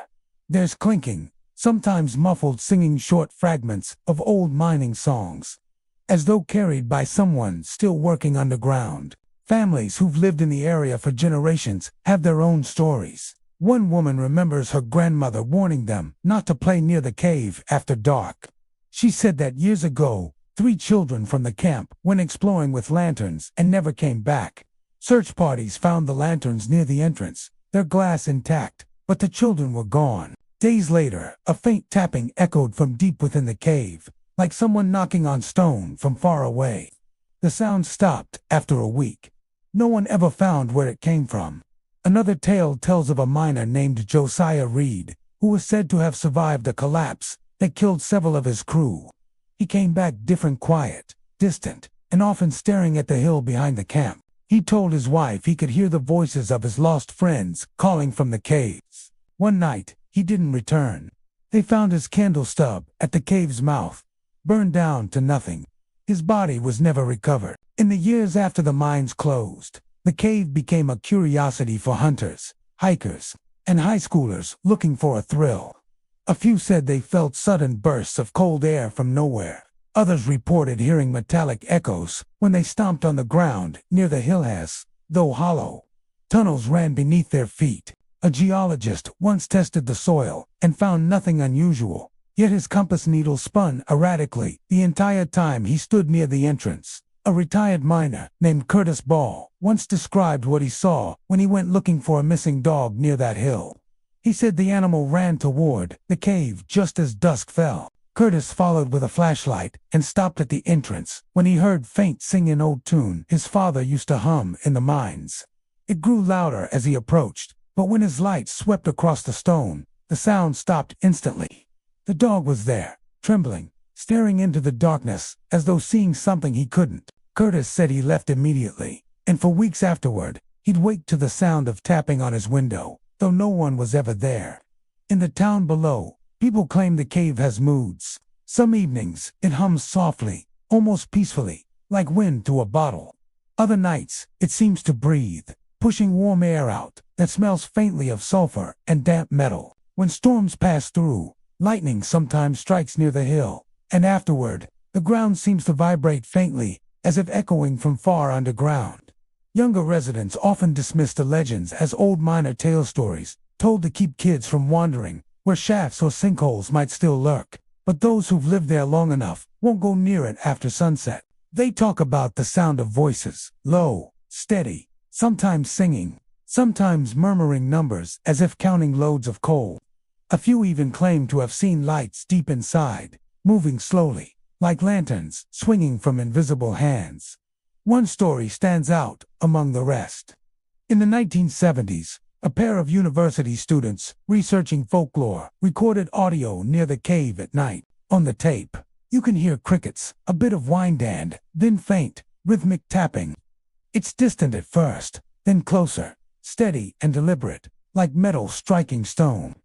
There's clinking, sometimes muffled, singing short fragments of old mining songs, as though carried by someone still working underground. Families who've lived in the area for generations have their own stories. One woman remembers her grandmother warning them not to play near the cave after dark. She said that years ago, 3 children from the camp went exploring with lanterns and never came back. Search parties found the lanterns near the entrance, their glass intact, but the children were gone. Days later, a faint tapping echoed from deep within the cave, like someone knocking on stone from far away. The sound stopped after a week. No one ever found where it came from. Another tale tells of a miner named Josiah Reed, who was said to have survived a collapse that killed several of his crew. He came back different, quiet, distant, and often staring at the hill behind the camp. He told his wife he could hear the voices of his lost friends calling from the caves. One night, he didn't return. They found his candle stub at the cave's mouth, burned down to nothing. His body was never recovered. In the years after the mines closed, the cave became a curiosity for hunters, hikers, and high schoolers looking for a thrill. A few said they felt sudden bursts of cold air from nowhere. Others reported hearing metallic echoes when they stomped on the ground near the hill as, though hollow, tunnels ran beneath their feet. A geologist once tested the soil and found nothing unusual, yet his compass needle spun erratically the entire time he stood near the entrance. A retired miner named Curtis Ball once described what he saw when he went looking for a missing dog near that hill. He said the animal ran toward the cave just as dusk fell. Curtis followed with a flashlight and stopped at the entrance when he heard faint singing old tune his father used to hum in the mines. It grew louder as he approached, but when his light swept across the stone, the sound stopped instantly. The dog was there, trembling, staring into the darkness as though seeing something he couldn't. Curtis said he left immediately, and for weeks afterward, he'd wake to the sound of tapping on his window, though no one was ever there. In the town below, people claim the cave has moods. Some evenings, it hums softly, almost peacefully, like wind through a bottle. Other nights, it seems to breathe, pushing warm air out that smells faintly of sulfur and damp metal. When storms pass through, lightning sometimes strikes near the hill, and afterward, the ground seems to vibrate faintly, as if echoing from far underground. Younger residents often dismiss the legends as old miner tale stories, told to keep kids from wandering, where shafts or sinkholes might still lurk. But those who've lived there long enough won't go near it after sunset. They talk about the sound of voices, low, steady, sometimes singing, sometimes murmuring numbers as if counting loads of coal. A few even claim to have seen lights deep inside, moving slowly, like lanterns swinging from invisible hands. One story stands out among the rest. In the 1970s, a pair of university students researching folklore recorded audio near the cave at night. On the tape, you can hear crickets, a bit of wind and, then faint, rhythmic tapping. It's distant at first, then closer, steady and deliberate, like metal striking stone.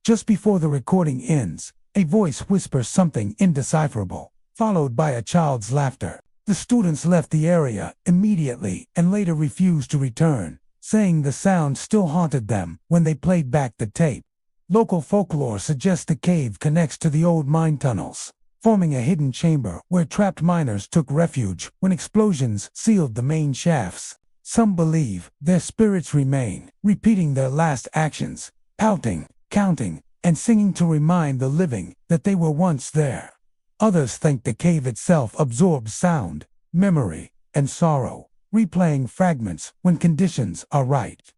Just before the recording ends, a voice whispers something indecipherable, followed by a child's laughter. The students left the area immediately and later refused to return, saying the sound still haunted them when they played back the tape. Local folklore suggests the cave connects to the old mine tunnels, forming a hidden chamber where trapped miners took refuge when explosions sealed the main shafts. Some believe their spirits remain, repeating their last actions, pouting, counting, and singing to remind the living that they were once there. Others think the cave itself absorbs sound, memory, and sorrow, replaying fragments when conditions are right.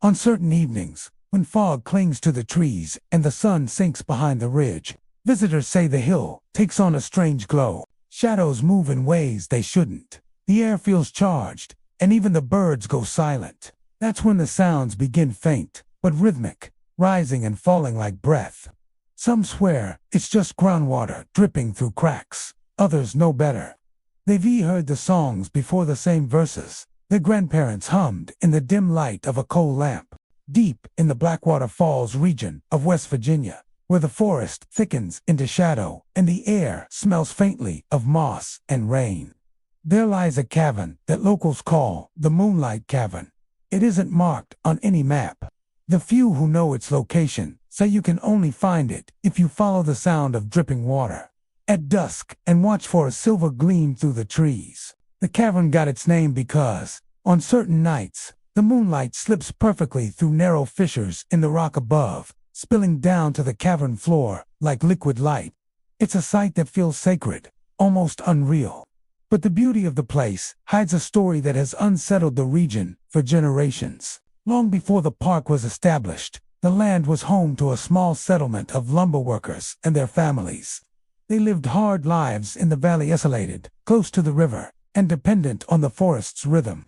On certain evenings, when fog clings to the trees and the sun sinks behind the ridge. Visitors say the hill takes on a strange glow. Shadows move in ways they shouldn't. The air feels charged, and even the birds go silent. That's when the sounds begin faint, but rhythmic, rising and falling like breath. Some swear it's just groundwater dripping through cracks. Others know better. They've heard the songs before the same verses. Their grandparents hummed in the dim light of a coal lamp, deep in the Blackwater Falls region of West Virginia, where the forest thickens into shadow and the air smells faintly of moss and rain. There lies a cavern that locals call the Moonlight Cavern. It isn't marked on any map. The few who know its location say you can only find it if you follow the sound of dripping water at dusk and watch for a silver gleam through the trees. The cavern got its name because, on certain nights, the moonlight slips perfectly through narrow fissures in the rock above, spilling down to the cavern floor like liquid light. It's a sight that feels sacred, almost unreal. But the beauty of the place hides a story that has unsettled the region for generations. Long before the park was established, the land was home to a small settlement of lumber workers and their families. They lived hard lives in the valley, isolated, close to the river, and dependent on the forest's rhythm.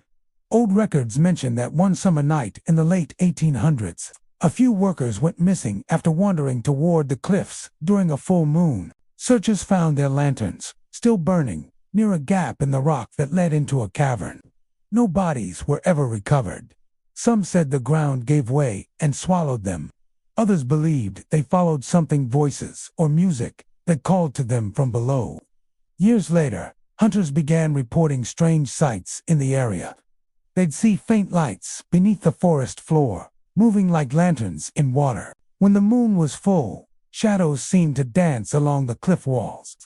Old records mention that one summer night in the late 1800s, a few workers went missing after wandering toward the cliffs during a full moon. Searchers found their lanterns, still burning, near a gap in the rock that led into a cavern. No bodies were ever recovered. Some said the ground gave way and swallowed them. Others believed they followed something, voices or music, that called to them from below. Years later, hunters began reporting strange sights in the area. They'd see faint lights beneath the forest floor, moving like lanterns in water. When the moon was full, shadows seemed to dance along the cliff walls.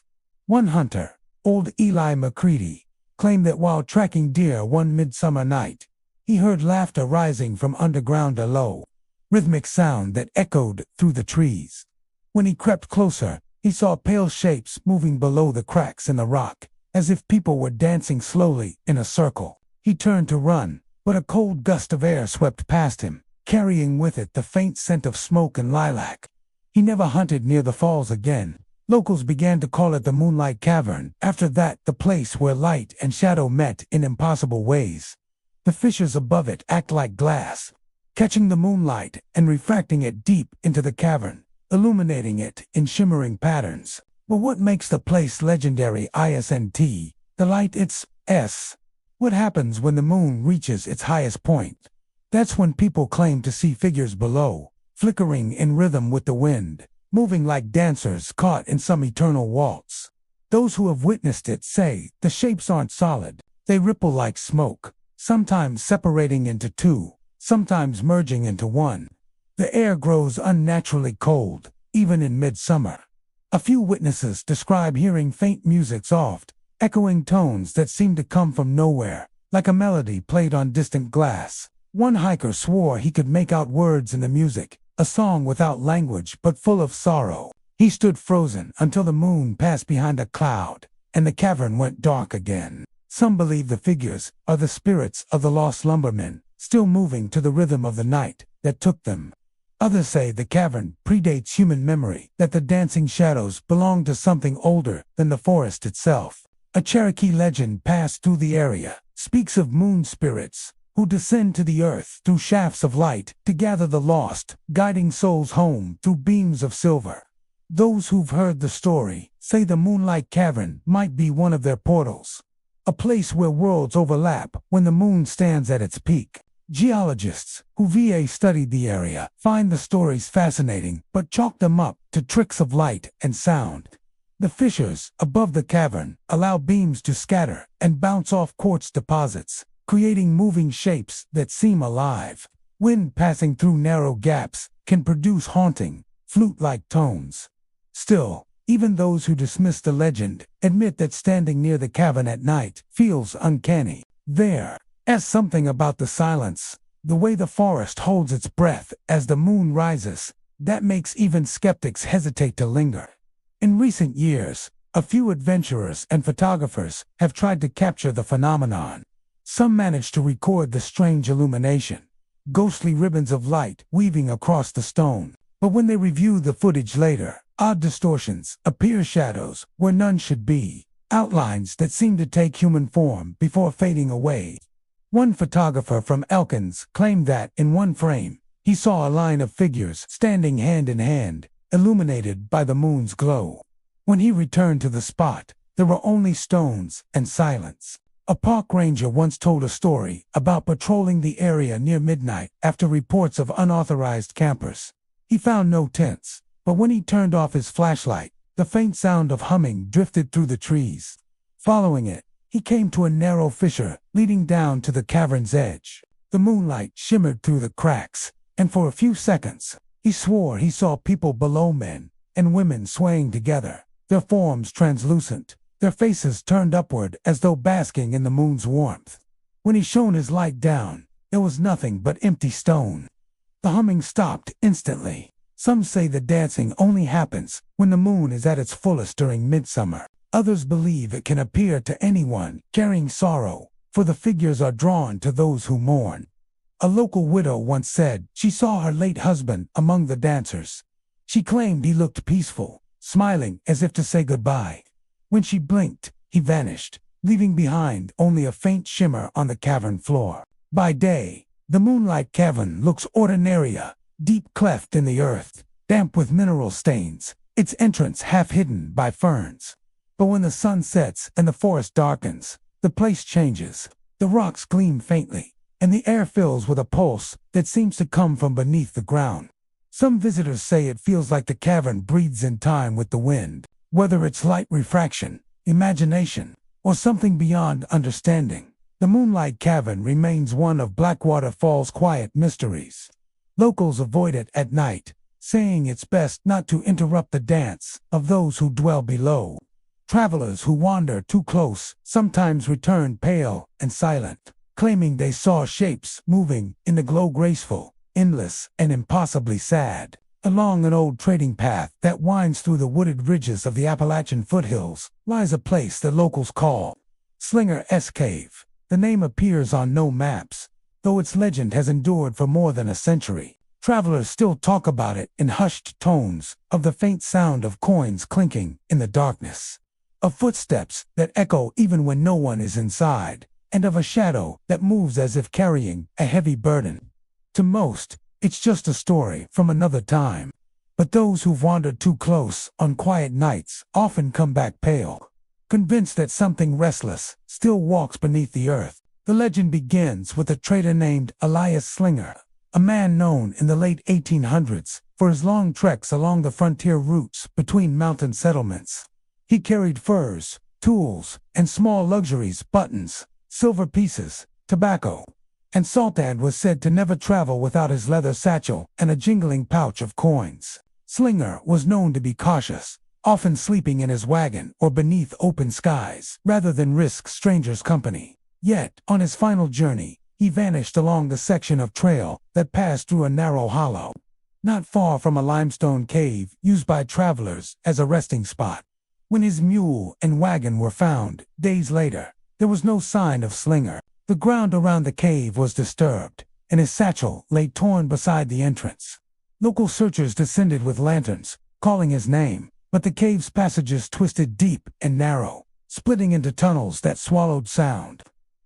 One hunter, old Eli McCready, claimed that while tracking deer one midsummer night, he heard laughter rising from underground, a low, rhythmic sound that echoed through the trees. When he crept closer, he saw pale shapes moving below the cracks in the rock, as if people were dancing slowly in a circle. He turned to run, but a cold gust of air swept past him, carrying with it the faint scent of smoke and lilac. He never hunted near the falls again. Locals began to call it the Moonlight Cavern. After that, the place where light and shadow met in impossible ways. The fissures above it act like glass, catching the moonlight and refracting it deep into the cavern, illuminating it in shimmering patterns. But what makes the place legendary isn't the light, it's what happens when the moon reaches its highest point. That's when people claim to see figures below, flickering in rhythm with the wind, moving like dancers caught in some eternal waltz. Those who have witnessed it say the shapes aren't solid. They ripple like smoke, sometimes separating into two, sometimes merging into one. The air grows unnaturally cold, even in midsummer. A few witnesses describe hearing faint music, soft, echoing tones that seem to come from nowhere, like a melody played on distant glass. One hiker swore he could make out words in the music, a song without language but full of sorrow. He stood frozen until the moon passed behind a cloud, and the cavern went dark again. Some believe the figures are the spirits of the lost lumbermen, still moving to the rhythm of the night that took them. Others say the cavern predates human memory, that the dancing shadows belong to something older than the forest itself. A Cherokee legend passed through the area speaks of moon spirits who descend to the earth through shafts of light to gather the lost, guiding souls home through beams of silver. Those who've heard the story say the Moonlight Cavern might be one of their portals, a place where worlds overlap when the moon stands at its peak. Geologists who studied the area find the stories fascinating but chalk them up to tricks of light and sound. The fissures above the cavern allow beams to scatter and bounce off quartz deposits, creating moving shapes that seem alive. Wind passing through narrow gaps can produce haunting, flute-like tones. Still, even those who dismiss the legend admit that standing near the cavern at night feels uncanny. There's something about the silence, the way the forest holds its breath as the moon rises, that makes even skeptics hesitate to linger. In recent years, a few adventurers and photographers have tried to capture the phenomenon. Some managed to record the strange illumination, ghostly ribbons of light weaving across the stone. But when they review the footage later, odd distortions appear, shadows where none should be, outlines that seem to take human form before fading away. One photographer from Elkins claimed that, in one frame, he saw a line of figures standing hand in hand, illuminated by the moon's glow. When he returned to the spot, there were only stones and silence. A park ranger once told a story about patrolling the area near midnight after reports of unauthorized campers. He found no tents, but when he turned off his flashlight, the faint sound of humming drifted through the trees. Following it, he came to a narrow fissure leading down to the cavern's edge. The moonlight shimmered through the cracks, and for a few seconds, he swore he saw people below, men and women swaying together, their forms translucent, their faces turned upward as though basking in the moon's warmth. When he shone his light down, there was nothing but empty stone. The humming stopped instantly. Some say the dancing only happens when the moon is at its fullest during midsummer. Others believe it can appear to anyone carrying sorrow, for the figures are drawn to those who mourn. A local widow once said she saw her late husband among the dancers. She claimed he looked peaceful, smiling as if to say goodbye. When she blinked, he vanished, leaving behind only a faint shimmer on the cavern floor. By day, the moonlight cavern looks ordinary, a deep cleft in the earth, damp with mineral stains, its entrance half hidden by ferns. But when the sun sets and the forest darkens, the place changes. The rocks gleam faintly, and the air fills with a pulse that seems to come from beneath the ground. Some visitors say it feels like the cavern breathes in time with the wind, whether it's light refraction, imagination, or something beyond understanding. The Moonlight Cavern remains one of Blackwater Fall's quiet mysteries. Locals avoid it at night, saying it's best not to interrupt the dance of those who dwell below. Travelers who wander too close sometimes return pale and silent, claiming they saw shapes moving in the glow, graceful, endless, and impossibly sad. Along an old trading path that winds through the wooded ridges of the Appalachian foothills lies a place that locals call Slinger's Cave. The name appears on no maps, though its legend has endured for more than a century. Travelers still talk about it in hushed tones, of the faint sound of coins clinking in the darkness, of footsteps that echo even when no one is inside, and of a shadow that moves as if carrying a heavy burden. To most, it's just a story from another time, but those who've wandered too close on quiet nights often come back pale, convinced that something restless still walks beneath the earth. The legend begins with a trader named Elias Slinger, a man known in the late 1800s for his long treks along the frontier routes between mountain settlements. He carried furs, tools, and small luxuries, buttons, silver pieces, tobacco, and Sultan was said to never travel without his leather satchel and a jingling pouch of coins. Slinger was known to be cautious, often sleeping in his wagon or beneath open skies, rather than risk strangers' company. Yet, on his final journey, he vanished along the section of trail that passed through a narrow hollow, not far from a limestone cave used by travelers as a resting spot. When his mule and wagon were found, days later, there was no sign of Slinger. The ground around the cave was disturbed, and his satchel lay torn beside the entrance. Local searchers descended with lanterns, calling his name, but the cave's passages twisted deep and narrow, splitting into tunnels that swallowed sound.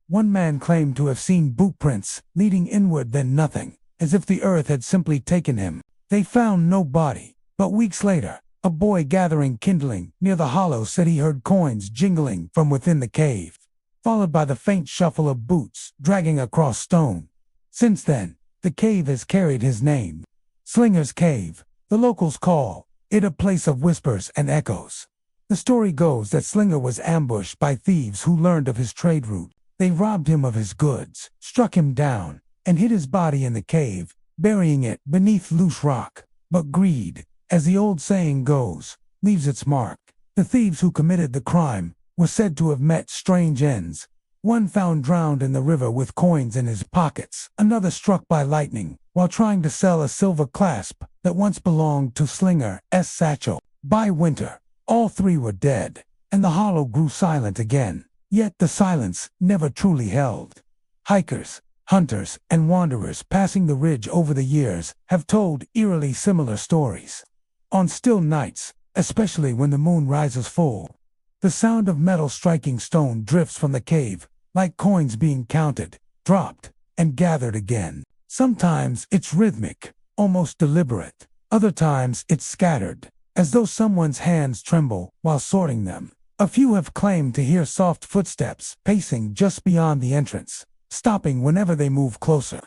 One man claimed to have seen boot prints leading inward, then nothing, as if the earth had simply taken him. They found no body, but weeks later, a boy gathering kindling near the hollow said he heard coins jingling from within the cave, followed by the faint shuffle of boots dragging across stone. Since then, the cave has carried his name, Slinger's Cave. The locals call it a place of whispers and echoes. The story goes that Slinger was ambushed by thieves who learned of his trade route. They robbed him of his goods, struck him down, and hid his body in the cave, burying it beneath loose rock. But greed, as the old saying goes, leaves its mark. The thieves who committed the crime were said to have met strange ends. One found drowned in the river with coins in his pockets, another struck by lightning while trying to sell a silver clasp that once belonged to Slinger's satchel. By winter, all three were dead, and the hollow grew silent again. Yet the silence never truly held. Hikers, Hunters and wanderers passing the ridge over the years have told eerily similar stories. On still nights, especially when the moon rises full, the sound of metal striking stone drifts from the cave, like coins being counted, dropped, and gathered again. Sometimes it's rhythmic, almost deliberate. Other times it's scattered, as though someone's hands tremble while sorting them. A few have claimed to hear soft footsteps pacing just beyond the entrance, stopping whenever they move closer.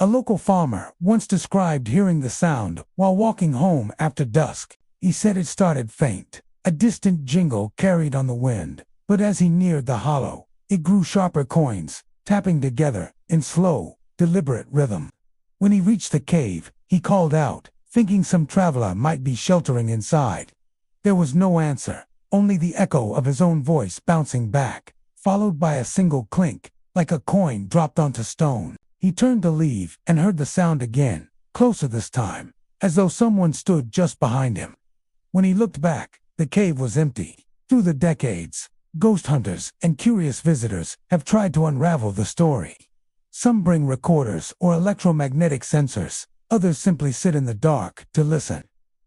A local farmer once described hearing the sound while walking home after dusk. He said it started faint, a distant jingle carried on the wind, but as he neared the hollow, it grew sharper coins, tapping together in slow, deliberate rhythm. When he reached the cave, he called out, thinking some traveler might be sheltering inside. There was no answer, only the echo of his own voice bouncing back, followed by a single clink, like a coin dropped onto stone. He turned to leave and heard the sound again, closer this time, as though someone stood just behind him. When he looked back, the cave was empty. Through the decades, ghost hunters and curious visitors have tried to unravel the story. Some bring recorders or electromagnetic sensors, others simply sit in the dark to listen.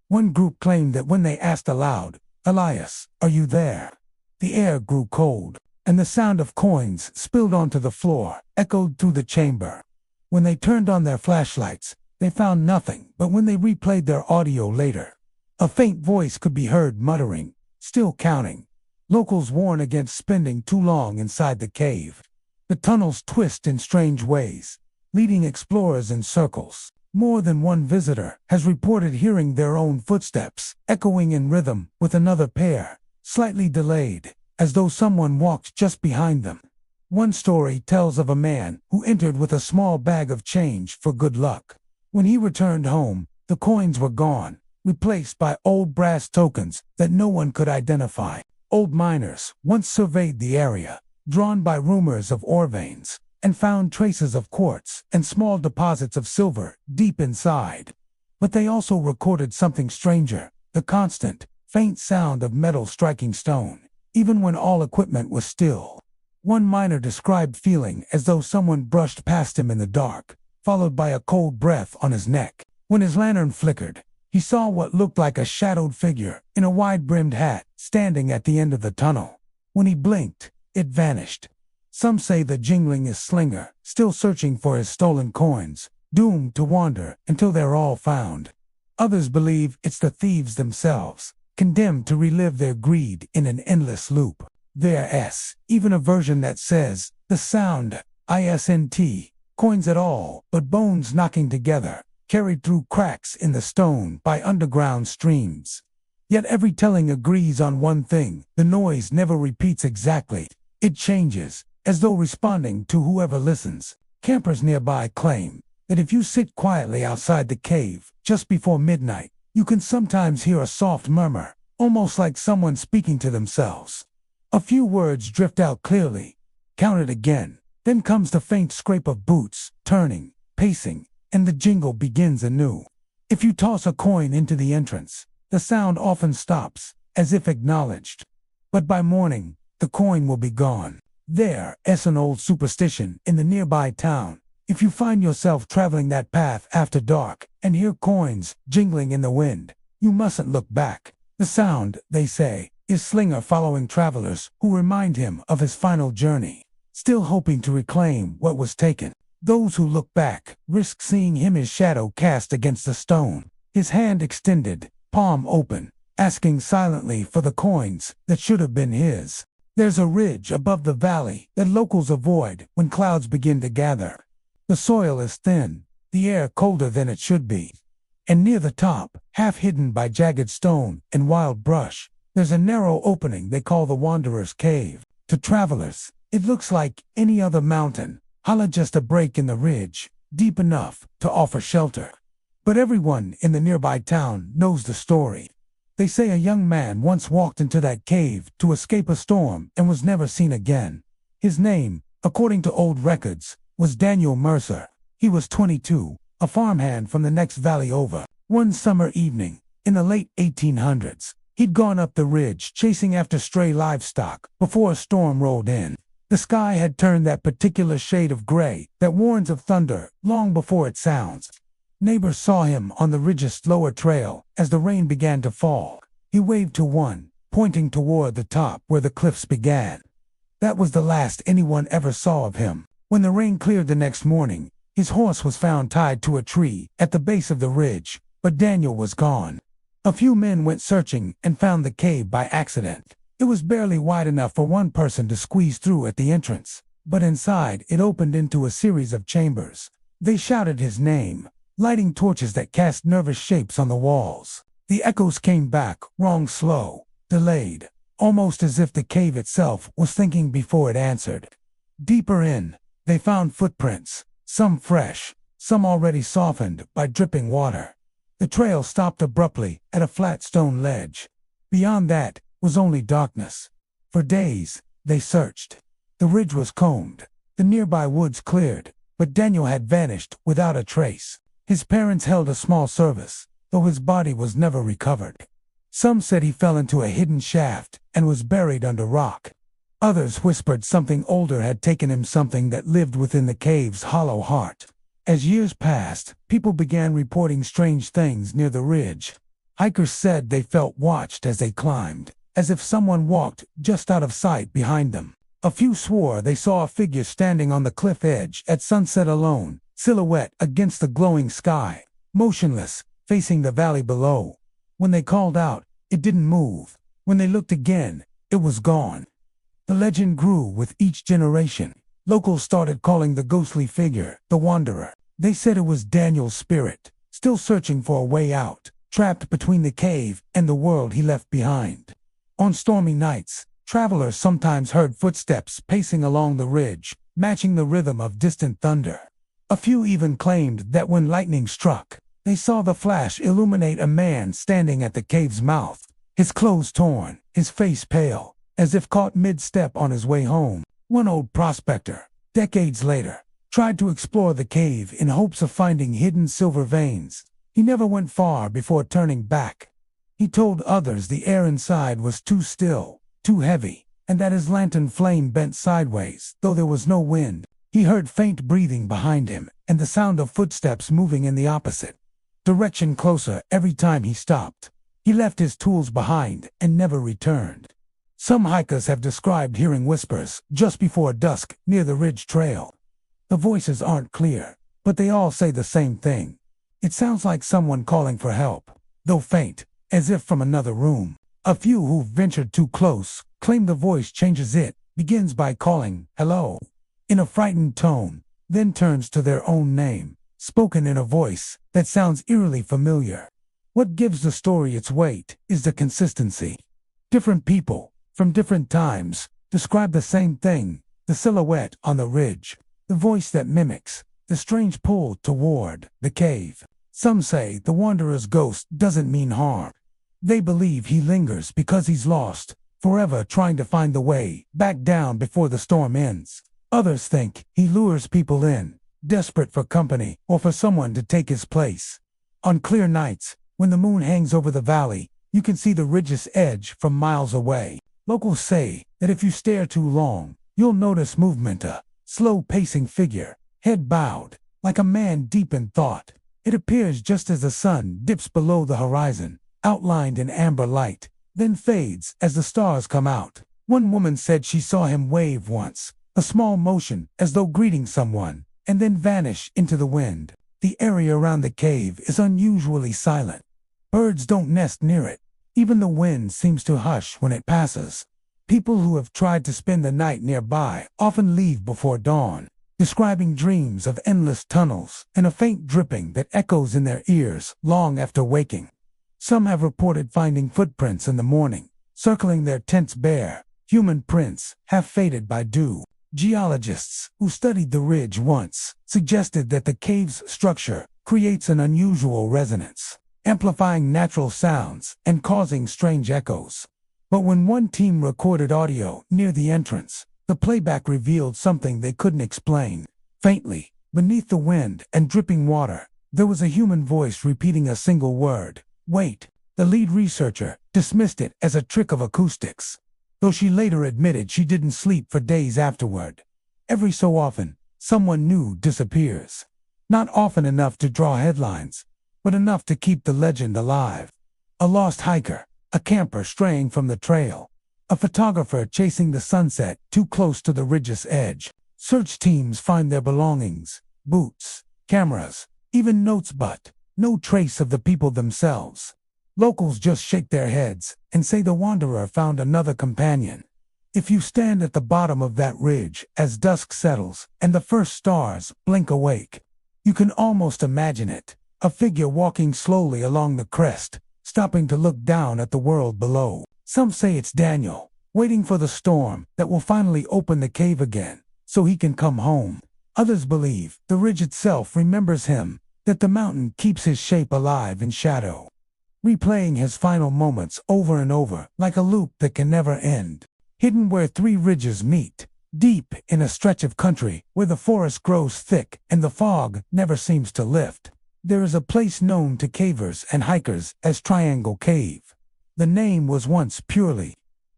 One group claimed that when they asked aloud, "Elias, are you there?" the air grew cold, and the sound of coins spilled onto the floor echoed through the chamber. When they turned on their flashlights, they found nothing, but when they replayed their audio later, a faint voice could be heard muttering, "Still counting." Locals warn against spending too long inside the cave. The tunnels twist in strange ways, leading explorers in circles. More than one visitor has reported hearing their own footsteps, echoing in rhythm with another pair, slightly delayed, as though someone walked just behind them. One story tells of a man who entered with a small bag of change for good luck. When he returned home, the coins were gone, replaced by old brass tokens that no one could identify. Old miners once surveyed the area, drawn by rumors of ore veins, and found traces of quartz and small deposits of silver deep inside. But they also recorded something stranger, the constant, faint sound of metal striking stone, even when all equipment was still. One miner described feeling as though someone brushed past him in the dark, followed by a cold breath on his neck. When his lantern flickered, he saw what looked like a shadowed figure in a wide-brimmed hat standing at the end of the tunnel. When he blinked, it vanished. Some say the jingling is Slinger, still searching for his stolen coins, doomed to wander until they're all found. Others believe it's the thieves themselves, condemned to relive their greed in an endless loop. There's even a version that says, the sound, isn't, coins at all, but bones knocking together, carried through cracks in the stone by underground streams. Yet every telling agrees on one thing: the noise never repeats exactly. It changes, as though responding to whoever listens. Campers nearby claim that if you sit quietly outside the cave just before midnight, you can sometimes hear a soft murmur, almost like someone speaking to themselves. A few words drift out clearly, counted again, then comes the faint scrape of boots, turning, pacing, and the jingle begins anew. If you toss a coin into the entrance, the sound often stops, as if acknowledged. But by morning, the coin will be gone. There's an old superstition in the nearby town. If you find yourself traveling that path after dark and hear coins jingling in the wind, you mustn't look back. The sound, they say, is Slinger following travelers who remind him of his final journey, still hoping to reclaim what was taken. Those who look back risk seeing him, his shadow cast against the stone, his hand extended, palm open, asking silently for the coins that should have been his. There's a ridge above the valley that locals avoid when clouds begin to gather. The soil is thin, the air colder than it should be. And near the top, half hidden by jagged stone and wild brush, there's a narrow opening they call the Wanderer's Cave. To travelers, it looks like any other mountain, hollow, just a break in the ridge, deep enough to offer shelter. But everyone in the nearby town knows the story. They say a young man once walked into that cave to escape a storm and was never seen again. His name, according to old records, was Daniel Mercer. He was 22, a farmhand from the next valley over. One summer evening, in the late 1800s, he'd gone up the ridge chasing after stray livestock before a storm rolled in. The sky had turned that particular shade of gray that warns of thunder long before it sounds. Neighbors saw him on the ridge's lower trail as the rain began to fall. He waved to one, pointing toward the top where the cliffs began. That was the last anyone ever saw of him. When the rain cleared the next morning, his horse was found tied to a tree at the base of the ridge, but Daniel was gone. A few men went searching and found the cave by accident. It was barely wide enough for one person to squeeze through at the entrance, but inside it opened into a series of chambers. They shouted his name, lighting torches that cast nervous shapes on the walls. The echoes came back, wrong, slow, delayed, almost as if the cave itself was thinking before it answered. Deeper in, they found footprints, some fresh, some already softened by dripping water. The trail stopped abruptly at a flat stone ledge. Beyond that was only darkness. For days, they searched. The ridge was combed, the nearby woods cleared, but Daniel had vanished without a trace. His parents held a small service, though his body was never recovered. Some said he fell into a hidden shaft and was buried under rock. Others whispered something older had taken him, something that lived within the cave's hollow heart. As years passed, people began reporting strange things near the ridge. Hikers said they felt watched as they climbed, as if someone walked just out of sight behind them. A few swore they saw a figure standing on the cliff edge at sunset alone, silhouette against the glowing sky, motionless, facing the valley below. When they called out, it didn't move. When they looked again, it was gone. The legend grew with each generation. Locals started calling the ghostly figure the Wanderer. They said it was Daniel's spirit, still searching for a way out, trapped between the cave and the world he left behind. On stormy nights, travelers sometimes heard footsteps pacing along the ridge, matching the rhythm of distant thunder. A few even claimed that when lightning struck, they saw the flash illuminate a man standing at the cave's mouth, his clothes torn, his face pale, as if caught mid-step on his way home. One old prospector, decades later, tried to explore the cave in hopes of finding hidden silver veins. He never went far before turning back. He told others the air inside was too still, too heavy, and that his lantern flame bent sideways, though there was no wind. He heard faint breathing behind him and the sound of footsteps moving in the opposite direction, closer every time he stopped. He left his tools behind and never returned. Some hikers have described hearing whispers just before dusk near the ridge trail. The voices aren't clear, but they all say the same thing. It sounds like someone calling for help, though faint, as if from another room. A few who've ventured too close claim the voice changes. It begins by calling hello in a frightened tone, then turns to their own name, spoken in a voice that sounds eerily familiar. What gives the story its weight is the consistency. Different people, from different times, describe the same thing: the silhouette on the ridge, the voice that mimics, the strange pull toward the cave. Some say the wanderer's ghost doesn't mean harm. They believe he lingers because he's lost, forever trying to find the way back down before the storm ends. Others think he lures people in, desperate for company or for someone to take his place. On clear nights, when the moon hangs over the valley, you can see the ridge's edge from miles away. Locals say that if you stare too long, you'll notice movement, a slow pacing figure, head bowed, like a man deep in thought. It appears just as the sun dips below the horizon, outlined in amber light, then fades as the stars come out. One woman said she saw him wave once, a small motion as though greeting someone, and then vanish into the wind. The area around the cave is unusually silent. Birds don't nest near it. Even the wind seems to hush when it passes. People who have tried to spend the night nearby often leave before dawn, describing dreams of endless tunnels and a faint dripping that echoes in their ears long after waking. Some have reported finding footprints in the morning, circling their tents bare, human prints half faded by dew. Geologists who studied the ridge once suggested that the cave's structure creates an unusual resonance, amplifying natural sounds and causing strange echoes. But when one team recorded audio near the entrance, the playback revealed something they couldn't explain. Faintly, beneath the wind and dripping water, there was a human voice repeating a single word: "Wait." The lead researcher dismissed it as a trick of acoustics. though she later admitted she didn't sleep for days afterward. Every so often, someone new disappears. Not often enough to draw headlines, but enough to keep the legend alive. A lost hiker, a camper straying from the trail, a photographer chasing the sunset too close to the ridge's edge. Search teams find their belongings, boots, cameras, even notes, but no trace of the people themselves. Locals just shake their heads and say the wanderer found another companion. If you stand at the bottom of that ridge as dusk settles and the first stars blink awake, you can almost imagine it, a figure walking slowly along the crest, stopping to look down at the world below. Some say it's Daniel, waiting for the storm that will finally open the cave again, so he can come home. Others believe the ridge itself remembers him, that the mountain keeps his shape alive in shadow, replaying his final moments over and over like a loop that can never end. Hidden where three ridges meet, deep in a stretch of country where the forest grows thick and the fog never seems to lift, there is a place known to cavers and hikers as Triangle Cave. The name was once purely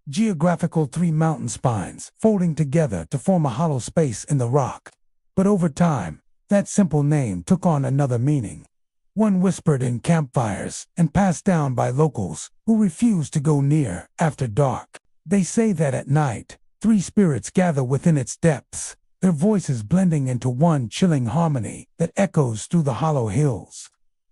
geographical, three mountain spines folding together to form a hollow space in the rock. But over time, that simple name took on another meaning, one whispered in campfires and passed down by locals who refused to go near after dark. They say that at night, three spirits gather within its depths, their voices blending into one chilling harmony that echoes through the hollow hills.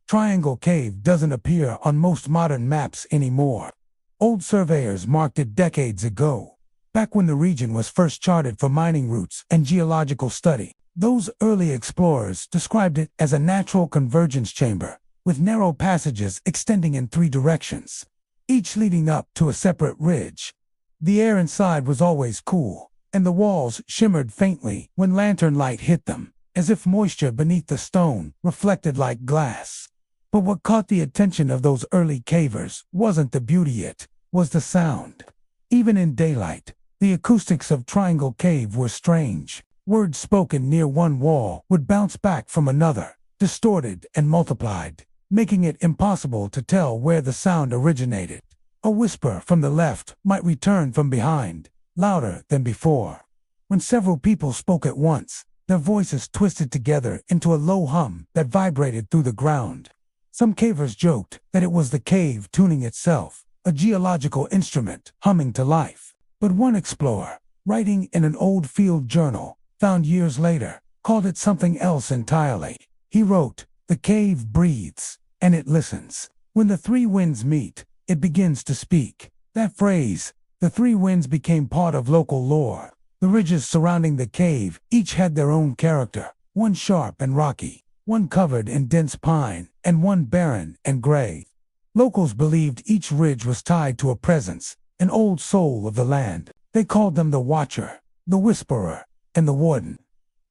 Triangle Cave doesn't appear on most modern maps anymore. Old surveyors marked it decades ago, back when the region was first charted for mining routes and geological study. Those early explorers described it as a natural convergence chamber, with narrow passages extending in three directions, each leading up to a separate ridge. The air inside was always cool, and the walls shimmered faintly when lantern light hit them, as if moisture beneath the stone reflected like glass. But what caught the attention of those early cavers wasn't the beauty, it was the sound. Even in daylight, the acoustics of Triangle Cave were strange. Words spoken near one wall would bounce back from another, distorted and multiplied, making it impossible to tell where the sound originated. A whisper from the left might return from behind, louder than before. When several people spoke at once, their voices twisted together into a low hum that vibrated through the ground. Some cavers joked that it was the cave tuning itself, a geological instrument humming to life. But one explorer, writing in an old field journal, found years later, called it something else entirely. He wrote, "The cave breathes, and it listens. When the three winds meet, it begins to speak." That phrase, the three winds, became part of local lore. The ridges surrounding the cave each had their own character, one sharp and rocky, one covered in dense pine, and one barren and gray. Locals believed each ridge was tied to a presence, an old soul of the land. They called them the Watcher, the Whisperer, and the Warden.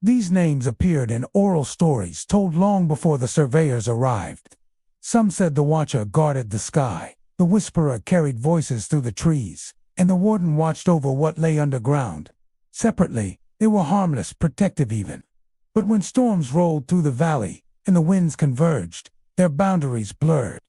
These names appeared in oral stories told long before the surveyors arrived. Some said the Watcher guarded the sky, the Whisperer carried voices through the trees, and the Warden watched over what lay underground. Separately, they were harmless, protective even. But when storms rolled through the valley and the winds converged, their boundaries blurred.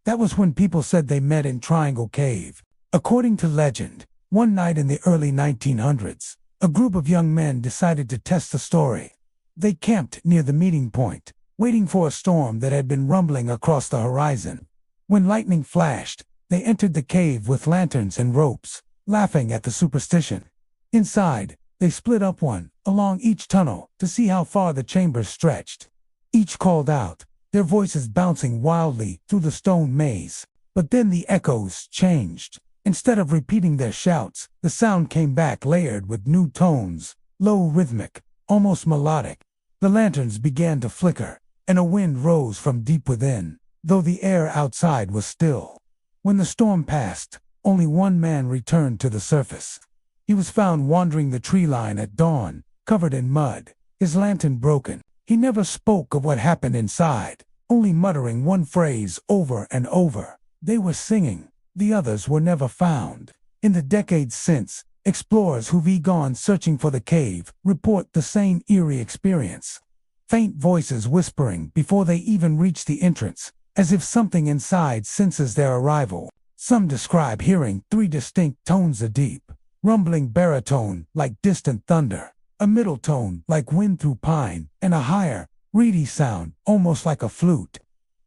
That was when people said they met in Triangle Cave. According to legend, one night in the early 1900s, a group of young men decided to test the story. They camped near the meeting point, waiting for a storm that had been rumbling across the horizon. When lightning flashed, they entered the cave with lanterns and ropes, laughing at the superstition. Inside, they split up one along each tunnel to see how far the chambers stretched. Each called out, their voices bouncing wildly through the stone maze. But then the echoes changed. Instead of repeating their shouts, the sound came back layered with new tones, low, rhythmic, almost melodic. The lanterns began to flicker, and a wind rose from deep within, though the air outside was still. When the storm passed, only one man returned to the surface. He was found wandering the tree line at dawn, covered in mud, his lantern broken. He never spoke of what happened inside, only muttering one phrase over and over. They were singing. The others were never found. In the decades since, explorers who've gone searching for the cave report the same eerie experience. Faint voices whispering before they even reach the entrance, as if something inside senses their arrival. Some describe hearing 3 distinct tones: a deep, rumbling baritone like distant thunder, a middle tone like wind through pine, and a higher, reedy sound almost like a flute.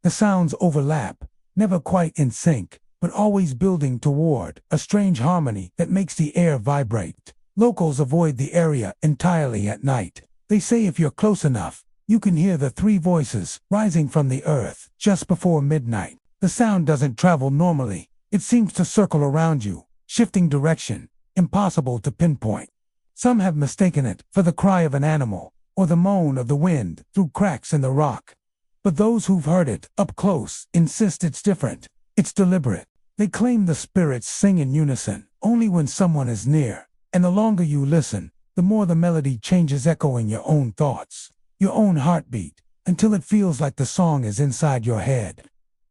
The sounds overlap, never quite in sync, but always building toward a strange harmony that makes the air vibrate. Locals avoid the area entirely at night. They say if you're close enough, you can hear the 3 voices rising from the earth just before midnight. The sound doesn't travel normally. It seems to circle around you, shifting direction, impossible to pinpoint. Some have mistaken it for the cry of an animal or the moan of the wind through cracks in the rock. But those who've heard it up close insist it's different. It's deliberate. They claim the spirits sing in unison only when someone is near, and the longer you listen, the more the melody changes, echoing your own thoughts, your own heartbeat, until it feels like the song is inside your head.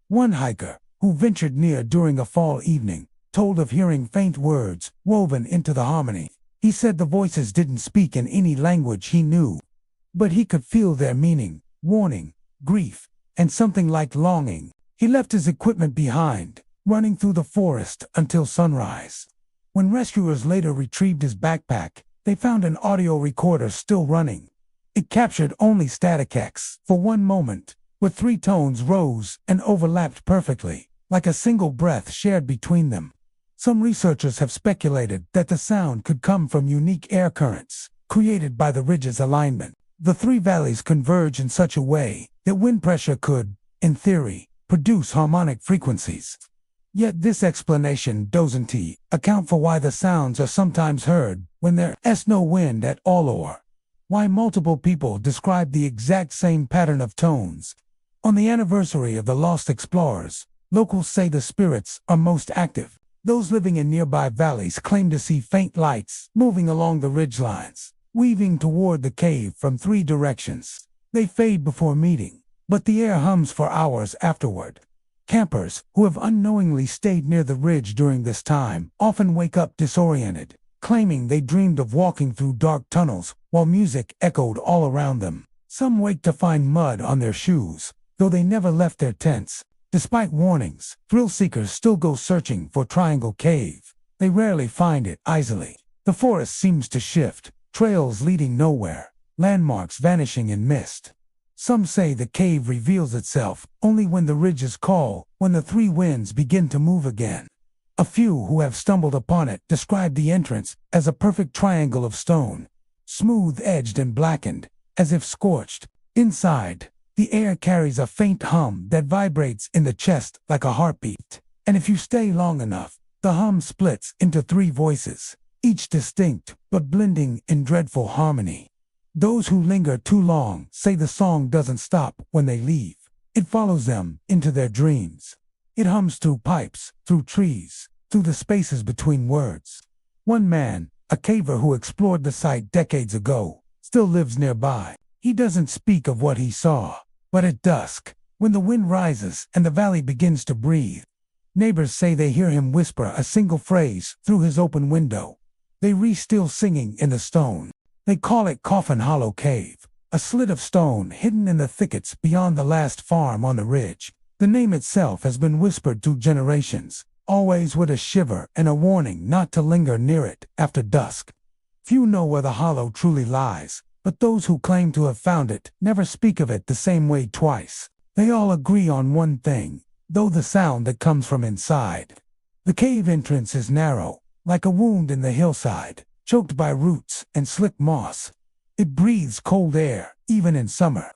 One hiker, who ventured near during a fall evening, told of hearing faint words woven into the harmony. He said the voices didn't speak in any language he knew, but he could feel their meaning: warning, grief, and something like longing. He left his equipment behind, running through the forest until sunrise. When rescuers later retrieved his backpack, they found an audio recorder still running. It captured only static X for one moment, where 3 tones rose and overlapped perfectly, like a single breath shared between them. Some researchers have speculated that the sound could come from unique air currents created by the ridge's alignment. The 3 valleys converge in such a way that wind pressure could, in theory, produce harmonic frequencies. Yet this explanation doesn't account for why the sounds are sometimes heard when there's no wind at all, or why multiple people describe the exact same pattern of tones. On the anniversary of the Lost Explorers, locals say the spirits are most active. Those living in nearby valleys claim to see faint lights moving along the ridgelines, weaving toward the cave from 3 directions. They fade before meeting, but the air hums for hours afterward. Campers who have unknowingly stayed near the ridge during this time often wake up disoriented, claiming they dreamed of walking through dark tunnels while music echoed all around them. Some wake to find mud on their shoes, though they never left their tents. Despite warnings, thrill seekers still go searching for Triangle Cave. They rarely find it easily. The forest seems to shift, trails leading nowhere, landmarks vanishing in mist. Some say the cave reveals itself only when the ridges call, when the 3 winds begin to move again. A few who have stumbled upon it describe the entrance as a perfect triangle of stone, smooth-edged and blackened, as if scorched. Inside, the air carries a faint hum that vibrates in the chest like a heartbeat. And if you stay long enough, the hum splits into 3 voices, each distinct but blending in dreadful harmony. Those who linger too long say the song doesn't stop when they leave. It follows them into their dreams. It hums through pipes, through trees, through the spaces between words. One man, a caver who explored the site decades ago, still lives nearby. He doesn't speak of what he saw, but at dusk, when the wind rises and the valley begins to breathe, neighbors say they hear him whisper a single phrase through his open window. They re-still singing in the stone. They call it Coffin Hollow Cave, a slit of stone hidden in the thickets beyond the last farm on the ridge. The name itself has been whispered through generations, always with a shiver and a warning not to linger near it after dusk. Few know where the hollow truly lies, but those who claim to have found it never speak of it the same way twice. They all agree on one thing, though the sound that comes from inside. The cave entrance is narrow, like a wound in the hillside, choked by roots and slick moss. It breathes cold air, even in summer.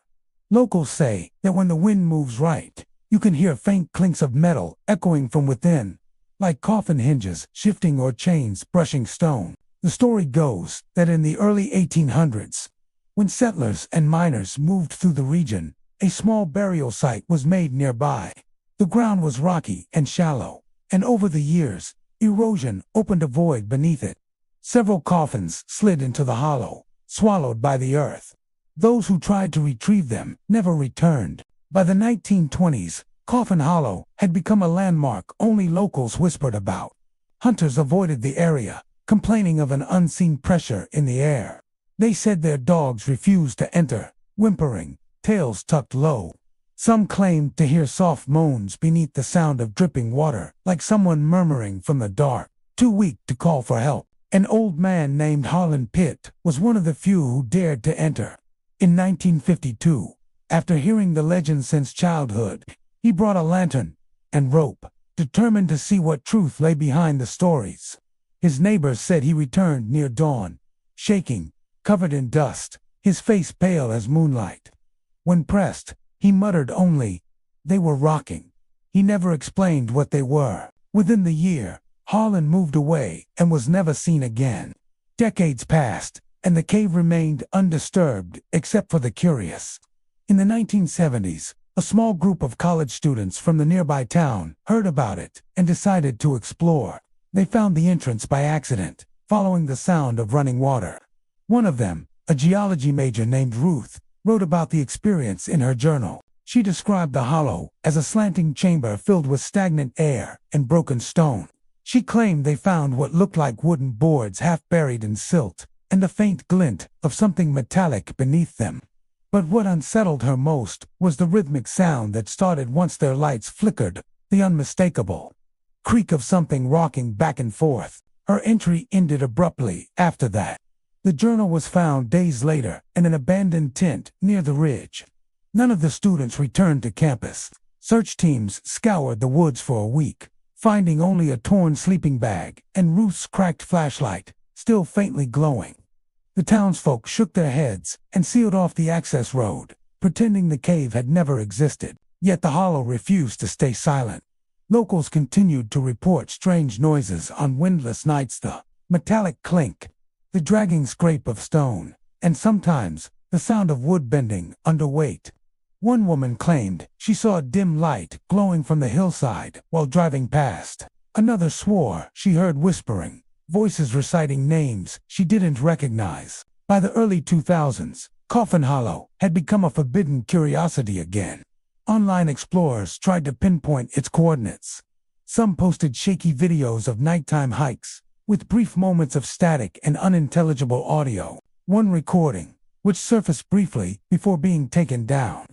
Locals say that when the wind moves right, you can hear faint clinks of metal echoing from within, like coffin hinges shifting or chains brushing stone. The story goes that in the early 1800s, when settlers and miners moved through the region, a small burial site was made nearby. The ground was rocky and shallow, and over the years, erosion opened a void beneath it. Several coffins slid into the hollow, swallowed by the earth. Those who tried to retrieve them never returned. By the 1920s, Coffin Hollow had become a landmark only locals whispered about. Hunters avoided the area, complaining of an unseen pressure in the air. They said their dogs refused to enter, whimpering, tails tucked low. Some claimed to hear soft moans beneath the sound of dripping water, like someone murmuring from the dark. Too weak to call for help, an old man named Harlan Pitt was one of the few who dared to enter. In 1952, after hearing the legend since childhood, he brought a lantern and rope, determined to see what truth lay behind the stories. His neighbors said he returned near dawn, shaking, covered in dust, his face pale as moonlight. When pressed, he muttered only, "They were rocking." He never explained what they were. Within the year, Harlan moved away and was never seen again. Decades passed, and the cave remained undisturbed except for the curious. In the 1970s, a small group of college students from the nearby town heard about it and decided to explore. They found the entrance by accident, following the sound of running water. One of them, a geology major named Ruth, wrote about the experience in her journal. She described the hollow as a slanting chamber filled with stagnant air and broken stone. She claimed they found what looked like wooden boards half buried in silt, and a faint glint of something metallic beneath them. But what unsettled her most was the rhythmic sound that started once their lights flickered, the unmistakable creak of something rocking back and forth. Her entry ended abruptly after that. The journal was found days later in an abandoned tent near the ridge. None of the students returned to campus. Search teams scoured the woods for a week, finding only a torn sleeping bag and Ruth's cracked flashlight, still faintly glowing. The townsfolk shook their heads and sealed off the access road, pretending the cave had never existed. Yet the hollow refused to stay silent. Locals continued to report strange noises on windless nights, the metallic clink, the dragging scrape of stone, and sometimes the sound of wood bending under weight. One woman claimed she saw a dim light glowing from the hillside while driving past. Another swore she heard whispering, voices reciting names she didn't recognize. By the early 2000s, Coffin Hollow had become a forbidden curiosity again. Online explorers tried to pinpoint its coordinates. Some posted shaky videos of nighttime hikes, with brief moments of static and unintelligible audio. One recording, which surfaced briefly before being taken down,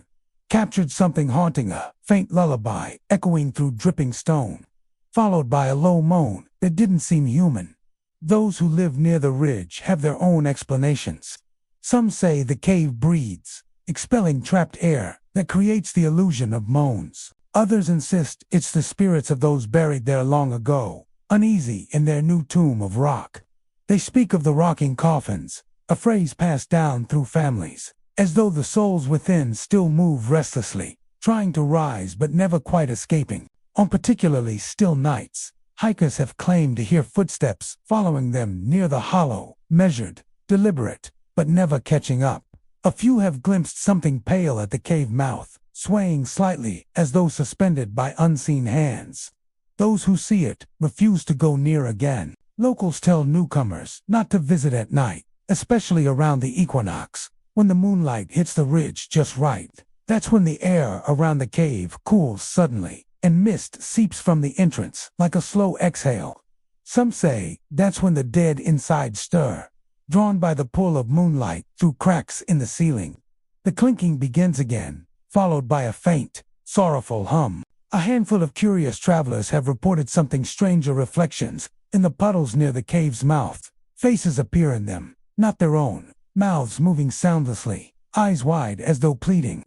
captured something haunting, a faint lullaby echoing through dripping stone, followed by a low moan that didn't seem human. Those who live near the ridge have their own explanations. Some say the cave breathes, expelling trapped air that creates the illusion of moans. Others insist it's the spirits of those buried there long ago, uneasy in their new tomb of rock. They speak of the rocking coffins, a phrase passed down through families, as though the souls within still move restlessly, trying to rise but never quite escaping. On particularly still nights, hikers have claimed to hear footsteps following them near the hollow, measured, deliberate, but never catching up. A few have glimpsed something pale at the cave mouth, swaying slightly as though suspended by unseen hands. Those who see it refuse to go near again. Locals tell newcomers not to visit at night, especially around the equinox, when the moonlight hits the ridge just right. That's when the air around the cave cools suddenly, and mist seeps from the entrance like a slow exhale. Some say that's when the dead inside stir, drawn by the pull of moonlight through cracks in the ceiling. The clinking begins again, followed by a faint, sorrowful hum. A handful of curious travelers have reported something stranger reflections in the puddles near the cave's mouth. Faces appear in them, not their own, mouths moving soundlessly, eyes wide as though pleading.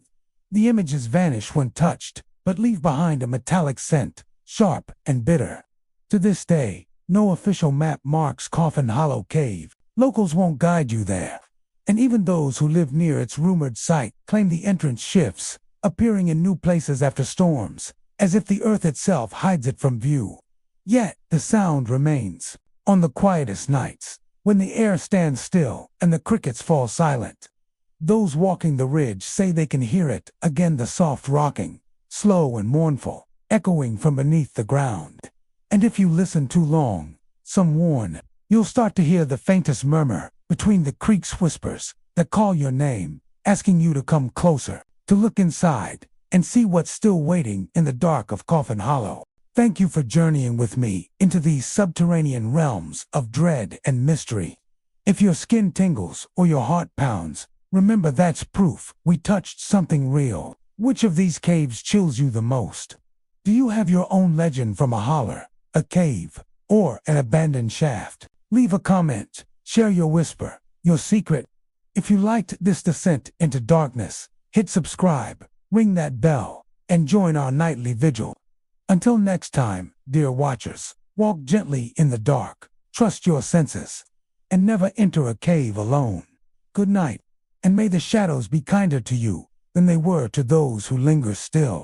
The images vanish when touched, but leave behind a metallic scent, sharp and bitter. To this day, no official map marks Coffin Hollow Cave. Locals won't guide you there. And even those who live near its rumored site claim the entrance shifts, appearing in new places after storms, as if the earth itself hides it from view. Yet, the sound remains. On the quietest nights, when the air stands still and the crickets fall silent, those walking the ridge say they can hear it again, the soft rocking, slow and mournful, echoing from beneath the ground. And if you listen too long, some warn, you'll start to hear the faintest murmur between the creek's whispers that call your name, asking you to come closer, to look inside, and see what's still waiting in the dark of Coffin Hollow. Thank you for journeying with me into these subterranean realms of dread and mystery. If your skin tingles or your heart pounds, remember that's proof we touched something real. Which of these caves chills you the most? Do you have your own legend from a holler, a cave, or an abandoned shaft? Leave a comment, share your whisper, your secret. If you liked this descent into darkness, hit subscribe, ring that bell, and join our nightly vigil. Until next time, dear watchers, walk gently in the dark, trust your senses, and never enter a cave alone. Good night, and may the shadows be kinder to you than they were to those who linger still.